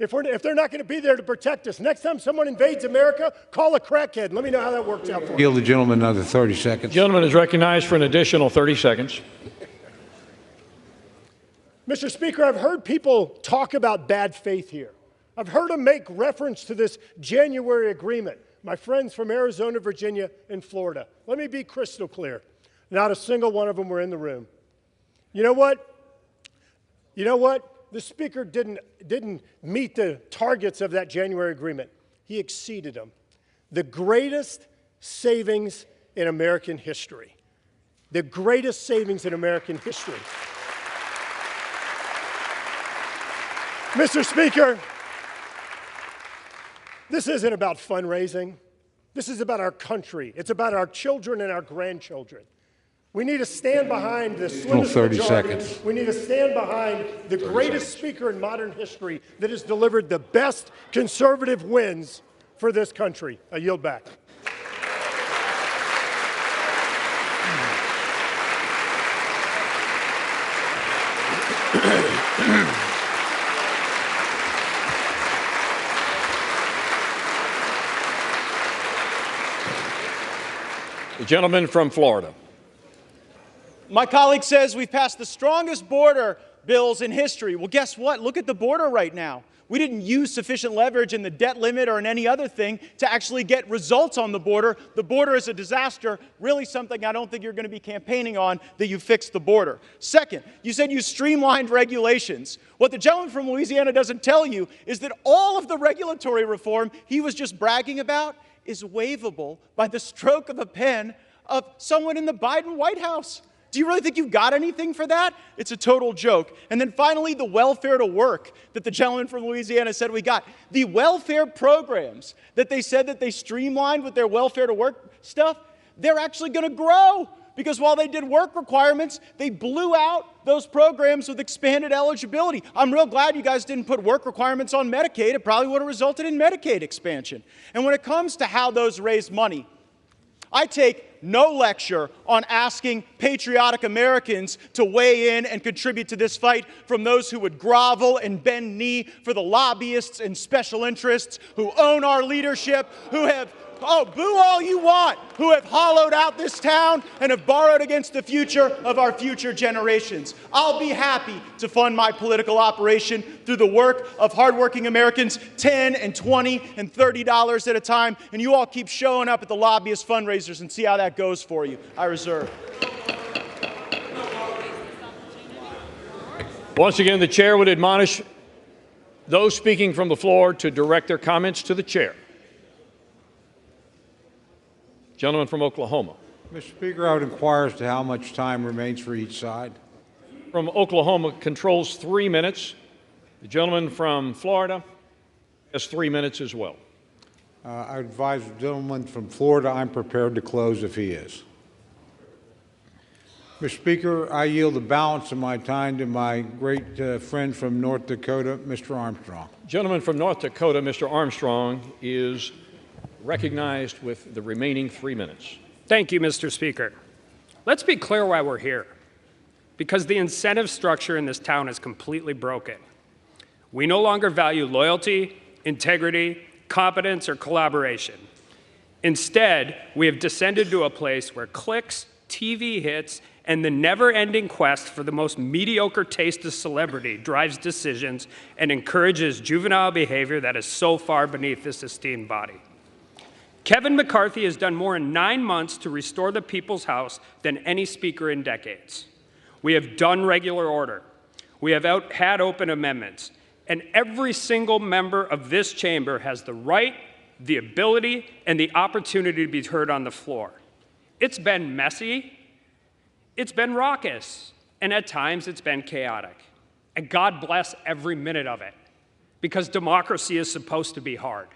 if they're not going to be there to protect us, next time someone invades America, call a crackhead. Let me know how that works out for you. Yield the gentleman another 30 seconds. Gentleman is recognized for an additional 30 seconds. Mr. Speaker, I've heard people talk about bad faith here. I've heard them make reference to this January agreement. My friends from Arizona, Virginia, and Florida. Let me be crystal clear. Not a single one of them were in the room. You know what? The Speaker didn't meet the targets of that January agreement. He exceeded them. The greatest savings in American history. The greatest savings in American history. Mr. Speaker, this isn't about fundraising. This is about our country. It's about our children and our grandchildren. We need to stand behind the slimmest 30 majority. seconds. We need to stand behind the greatest speaker in modern history that has delivered the best conservative wins for this country. I yield back. The gentleman from Florida. My colleague says we've passed the strongest border bills in history. Well, guess what? Look at the border right now. We didn't use sufficient leverage in the debt limit or in any other thing to actually get results on the border. The border is a disaster, really something I don't think you're going to be campaigning on, that you fixed the border. Second, you said you streamlined regulations. What the gentleman from Louisiana doesn't tell you is that all of the regulatory reform he was just bragging about is waivable by the stroke of a pen of someone in the Biden White House. Do you really think you've got anything for that? It's a total joke. And then finally, the welfare to work that the gentleman from Louisiana said we got. The welfare programs that they said that they streamlined with their welfare to work stuff, they're actually going to grow. Because while they did work requirements, they blew out those programs with expanded eligibility. I'm real glad you guys didn't put work requirements on Medicaid. It probably would have resulted in Medicaid expansion. And when it comes to how those raise money, I take no lecture on asking patriotic Americans to weigh in and contribute to this fight from those who would grovel and bend knee for the lobbyists and special interests who own our leadership, who have, oh, boo all you want, who have hollowed out this town and have borrowed against the future of our future generations. I'll be happy to fund my political operation through the work of hardworking Americans, $10 and $20 and $30 at a time, and you all keep showing up at the lobbyist fundraisers and see how that goes for you. I reserve. Once again, the chair would admonish those speaking from the floor to direct their comments to the chair. Gentleman from Oklahoma. Mr. Speaker, I would inquire as to how much time remains for each side. From Oklahoma controls 3 minutes. The gentleman from Florida has 3 minutes as well. I advise the gentleman from Florida I'm prepared to close if he is. Mr. Speaker, I yield the balance of my time to my great friend from North Dakota, Mr. Armstrong. Gentleman from North Dakota, Mr. Armstrong, is recognized with the remaining 3 minutes. Thank you, Mr. Speaker. Let's be clear why we're here. Because the incentive structure in this town is completely broken. We no longer value loyalty, integrity, competence, or collaboration. Instead, we have descended to a place where clicks, TV hits, and the never-ending quest for the most mediocre taste of celebrity drives decisions and encourages juvenile behavior that is so far beneath this esteemed body. Kevin McCarthy has done more in 9 months to restore the people's house than any speaker in decades. We have done regular order. We have had open amendments. And every single member of this chamber has the right, the ability, and the opportunity to be heard on the floor. It's been messy. It's been raucous. And at times, it's been chaotic. And God bless every minute of it. Because democracy is supposed to be hard.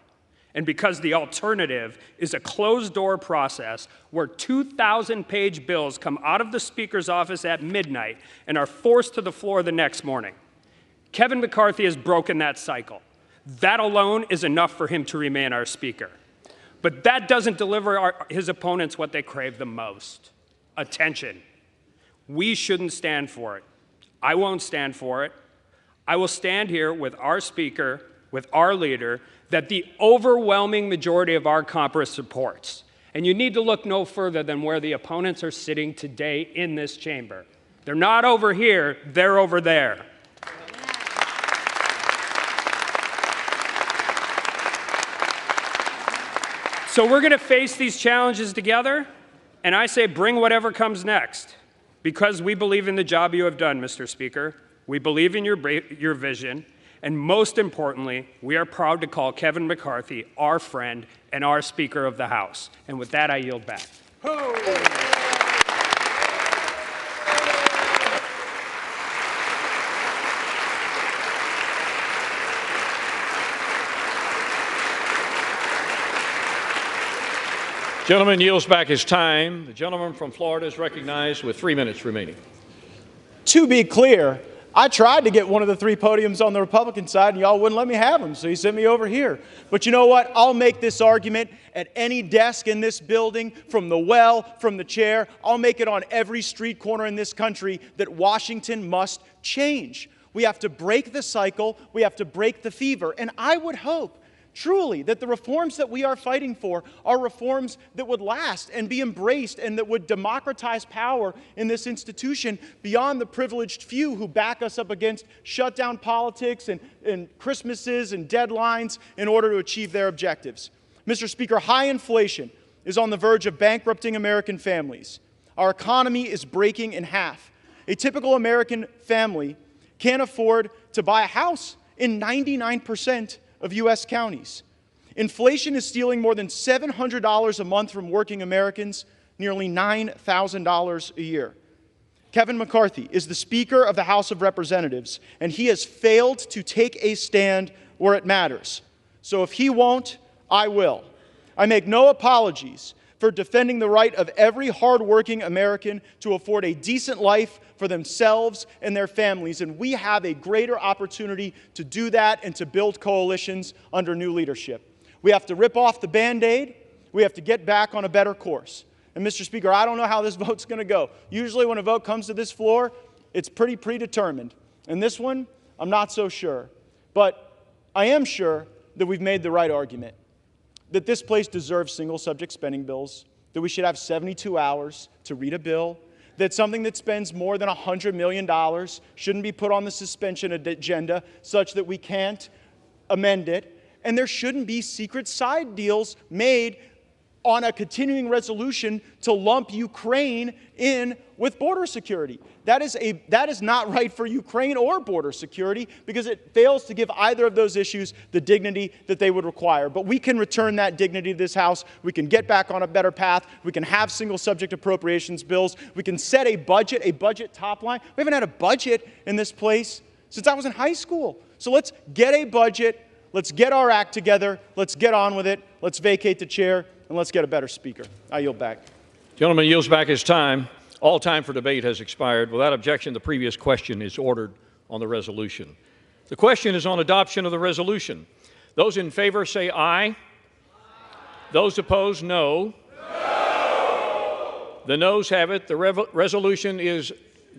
And because the alternative is a closed-door process where 2,000-page bills come out of the Speaker's office at midnight and are forced to the floor the next morning. Kevin McCarthy has broken that cycle. That alone is enough for him to remain our Speaker. But that doesn't deliver his opponents what they crave the most: attention. We shouldn't stand for it. I won't stand for it. I will stand here with our Speaker, with our leader, that the overwhelming majority of our Congress supports. And you need to look no further than where the opponents are sitting today in this chamber. They're not over here, they're over there. So we're going to face these challenges together, and I say bring whatever comes next, because we believe in the job you have done, Mr. Speaker. We believe in your vision. And most importantly, we are proud to call Kevin McCarthy our friend and our Speaker of the House. And with that, I yield back. Gentleman yields back his time. The gentleman from Florida is recognized with 3 minutes remaining. To be clear, I tried to get one of the 3 podiums on the Republican side, and y'all wouldn't let me have them, so you sent me over here. But you know what? I'll make this argument at any desk in this building, from the well, from the chair. I'll make it on every street corner in this country that Washington must change. We have to break the cycle. We have to break the fever. And I would hope, truly, that the reforms that we are fighting for are reforms that would last and be embraced and that would democratize power in this institution beyond the privileged few who back us up against shutdown politics and Christmases and deadlines in order to achieve their objectives. Mr. Speaker, high inflation is on the verge of bankrupting American families. Our economy is breaking in half. A typical American family can't afford to buy a house in 99% of U.S. counties. Inflation is stealing more than $700 a month from working Americans, nearly $9,000 a year. Kevin McCarthy is the Speaker of the House of Representatives, and he has failed to take a stand where it matters. So if he won't, I will. I make no apologies for defending the right of every hardworking American to afford a decent life for themselves and their families, and we have a greater opportunity to do that and to build coalitions under new leadership. We have to rip off the Band-Aid. We have to get back on a better course. And Mr. Speaker, I don't know how this vote's going to go. Usually when a vote comes to this floor, it's pretty predetermined. And this one, I'm not so sure. But I am sure that we've made the right argument, that this place deserves single-subject spending bills, that we should have 72 hours to read a bill, that something that spends more than $100 million shouldn't be put on the suspension agenda such that we can't amend it, and there shouldn't be secret side deals made on a continuing resolution to lump Ukraine in with border security. That is not right for Ukraine or border security, because it fails to give either of those issues the dignity that they would require. But we can return that dignity to this House. We can get back on a better path. We can have single subject appropriations bills. We can set a budget top line. We haven't had a budget in this place since I was in high school. So let's get a budget. Let's get our act together. Let's get on with it. Let's vacate the chair, and let's get a better speaker. I yield back. Gentleman yields back his time. All time for debate has expired. Without objection, the previous question is ordered on the resolution. The question is on adoption of the resolution. Those in favor say aye. Aye. Those opposed, no. No. The noes have it. The resolution is,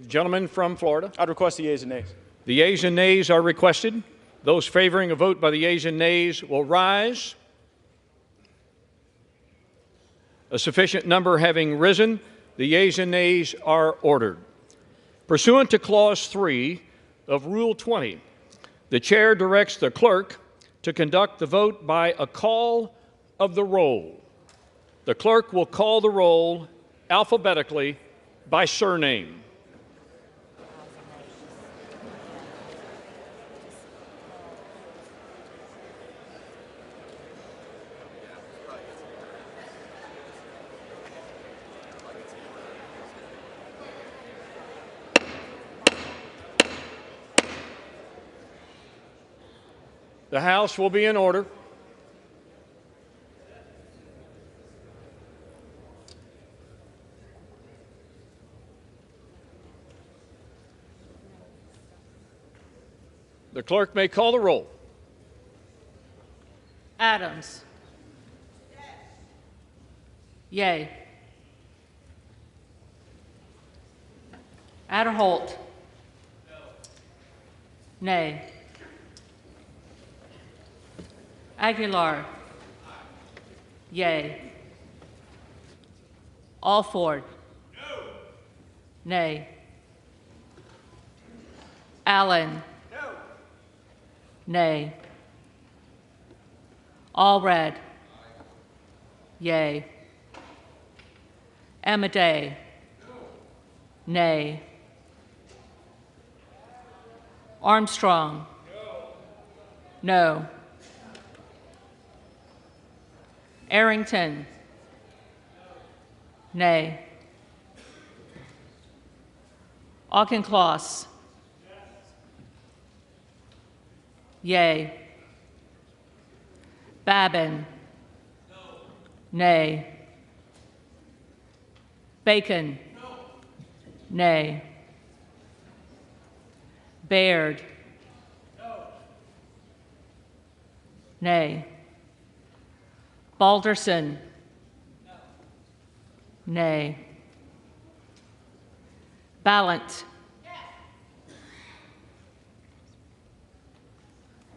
gentleman from Florida. I'd request the yeas and nays. The yeas and nays are requested. Those favoring a vote by the yeas and nays will rise. A sufficient number having risen, the yeas and nays are ordered. Pursuant to Clause 3 of Rule 20, the chair directs the clerk to conduct the vote by a call of the roll. The clerk will call the roll alphabetically by surname. The House will be in order. The clerk may call the roll. Adams. Yay. Adderholt. Nay. Aguilar. Yay. Alford. No. Nay. Allen. No. Nay. Allred. Yay. Amadei. No. Nay. Armstrong. No. No. Arrington. Nay. Auchincloss. Yay. Babin. Nay. Bacon. Nay. Baird. Nay. Balderson. Nay. Ballant.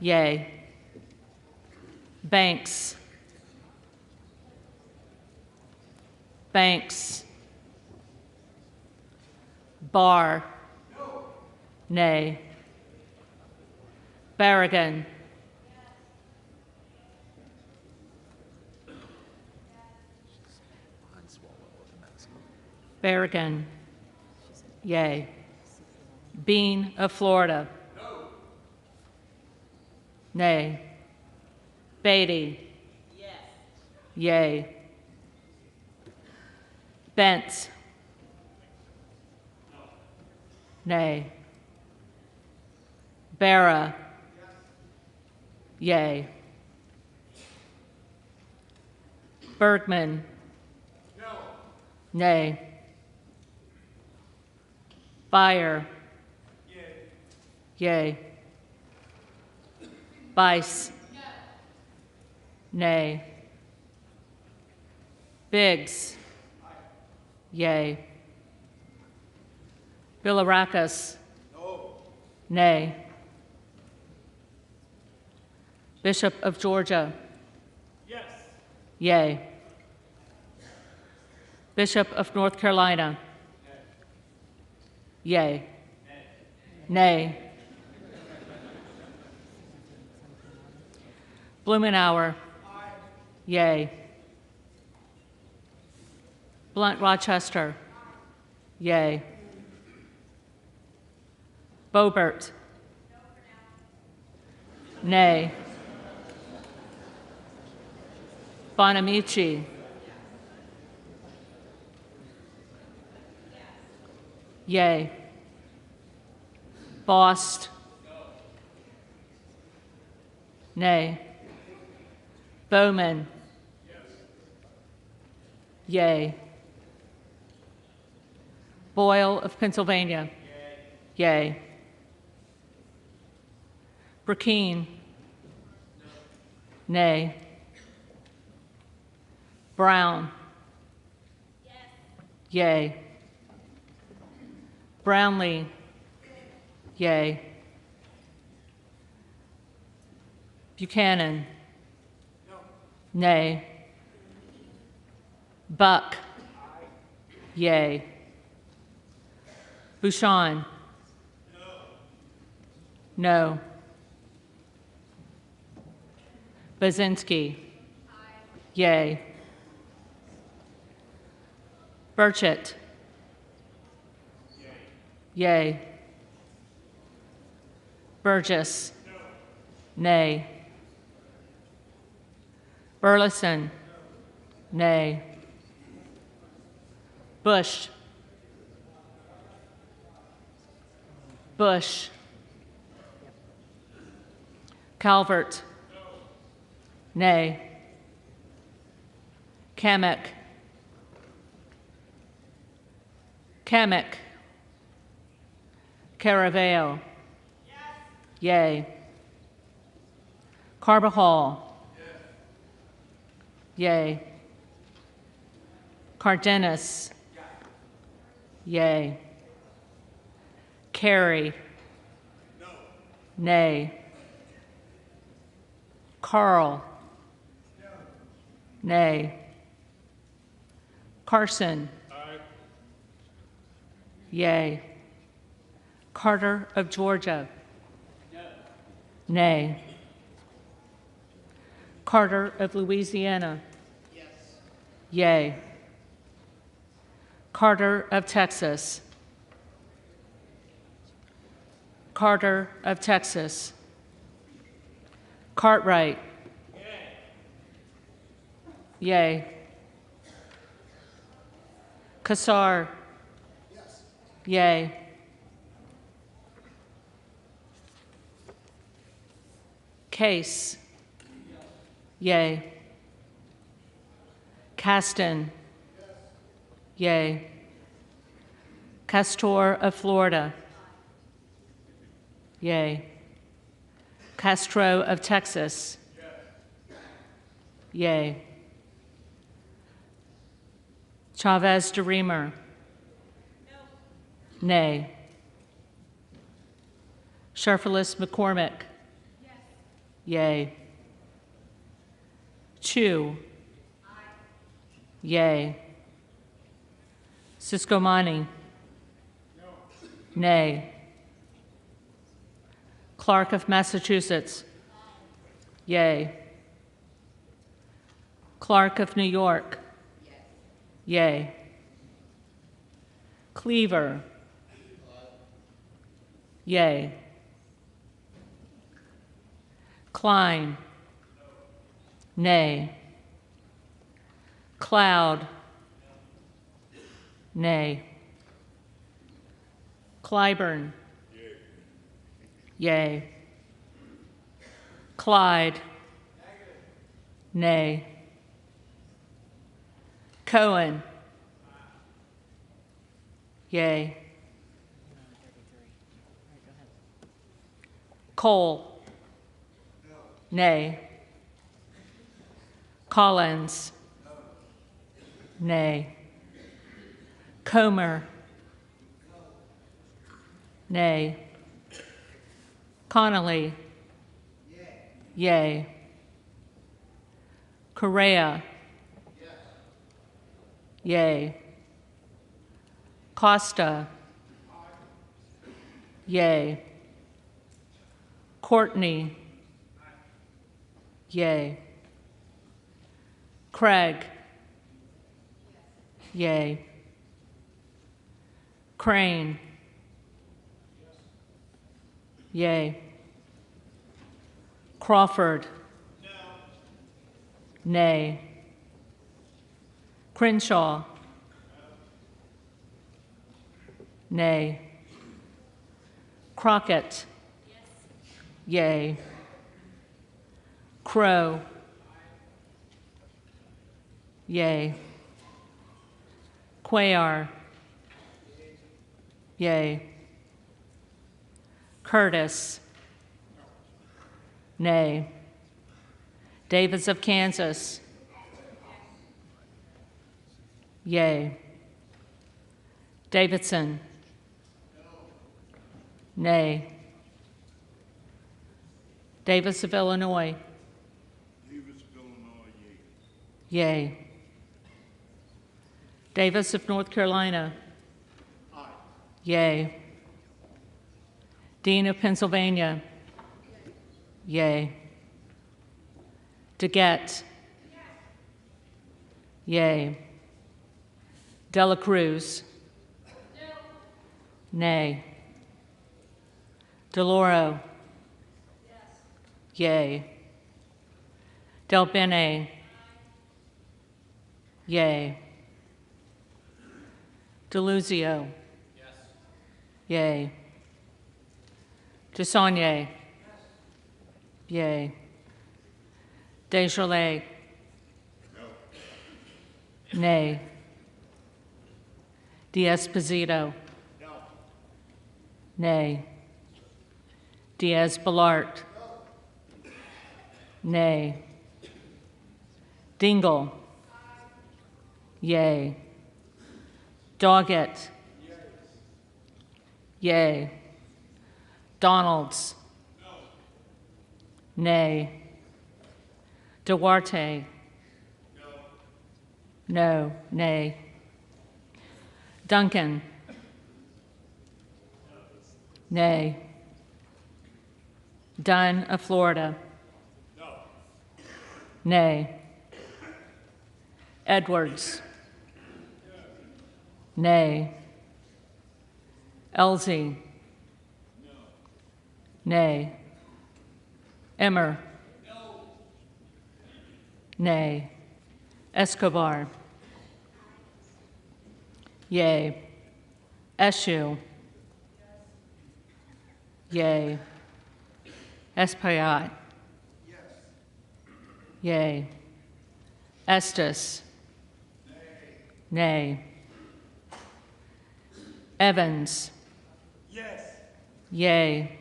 Yay. Banks. Banks. Barr. Nay. Barragan. Barragan. Yay. Bean of Florida. Nay. Beatty. Yay. Bentz. Nay. Barra. Yay. Bergman. Nay. Beyer. Yay. Bice. Nay. Biggs. Yay. Bilirakis. Nay. Bishop of Georgia. Yes. Yay. Bishop of North Carolina. Yay. Nay. Blumenauer. Yay. Blunt Rochester. Yay. Boebert. Nay. Bonamici. Yay. Bost. Nay. Bowman. Yay. Boyle of Pennsylvania. Yay. Burkeen. Nay. Brown. Yay. Brownlee. Yay. Buchanan. Nay. Buck. Yay. Bouchon. No. Bazinski. Yay. Burchett. Yay. Burgess. Nay. Burleson. Nay. Bush. Bush. Calvert. Nay. Kamek. Kamek. Caraveo. Yay. Carbajal. Yay. Cardenas. Yay. Carey. Nay. Carl. Nay. Carson. Yay. Carter of Georgia. Nay. Carter of Louisiana. Yay. Carter of Texas. Carter of Texas. Cartwright. Yay. Kassar. Yay. Case. Yay. Caston. Yay. Castor of Florida. Yay. Castro of Texas. Yay. Chavez de Reamer. Nay. Sharfelis McCormick. Yay. Chu. Yay. Siscomani. Nay. Clark of Massachusetts. Yay. Clark of New York. Yay. Cleaver. Yay. Klein. Nay. Cloud. Nay. Clyburn. Yay. Clyde. Nay. Cohen. Yay. Cole. Nay. Collins. Nay. Comer. Nay. Connolly. Yay. Correa. Yay. Costa. Yay. Courtney. Yay. Craig. Yay. Crane. Yay. Crawford. Nay. Crenshaw. Nay. Crockett. Yay. Crow. Yay. Cuellar. Yay. Curtis. Nay. Davids of Kansas. Yay. Davidson. Nay. Davis of Illinois. Yay. Davis of North Carolina. Yay. Dean of Pennsylvania. Yay. DeGette. Yay. Dela Cruz. Nay. DeLauro. Yay. Del Bene. Yay. DeLuzio. Yay. DeSaulnier. Yay. Desjardins. Nay. D'Esposito. Nay. Diaz-Balart. Nay. Dingle. Yay. Doggett. Yay. Donalds. Nay. Duarte. No. Nay. Duncan. Nay. Dunn of Florida. Nay. Edwards. Nay. Elsie. Nay. Emmer. Nay. Escobar. Yay. Eshue. Yay. Espaillat. Yay. Estes. Nay. Evans. Yes. Yay.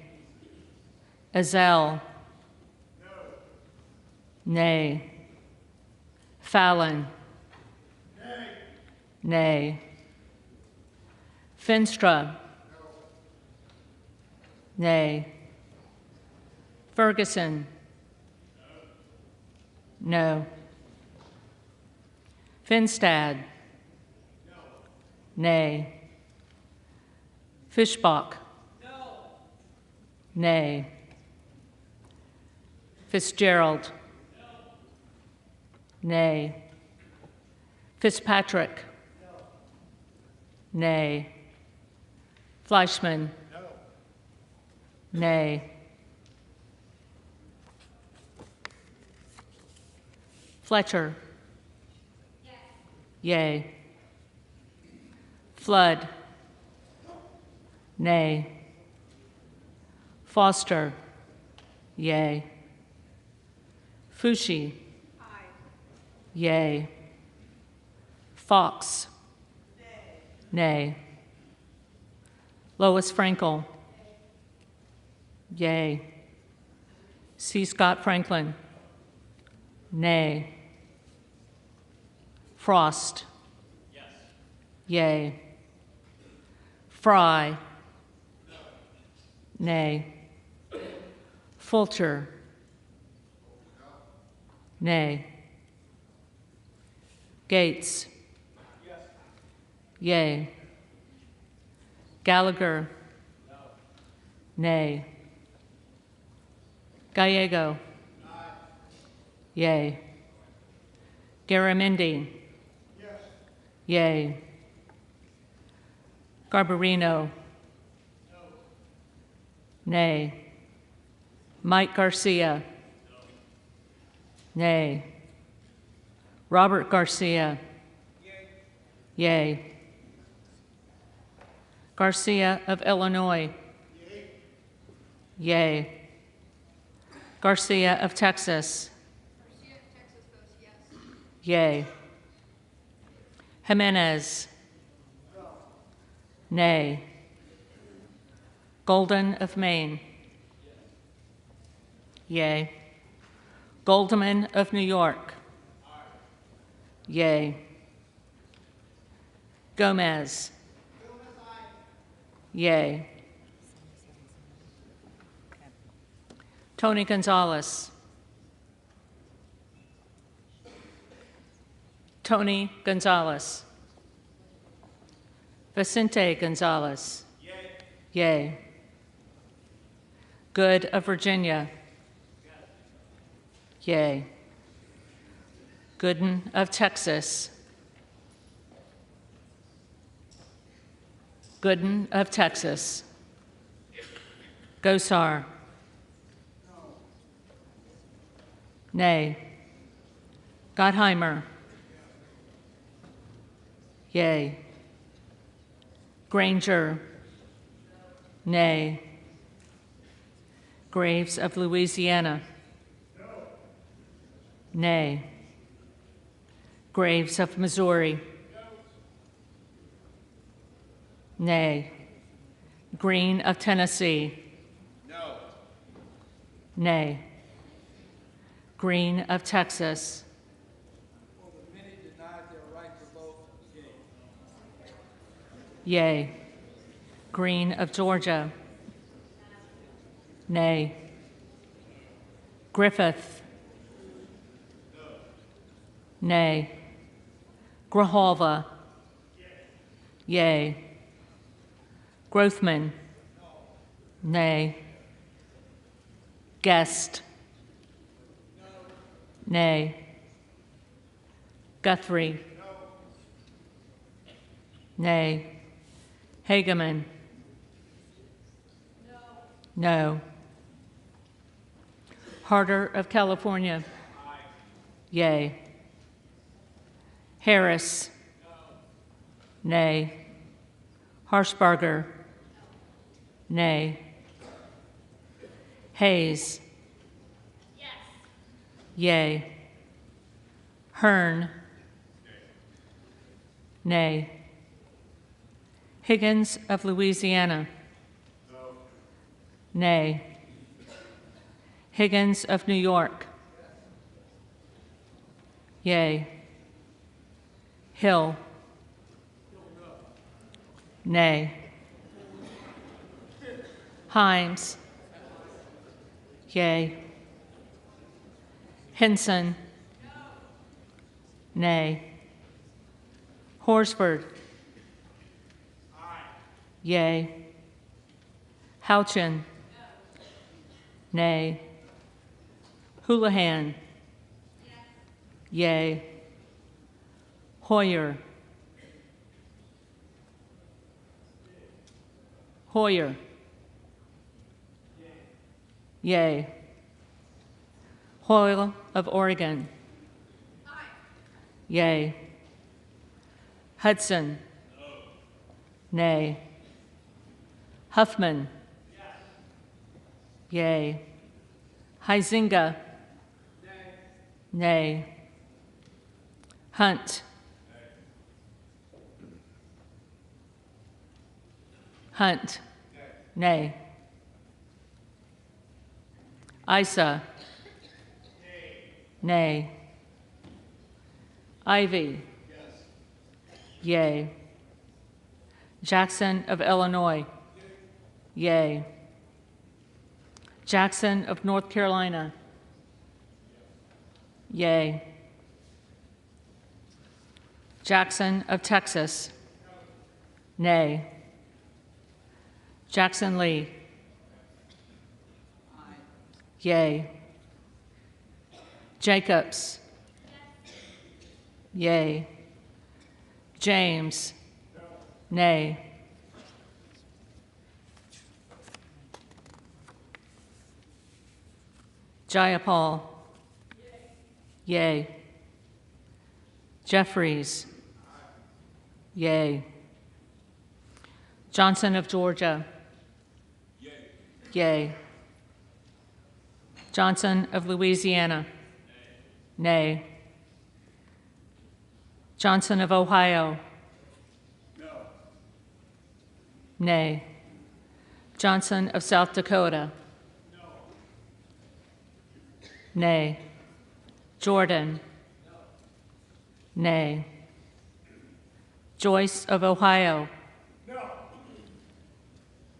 Azell. Nay. Fallon. Nay. Finstra. Nay. Ferguson. No. Finstad. Nay. Fischbach. Nay. Fitzgerald. Nay. Fitzpatrick. Nay. Fleischman. Nay. Fletcher. Yea. Flood. Nay. Foster. Yea. Fushi. Yea. Fox. Nay. Lois Frankel. Yea. C. Scott Franklin. Nay. Frost. Yes. Yea. Fry. No. Nay. Fulcher. Nay. Gates. Yes. Yea. Gallagher. No. Nay. Gallego. Aye. Yea. Garamendi. Yes. Yea. Garbarino. No. Nay. Mike Garcia. No. Nay. Robert Garcia. Yea. Garcia of Illinois. Yea. Garcia of Texas. Yea. Jimenez. Nay. Golden of Maine. Yea. Goldman of New York. Yea. Gomez. Yea. Tony Gonzalez. Tony Gonzalez. Vicente Gonzalez. Yea. Good of Virginia. Yea. Gooden of Texas. Gooden of Texas. Gosar. Nay. Gottheimer. Yea. Granger. Nay. Graves of Louisiana. Nay. Graves of Missouri. Nay. Green of Tennessee. No. Nay. Green of Texas. Yea. Green of Georgia. Nay. Griffith. Nay. Grijalva. Yea. Grothman. Nay. Guest. Nay. Guthrie. Nay. Hageman. No. Harder of California. Yea. Harris. Nay. Harshbarger. Nay. Hayes. Yes. Yea. Hearn. Nay. Higgins of Louisiana. No. Nay. Higgins of New York. Yay. Hill. Nay. Himes. Yay. Hinson. Nay. Horsford. Yay. Houchin. Nay. Houlihan. Yay. Hoyer. Hoyer. Yay. Hoyle of Oregon. Yay. Hudson. Nay. Huffman. Yay. Huizinga. Nay. Hunt. Hunt. Nay. Isa. Nay. Ivy. Yay. Jackson of Illinois. Yay. Jackson of North Carolina. Yay. Jackson of Texas. Nay. Jackson Lee. Yay. Jacobs. Yay. James. Nay. Jayapal. Yay. Jeffries. Yay. Johnson of Georgia. Yay. Johnson of Louisiana. Nay. Johnson of Ohio. Nay. Johnson of South Dakota. Nay. Jordan. Nay. Joyce of Ohio.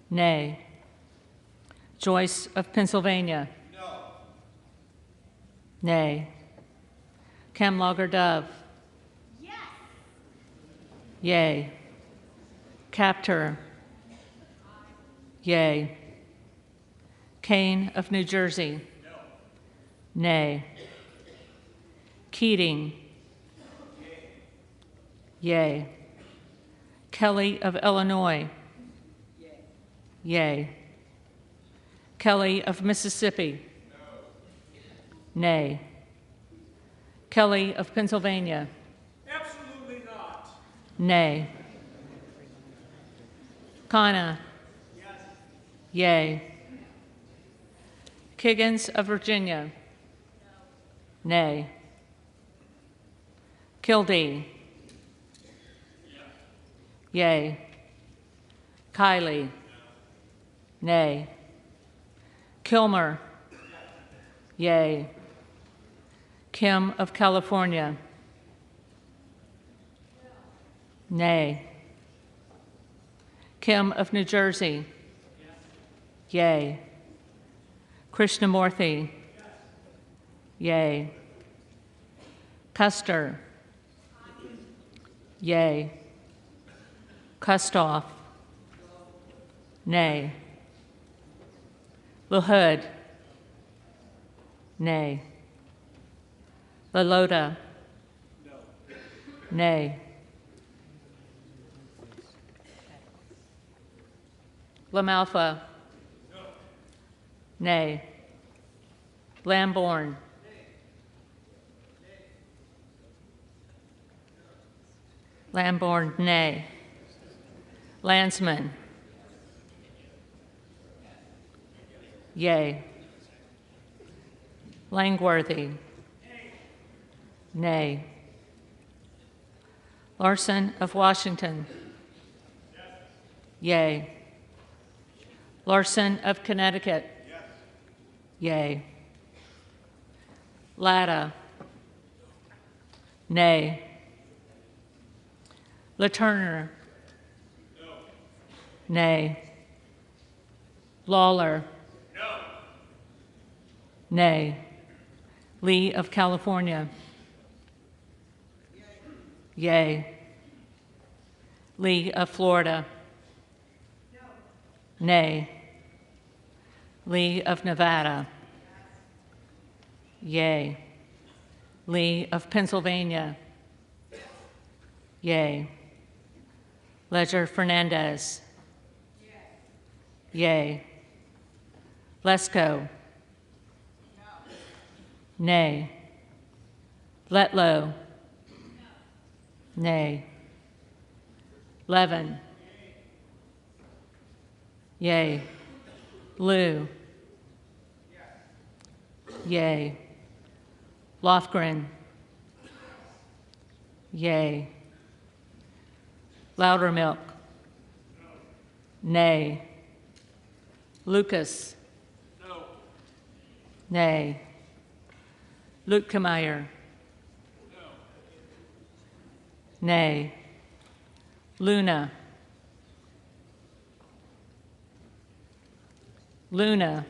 Nay. Joyce of Pennsylvania. Nay. Camlogger Dove. Yay. Captor. Yay. Kane of New Jersey. Nay. Keating. Yay. Kelly of Illinois. Yay. Kelly of Mississippi. Nay. Kelly of Pennsylvania. Absolutely not. Nay. Kana. Yay. Kiggins of Virginia. Nay. Kildee. Yay. Kiley. Nay. Kilmer. Yay. Kim of California. Nay. Kim of New Jersey. Yay. Krishnamurthy. Yay. Custer. Yay. Kustoff. Nay. LaHood. Nay. LaLota. Nay. LaMalfa. Nay. Lamborn. Lamborn, nay. Landsman. Yay. Langworthy. Nay. Larson of Washington. Yay. Larson of Connecticut. Yay. Latta. Nay. LaTurner. Nay. Lawler. Nay. Lee of California. Yay. Lee of Florida. Nay. Lee of Nevada. Yay. Lee of Pennsylvania. Yay. Ledger Fernandez. Yay. Lesko. Nay. Letlow. Nay. Levin. Yay. Liu. Yay. Lofgren. Yay. Loudermilk. Nay. Lucas. Nay. Lutkemeyer. Nay. Luna. Luna.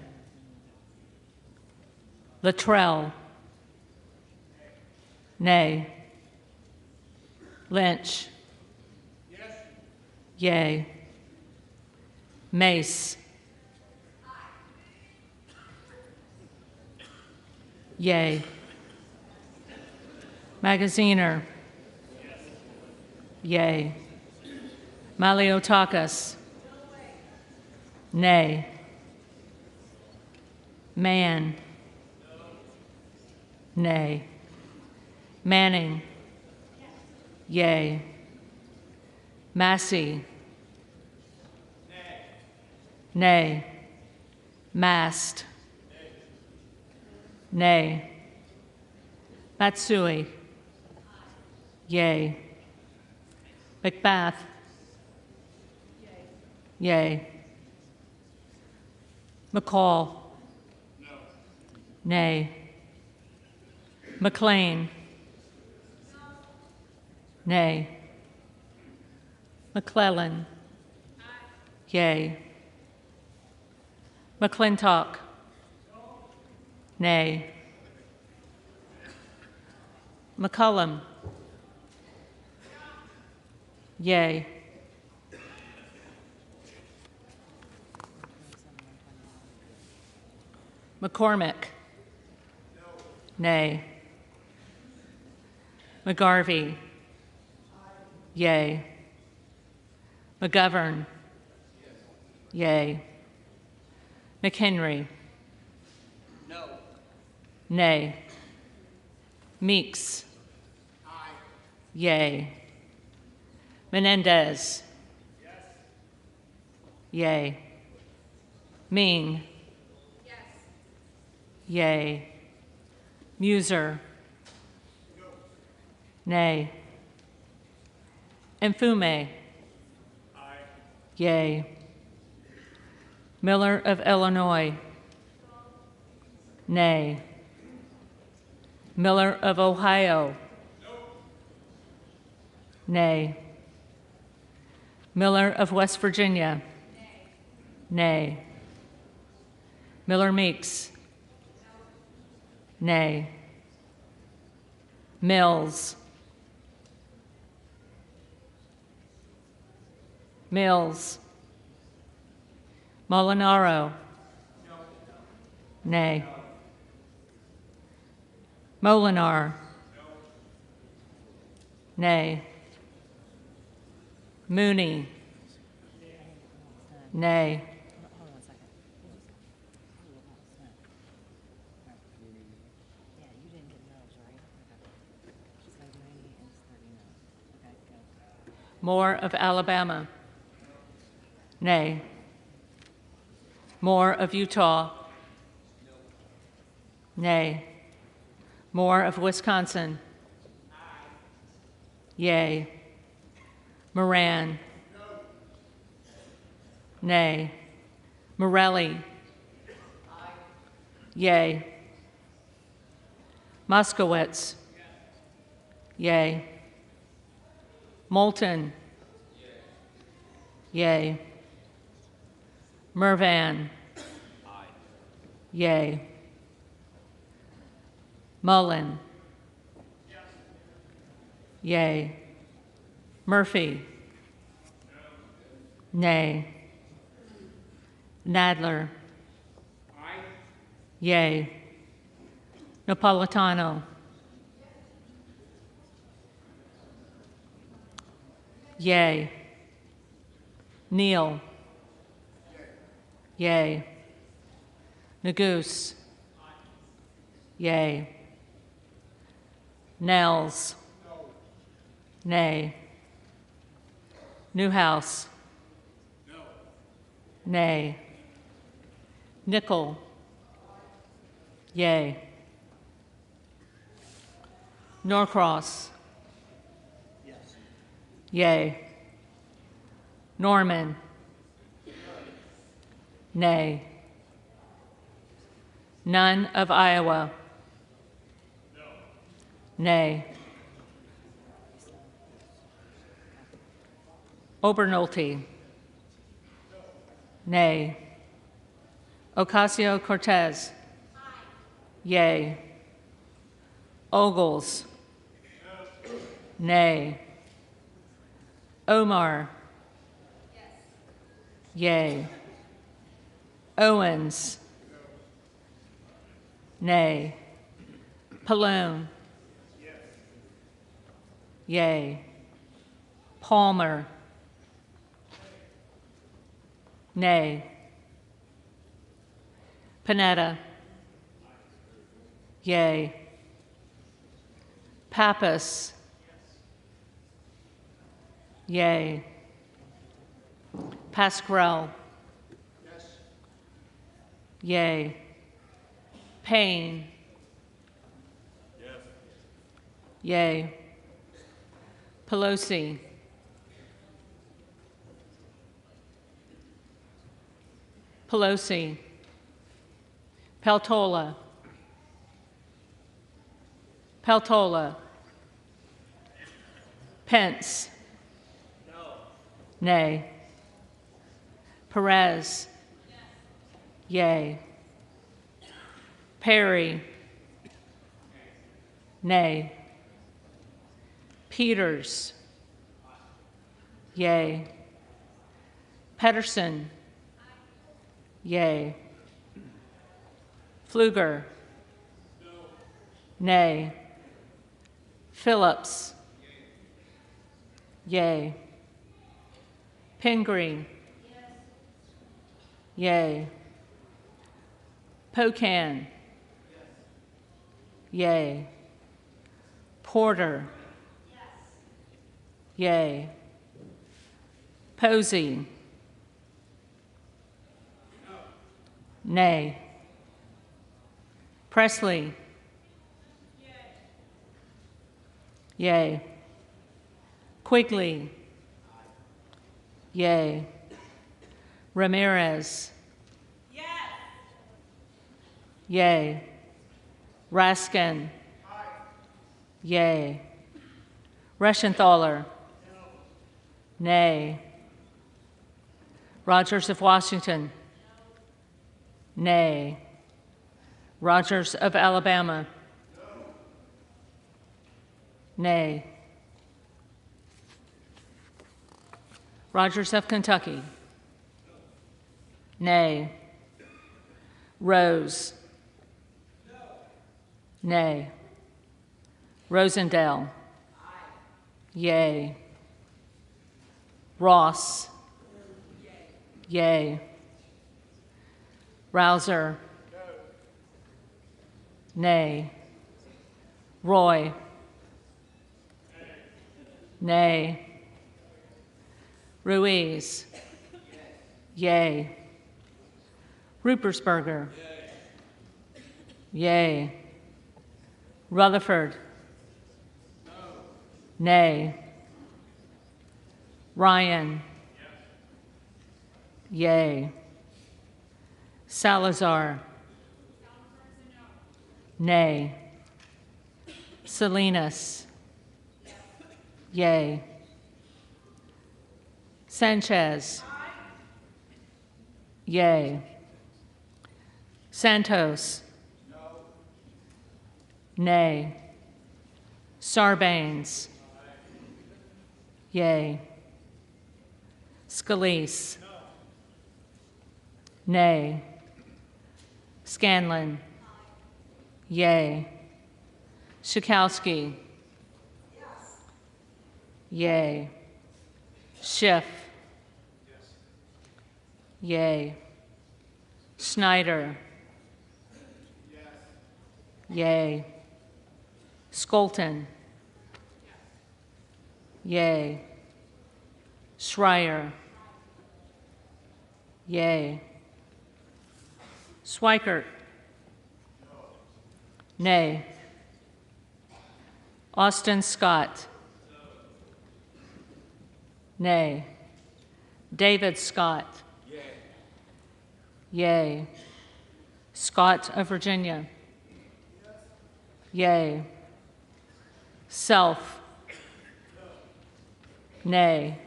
Luttrell. Nay. Lynch. Yay. Mace. Yay. Magaziner. Yay. Maliotakis. Nay. Man. Nay. Manning. Yay. Massey. Nay. Mast. Nay. Matsui. Yay. McBath. Yay. McCall. Nay. McLean. Nay. McClellan. Yay. McClintock. Nay. McCullum. Yay. McCormick. Nay. McGarvey. Yay. McGovern. Yay. McHenry. No. Nay. Meeks. Yay. Menendez. Yay. Ming. Yay. Muser. Nay. Mfume. Yay. Miller of Illinois. Nay. Miller of Ohio. Nay. Miller of West Virginia. Nay. Miller Meeks. Nay. Mills. Mills. Molinaro. Nay. Molinar. Nay. Mooney. Nay. Moore of Alabama. Nay. Moore of Utah. Nay. Moore of Wisconsin. Yay. Moran. Nay. Morelli. Yay. Moskowitz. Yay. Moulton. Yay. Mervan. Yay. Mullen. Yay. Murphy. Nay. Nadler. Yay. Napolitano. Yay. Neal. Yay. Neguse. Yay. Nels. Nay. Newhouse. Nay. Nickel. Yay. Norcross. Yay. Norman. Nay. None of Iowa. Nay. Obernolte. Nay. Ocasio-Cortez. Yay. Ogles. Nay. Omar. Yay. Owens. Nay. Pallone. Yay. Palmer. Nay. Panetta. Yay. Pappas. Yay. Pasquarel. Yay. Payne. Yay. Pelosi. Pelosi. Peltola. Peltola. Pence. Nay. Perez. Yay. Perry. Nay. Peters. Yay. Pedersen. Yay. Pfluger. Nay. Phillips. Yay. Pingree. Yay. Pocan. Yay. Porter. Yay. Posey. Nay. Presley. Yay. Quigley. Yay. Ramirez. Yay. Raskin. Yay. Reschenthaler. Nay. Rogers of Washington. Nay. Rogers of Alabama. Nay. Rogers of Kentucky. Nay. Rose. Nay. Rosendale. Yay. Ross. Yay. Rouser. Nay. Roy. Nay. Ruiz. Yay. Rupersberger. Yay. Rutherford. Nay. Ryan. Yay. Salazar. Nay. Salinas. Yay. Sanchez. Yay. Santos. Nay. Sarbanes. Yay. Scalise. Nay. Scanlon. Yay. Schakowsky. Yay. Schiff. Yay. Snyder. Yay. Skolton. Yay. Schreier. Yay. Schweikert. Nay. Austin Scott. Nay. David Scott. Yay. Scott of Virginia. Yay. Self. Nay.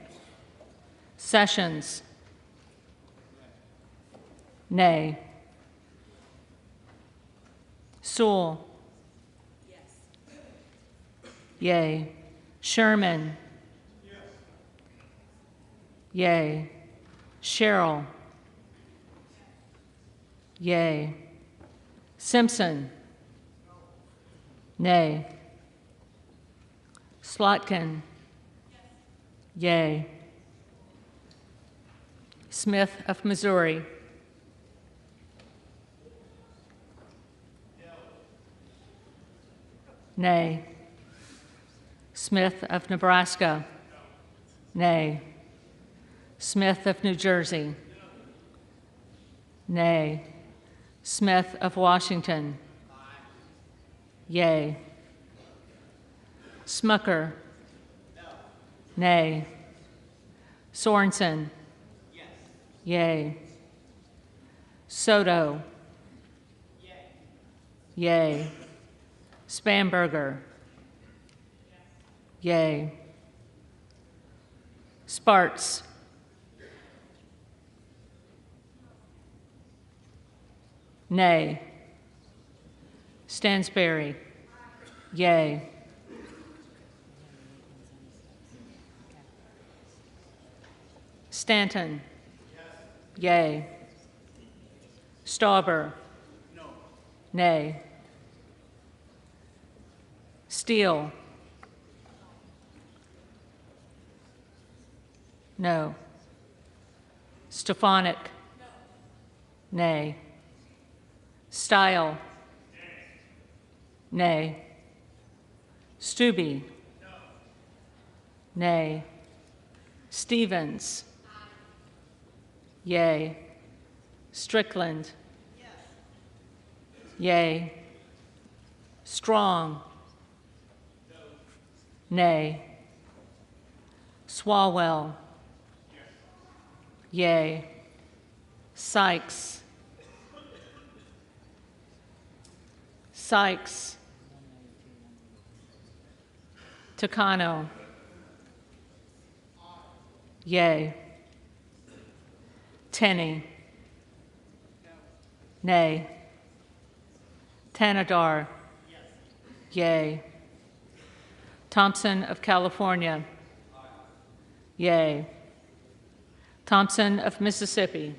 Sessions. Nay. Sewell. Yay. Sherman. Yay. Sherrill. Yay. Simpson. Nay. Slotkin. Yay. Smith of Missouri. Nay. Smith of Nebraska. Nay. Smith of New Jersey. Nay. Smith of Washington. Yay. Smucker. Nay. Sorensen. Yay. Soto. Yay. Spanberger. Yay. Sparts. Nay. Stansberry. Yay. Stanton. Yay. Stauber. Nay. Steele. No. Stefanik. Nay. Style. Nay. Stubbe. Nay. Stevens. Yay. Strickland. Yay. Strong. Nay. Swalwell. Yay. Sykes. Sykes. Takano. Yay. Tenney. Nay. Tanadar. Yay. Thompson of California. Yay. Thompson of Mississippi.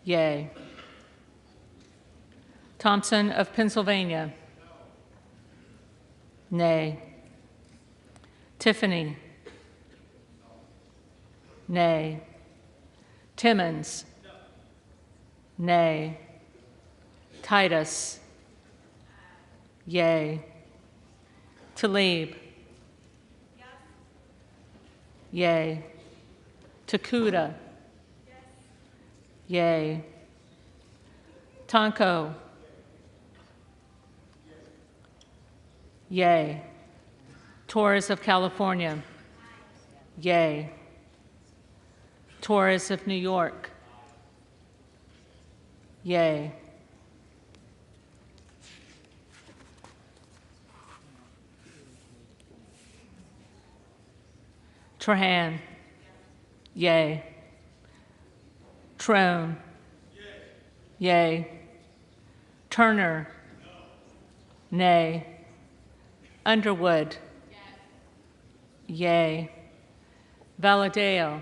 Yay. Thompson of Pennsylvania. Nay. Tiffany. Nay. Timmons. Nay. Titus. Yay. Tlaib. Yay. Takuda. Yay. Tonko. Yay. Torres of California. Yay. Torres of New York. Yay. Trahan. Yay. Trone. Yay. Turner. Nay. Underwood. Yay. Valadeo.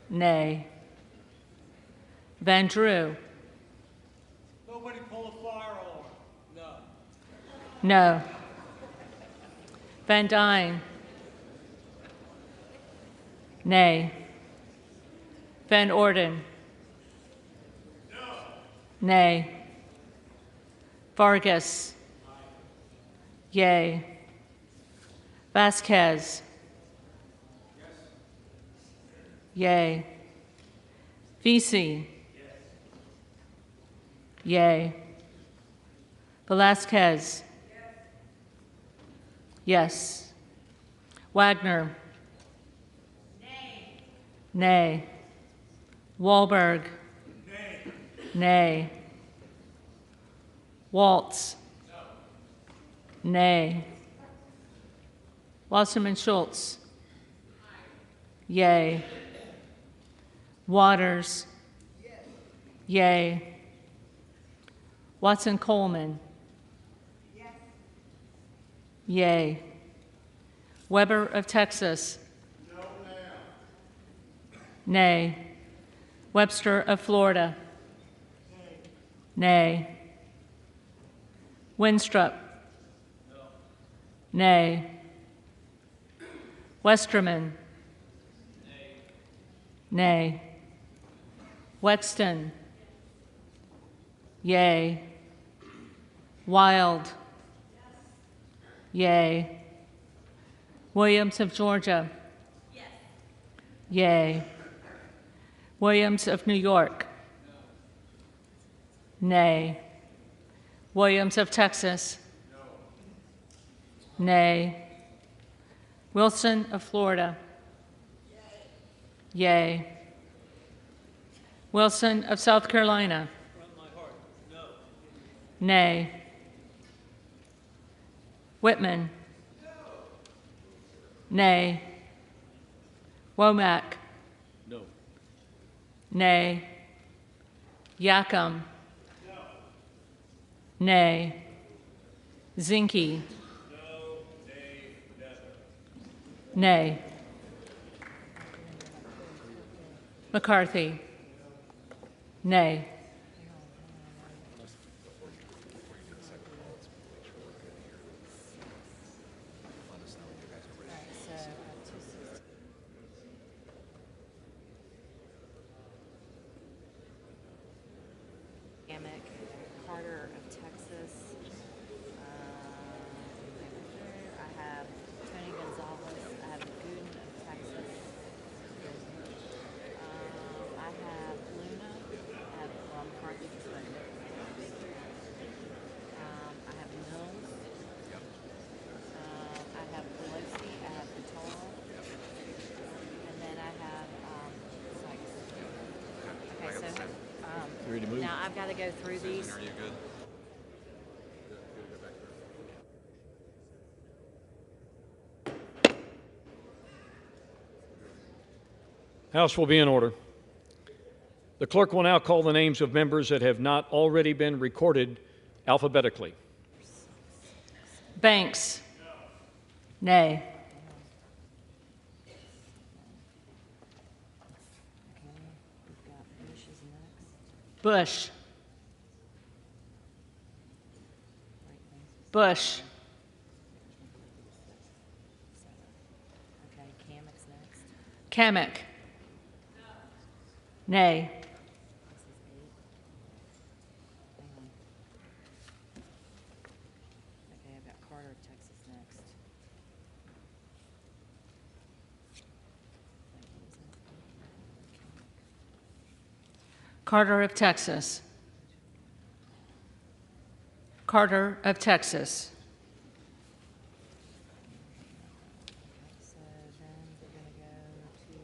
Nay. Van Drew. Nobody pull a fire alarm. No. No. Van Dyne. Nay. Van Orden. No. Nay. Vargas. Yay. Vasquez. Yay. Vesey. Yay. Velasquez. Yes. Wagner. Nay. Wahlberg. Nay. Waltz. Nay. Wasserman Schultz. Yay. Waters. Yay. Watson Coleman. Yay. Weber of Texas. Nay. Webster of Florida. Nay. Winstrup. Nay. Westerman. Nay. Wexton. Yay. Wild. Yay. Williams of Georgia. Yay. Williams of New York. Nay. Williams of Texas. Nay. Wilson of Florida. Yay. Wilson of South Carolina. Nay. Whitman. Nay. Womack. No. Nay. Yacom. Nay. Zinke. Nay. McCarthy. Nay. Carter of Texas. I have Tony Gonzalez. I have Gooden of Texas. I have Luna. I have McCarthy. I have Mills. I have Pelosi. I have Patel. And then I have Sykes. Okay, so Ready to move? now I've got to go through these. Are you good? House will be in order. The clerk will now call the names of members that have not already been recorded alphabetically. Banks. Nay. Bush. Bush. Okay, Kamek's next. Kamek. Nay. Okay, I've got Carter of Texas next. Carter of Texas. Carter of Texas. So then we're going to go to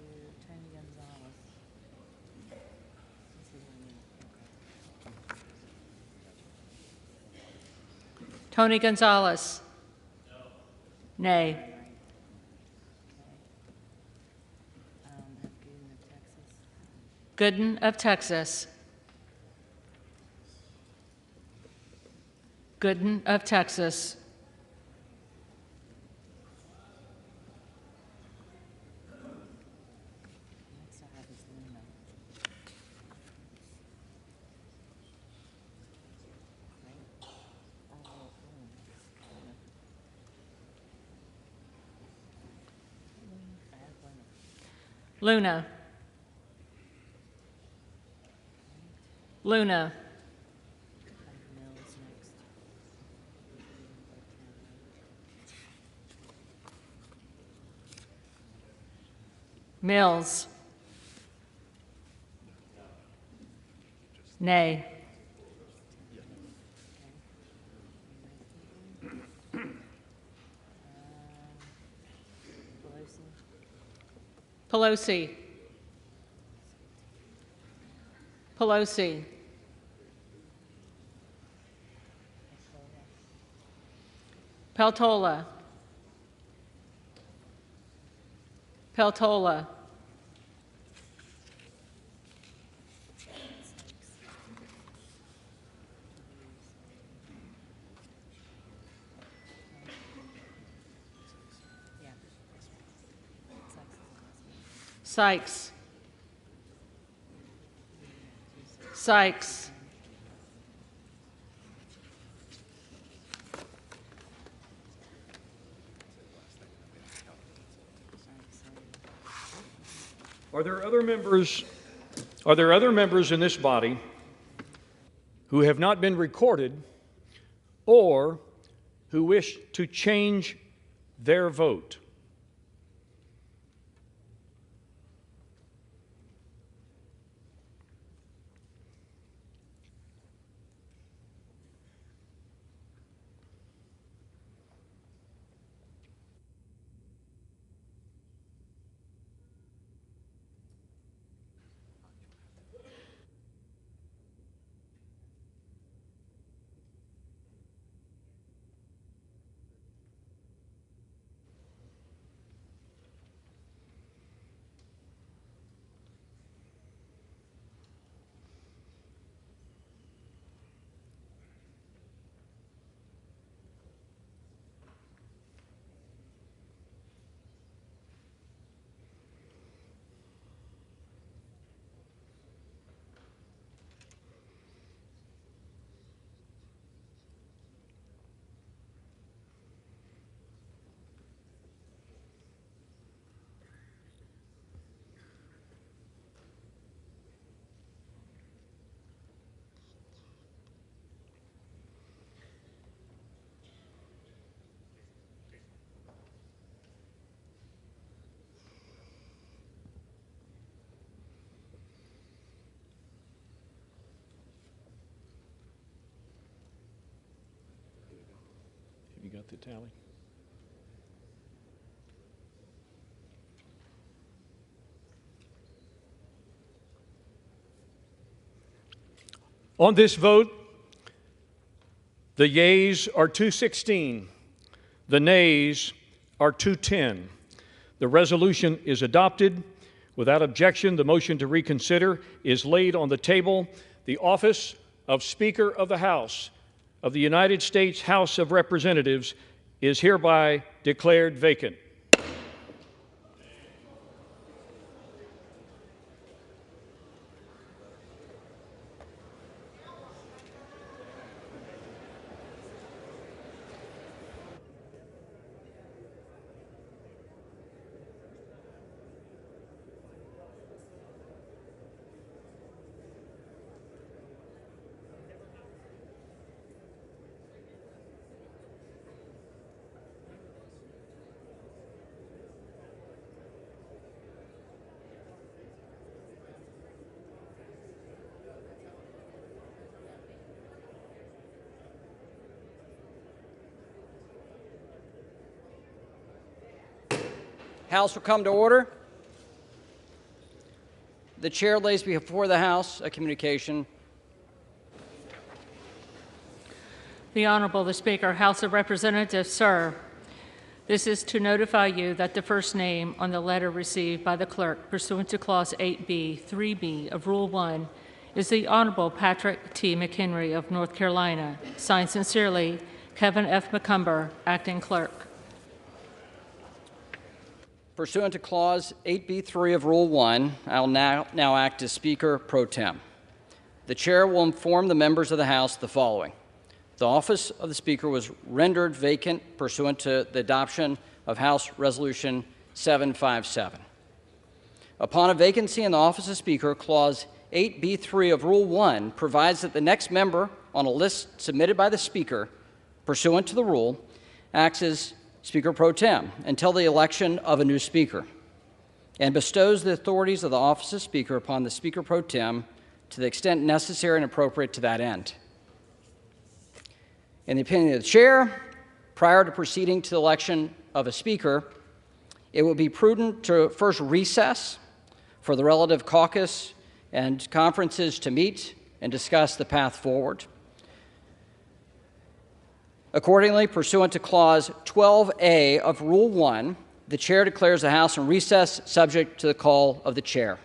Tony Gonzalez. Tony Gonzalez. Nay. Gooden of Texas. Gooden of Texas. Luna. Luna. Mills. Nay. Pelosi. Pelosi. Peltola. Peltola. Sykes. Sykes. Are there other members in this body who have not been recorded or who wish to change their vote? Have you got the tally? On this vote, the yeas are 216, the nays are 210. The resolution is adopted. Without objection, the motion to reconsider is laid on the table. The office of Speaker of the House of the United States House of Representatives is hereby declared vacant. House will come to order. The chair lays before the House a communication. The Honorable the Speaker, House of Representatives, sir. This is to notify you that the first name on the letter received by the clerk pursuant to Clause 8B, 3B of Rule 1 is the Honorable Patrick T. McHenry of North Carolina. Signed sincerely, Kevin F. McCumber, Acting Clerk. Pursuant to Clause 8B3 of Rule 1, I'll now act as Speaker pro tem. The Chair will inform the members of the House the following. The office of the Speaker was rendered vacant pursuant to the adoption of House Resolution 757. Upon a vacancy in the office of Speaker, Clause 8B3 of Rule 1 provides that the next member on a list submitted by the Speaker, pursuant to the rule, acts as Speaker pro tem until the election of a new Speaker, and bestows the authorities of the office of Speaker upon the Speaker pro tem to the extent necessary and appropriate to that end. In the opinion of the Chair, prior to proceeding to the election of a Speaker, it would be prudent to first recess for the relative caucus and conferences to meet and discuss the path forward. Accordingly, pursuant to Clause 12A of Rule 1, the Chair declares the House in recess subject to the call of the Chair.